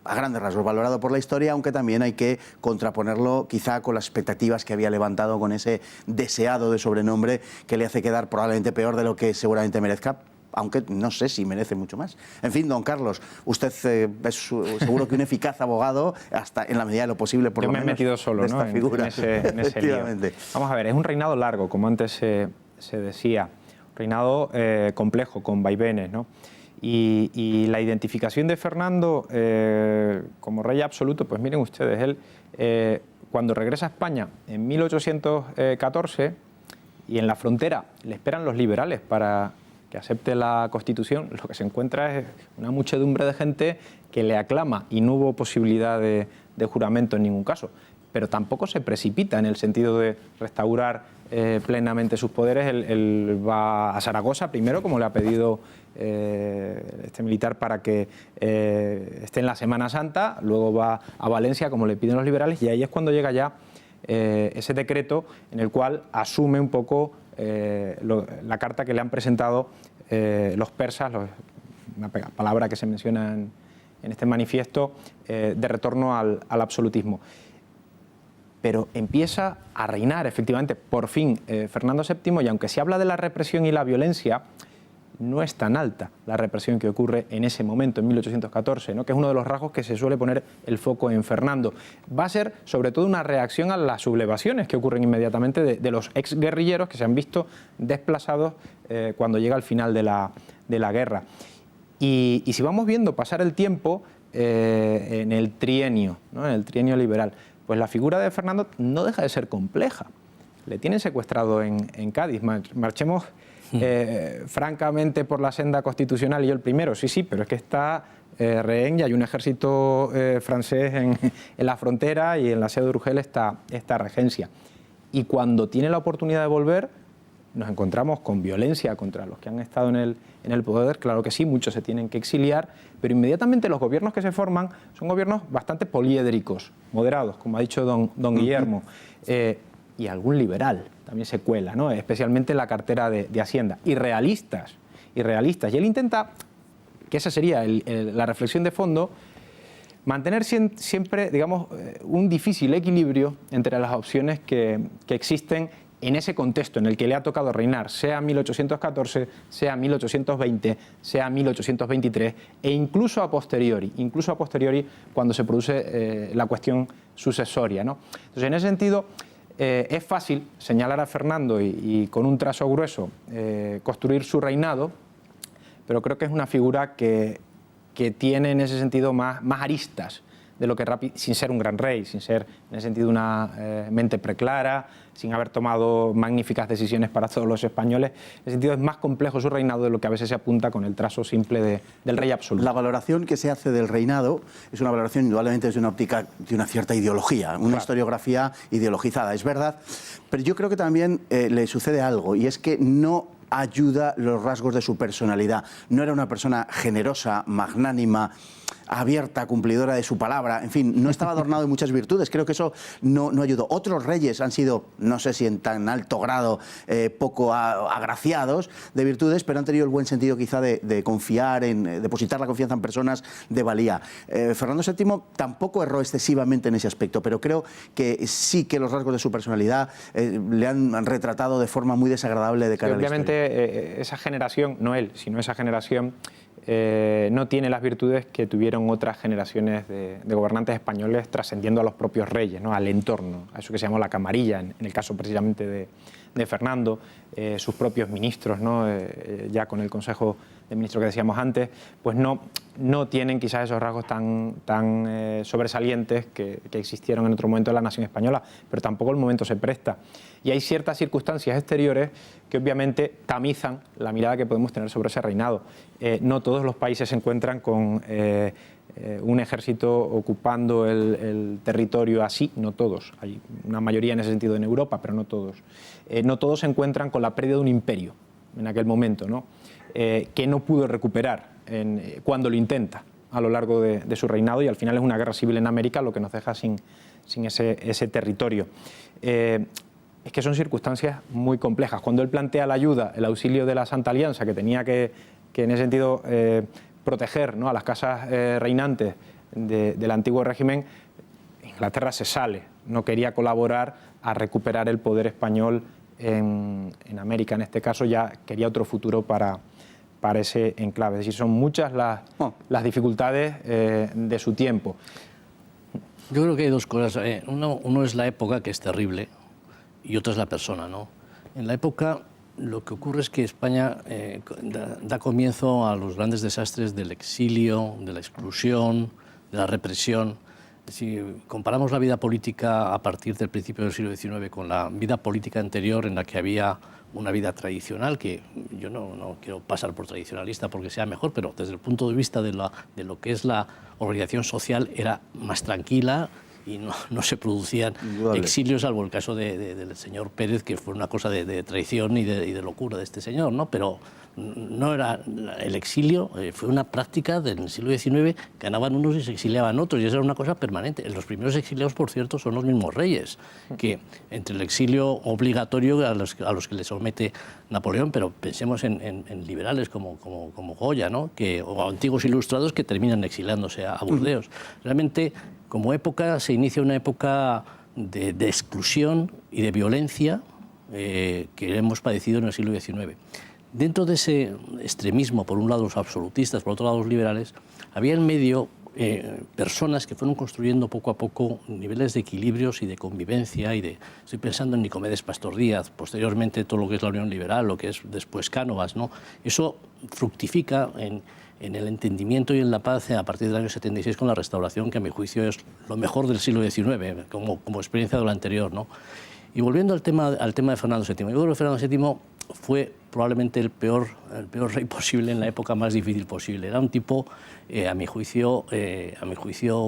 Speaker 3: a grandes rasgos valorado por la historia, aunque también hay que contraponerlo quizá con las expectativas que había levantado con ese deseado de sobrenombre que le hace quedar probablemente peor de lo que seguramente merezca, aunque no sé si merece mucho más. En fin, don Carlos, usted es seguro que un eficaz abogado, hasta en la medida de lo posible, por lo menos.
Speaker 6: Yo me he metido solo,
Speaker 3: de esta figura.
Speaker 6: En ese lío. Vamos a ver, es un reinado largo, como antes se decía, un reinado complejo, con vaivenes, ¿no? Y la identificación de Fernando como rey absoluto, pues miren ustedes, él cuando regresa a España en 1814 y en la frontera le esperan los liberales para que acepte la Constitución, lo que se encuentra es una muchedumbre de gente que le aclama y no hubo posibilidad de juramento en ningún caso. Pero tampoco se precipita en el sentido de restaurar plenamente sus poderes. Él va a Zaragoza primero, como le ha pedido este militar para que esté en la Semana Santa, luego va a Valencia, como le piden los liberales, y ahí es cuando llega ya ese decreto en el cual asume un poco la carta que le han presentado los persas, una palabra que se menciona en este manifiesto, de retorno al absolutismo. Pero empieza a reinar, efectivamente, por fin, Fernando VII, y aunque se habla de la represión y la violencia, no es tan alta la represión que ocurre en ese momento, en 1814, ¿no? Que es uno de los rasgos que se suele poner el foco en Fernando. Va a ser sobre todo una reacción a las sublevaciones que ocurren inmediatamente de los exguerrilleros que se han visto desplazados cuando llega el final de la guerra. Y si vamos viendo pasar el tiempo en el trienio, ¿no? En el trienio liberal, pues la figura de Fernando no deja de ser compleja. Le tienen secuestrado en Cádiz. Marchemos francamente por la senda constitucional y yo el primero, sí, pero es que está rehén y hay un ejército francés en la frontera y en la sede de Urgel está esta regencia. Y cuando tiene la oportunidad de volver, nos encontramos con violencia contra los que han estado en el poder. Claro que sí, muchos se tienen que exiliar, pero inmediatamente los gobiernos que se forman son gobiernos bastante poliédricos, moderados, como ha dicho don Guillermo, y algún liberal también se cuela, ¿no? Especialmente en la cartera de Hacienda, y realistas. Y él intenta, que esa sería la reflexión de fondo, mantener siempre, digamos, un difícil equilibrio entre las opciones que existen en ese contexto en el que le ha tocado reinar, sea 1814, sea 1820, sea 1823, e incluso a posteriori cuando se produce la cuestión sucesoria, ¿no? Entonces, en ese sentido, es fácil señalar a Fernando y con un trazo grueso construir su reinado, pero creo que es una figura que tiene en ese sentido más aristas de lo que sin ser un gran rey, sin ser en ese sentido una mente preclara, sin haber tomado magníficas decisiones para todos los españoles. En ese sentido es más complejo su reinado de lo que a veces se apunta con el trazo simple del rey absoluto.
Speaker 3: La valoración que se hace del reinado es una valoración indudablemente desde una óptica de una cierta ideología, una historiografía ideologizada, es verdad, pero yo creo que también le sucede algo, y es que no ayuda los rasgos de su personalidad. No era una persona generosa, magnánima, abierta, cumplidora de su palabra, en fin, no estaba adornado de muchas virtudes, creo que eso no ayudó. Otros reyes han sido, no sé si en tan alto grado, poco agraciados de virtudes, pero han tenido el buen sentido quizá de confiar, en depositar la confianza en personas de valía. Fernando VII tampoco erró excesivamente en ese aspecto, pero creo que sí que los rasgos de su personalidad le han retratado de forma muy desagradable de cara a la historia.
Speaker 6: Obviamente esa generación, no él, sino esa generación, no tiene las virtudes que tuvieron otras generaciones de gobernantes españoles trascendiendo a los propios reyes, ¿no? Al entorno, a eso que se llamó la camarilla, en el caso precisamente de Fernando, sus propios ministros, ¿no? Ya con el Consejo de Ministros que decíamos antes, pues no tienen quizás esos rasgos tan sobresalientes que existieron en otro momento de la nación española, pero tampoco el momento se presta. Y hay ciertas circunstancias exteriores que obviamente tamizan la mirada que podemos tener sobre ese reinado. No todos los países se encuentran con un ejército ocupando el territorio así, no todos. Hay una mayoría en ese sentido en Europa, pero no todos. No todos se encuentran con la pérdida de un imperio en aquel momento, ¿no? Que no pudo recuperar cuando lo intenta a lo largo de su reinado, y al final es una guerra civil en América lo que nos deja sin ese territorio. Es que son circunstancias muy complejas. Cuando él plantea la ayuda, el auxilio de la Santa Alianza, que tenía que en ese sentido proteger, ¿no?, a las casas reinantes del antiguo régimen, Inglaterra se sale, no quería colaborar a recuperar el poder español en América. En este caso ya quería otro futuro para ese enclave. Es decir, son muchas las dificultades de su tiempo.
Speaker 8: Yo creo que hay dos cosas. Uno es la época, que es terrible, y otra es la persona, ¿no? En la época lo que ocurre es que España da comienzo a los grandes desastres del exilio, de la exclusión, de la represión. Si comparamos la vida política a partir del principio del siglo XIX con la vida política anterior, en la que había una vida tradicional, que yo no quiero pasar por tradicionalista porque sea mejor, pero desde el punto de vista de lo que es la organización social era más tranquila y no se producían exilios, salvo el caso del señor Pérez, que fue una cosa de traición y de locura de este señor, ¿no? Pero no era el exilio, fue una práctica del siglo XIX, ganaban unos y se exiliaban otros, y esa era una cosa permanente. Los primeros exiliados, por cierto, son los mismos reyes, que entre el exilio obligatorio a los que le somete Napoleón, pero pensemos en liberales como Goya, ¿no? O antiguos ilustrados que terminan exiliándose a Burdeos. Realmente, como época, se inicia una época de exclusión y de violencia que hemos padecido en el siglo XIX. dentro de ese extremismo, por un lado los absolutistas, por otro lado los liberales, había en medio personas que fueron construyendo poco a poco niveles de equilibrios y de convivencia estoy pensando en Nicomedes Pastor Díaz, posteriormente todo lo que es la Unión Liberal, lo que es después Cánovas, ¿no? Eso fructifica en el entendimiento y en la paz a partir del año 76 con la Restauración, que a mi juicio es lo mejor del siglo XIX, como experiencia de lo anterior, ¿no? Y volviendo al tema de Fernando VII, yo creo que Fernando VII fue probablemente el peor rey posible en la época más difícil posible. Era un tipo, a mi juicio,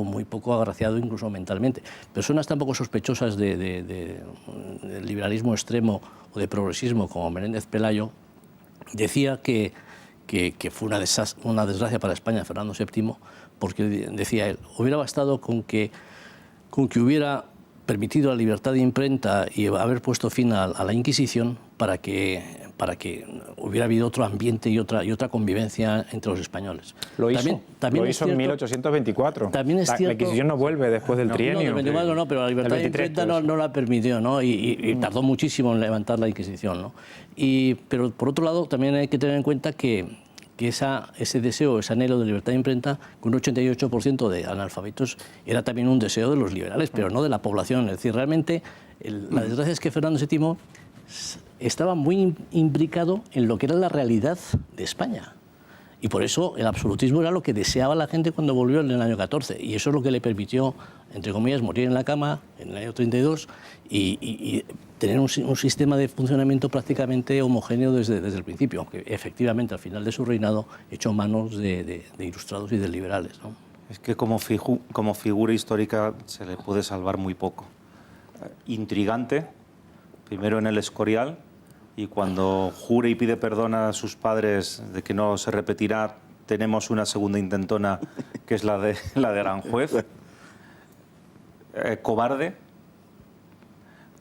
Speaker 8: muy poco agraciado incluso mentalmente. Personas tan poco sospechosas del liberalismo extremo o de progresismo como Menéndez Pelayo decía que fue una desgracia para España Fernando VII, porque decía él, hubiera bastado con que hubiera permitido la libertad de imprenta y haber puesto fin a la Inquisición para que hubiera habido otro ambiente y otra convivencia entre los españoles.
Speaker 6: Lo hizo,
Speaker 8: también
Speaker 6: lo hizo en 1824.
Speaker 8: También es cierto,
Speaker 6: la Inquisición no vuelve después del trienio.
Speaker 8: No, 24 no, pero la libertad de imprenta no la permitió, ¿no? Y tardó muchísimo en levantar la Inquisición, ¿no? Pero por otro lado también hay que tener en cuenta que ese deseo, ese anhelo de libertad de imprenta, con un 88% de analfabetos, era también un deseo de los liberales, pero no de la población. Es decir, realmente la desgracia es que Fernando VII estaba muy implicado en lo que era la realidad de España. Y por eso el absolutismo era lo que deseaba la gente cuando volvió en el año 14. Y eso es lo que le permitió, entre comillas, morir en la cama en el año 32 y tener un sistema de funcionamiento prácticamente homogéneo desde el principio, aunque efectivamente al final de su reinado echó manos de ilustrados y de liberales, ¿no?
Speaker 7: Es que como figura histórica se le puede salvar muy poco. Intrigante, primero en el Escorial, y cuando jura y pide perdón a sus padres de que no se repetirá, tenemos una segunda intentona, que es la de Aranjuez. Cobarde,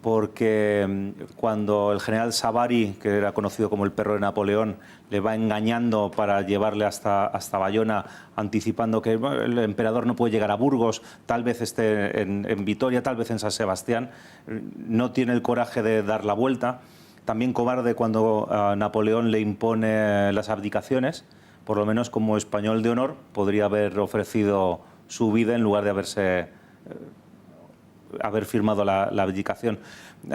Speaker 7: porque cuando el general Savary, que era conocido como el perro de Napoleón, le va engañando para llevarle hasta Bayona, anticipando que el emperador no puede llegar a Burgos, tal vez esté en Vitoria, tal vez en San Sebastián, no tiene el coraje de dar la vuelta. También cobarde cuando Napoleón le impone las abdicaciones, por lo menos como español de honor podría haber ofrecido su vida en lugar de haber firmado la abdicación.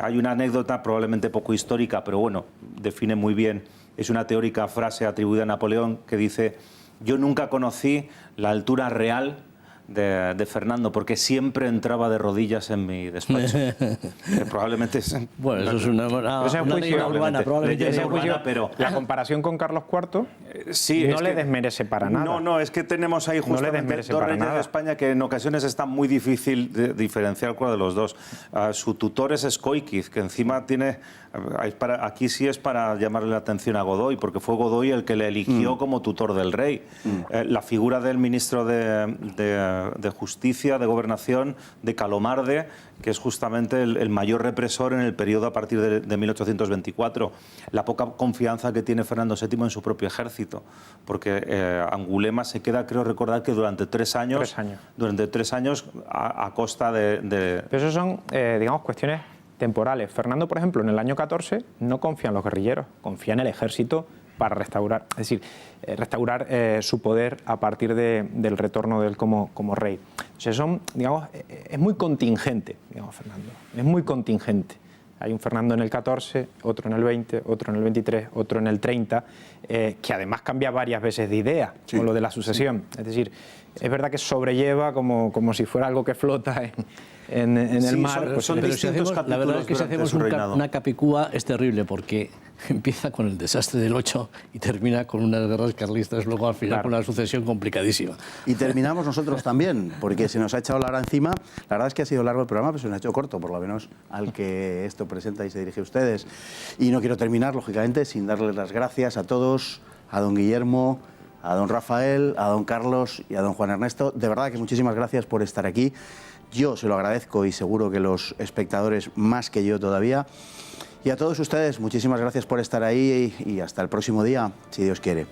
Speaker 7: Hay una anécdota probablemente poco histórica, pero bueno, define muy bien, es una teórica frase atribuida a Napoleón que dice: yo nunca conocí la altura real de Fernando, porque siempre entraba de rodillas en mi despacho. Probablemente es...
Speaker 8: Bueno, eso es una leyenda urbana, probablemente.
Speaker 6: Pero la comparación con Carlos IV
Speaker 7: sí,
Speaker 6: no le desmerece para nada.
Speaker 7: No, es que tenemos ahí justamente dos reyes de España que en ocasiones está muy difícil de diferenciar cuál de los dos. Su tutor es Escóiquiz, que encima tiene... Aquí sí es para llamarle la atención a Godoy, porque fue Godoy el que le eligió como tutor del rey. La figura del ministro de Justicia, de Gobernación, de Calomarde, que es justamente el mayor represor en el periodo a partir de 1824. La poca confianza que tiene Fernando VII en su propio ejército, porque Angulema se queda, creo recordar, que durante 3 años. Durante 3 años a costa de...
Speaker 6: Pero eso son, digamos, cuestiones temporales. Fernando, por ejemplo, en el año 14 no confía en los guerrilleros, confía en el ejército para restaurar, es decir, restaurar su poder a partir del retorno de él como rey. Entonces digamos, es muy contingente, digamos, Fernando, es muy contingente. Hay un Fernando en el 14, otro en el 20, otro en el 23, otro en el 30, que además cambia varias veces de idea con lo de la sucesión. Es decir, es verdad que sobrelleva como si fuera algo que flota en el mar.
Speaker 7: Son distintos capítulos.
Speaker 8: La verdad es que si hacemos una capicúa es terrible, porque empieza con el desastre del 8 y termina con unas guerras carlistas, luego al final con una sucesión complicadísima.
Speaker 3: Y terminamos nosotros también, porque se nos ha echado la hora encima. La verdad es que ha sido largo el programa, pero se nos ha hecho corto, por lo menos al que esto presenta y se dirige a ustedes. Y no quiero terminar, lógicamente, sin darles las gracias a todos, a don Guillermo, a don Rafael, a don Carlos y a don Juan Ernesto. De verdad que muchísimas gracias por estar aquí. Yo se lo agradezco y seguro que los espectadores más que yo todavía. Y a todos ustedes, muchísimas gracias por estar ahí y hasta el próximo día, si Dios quiere.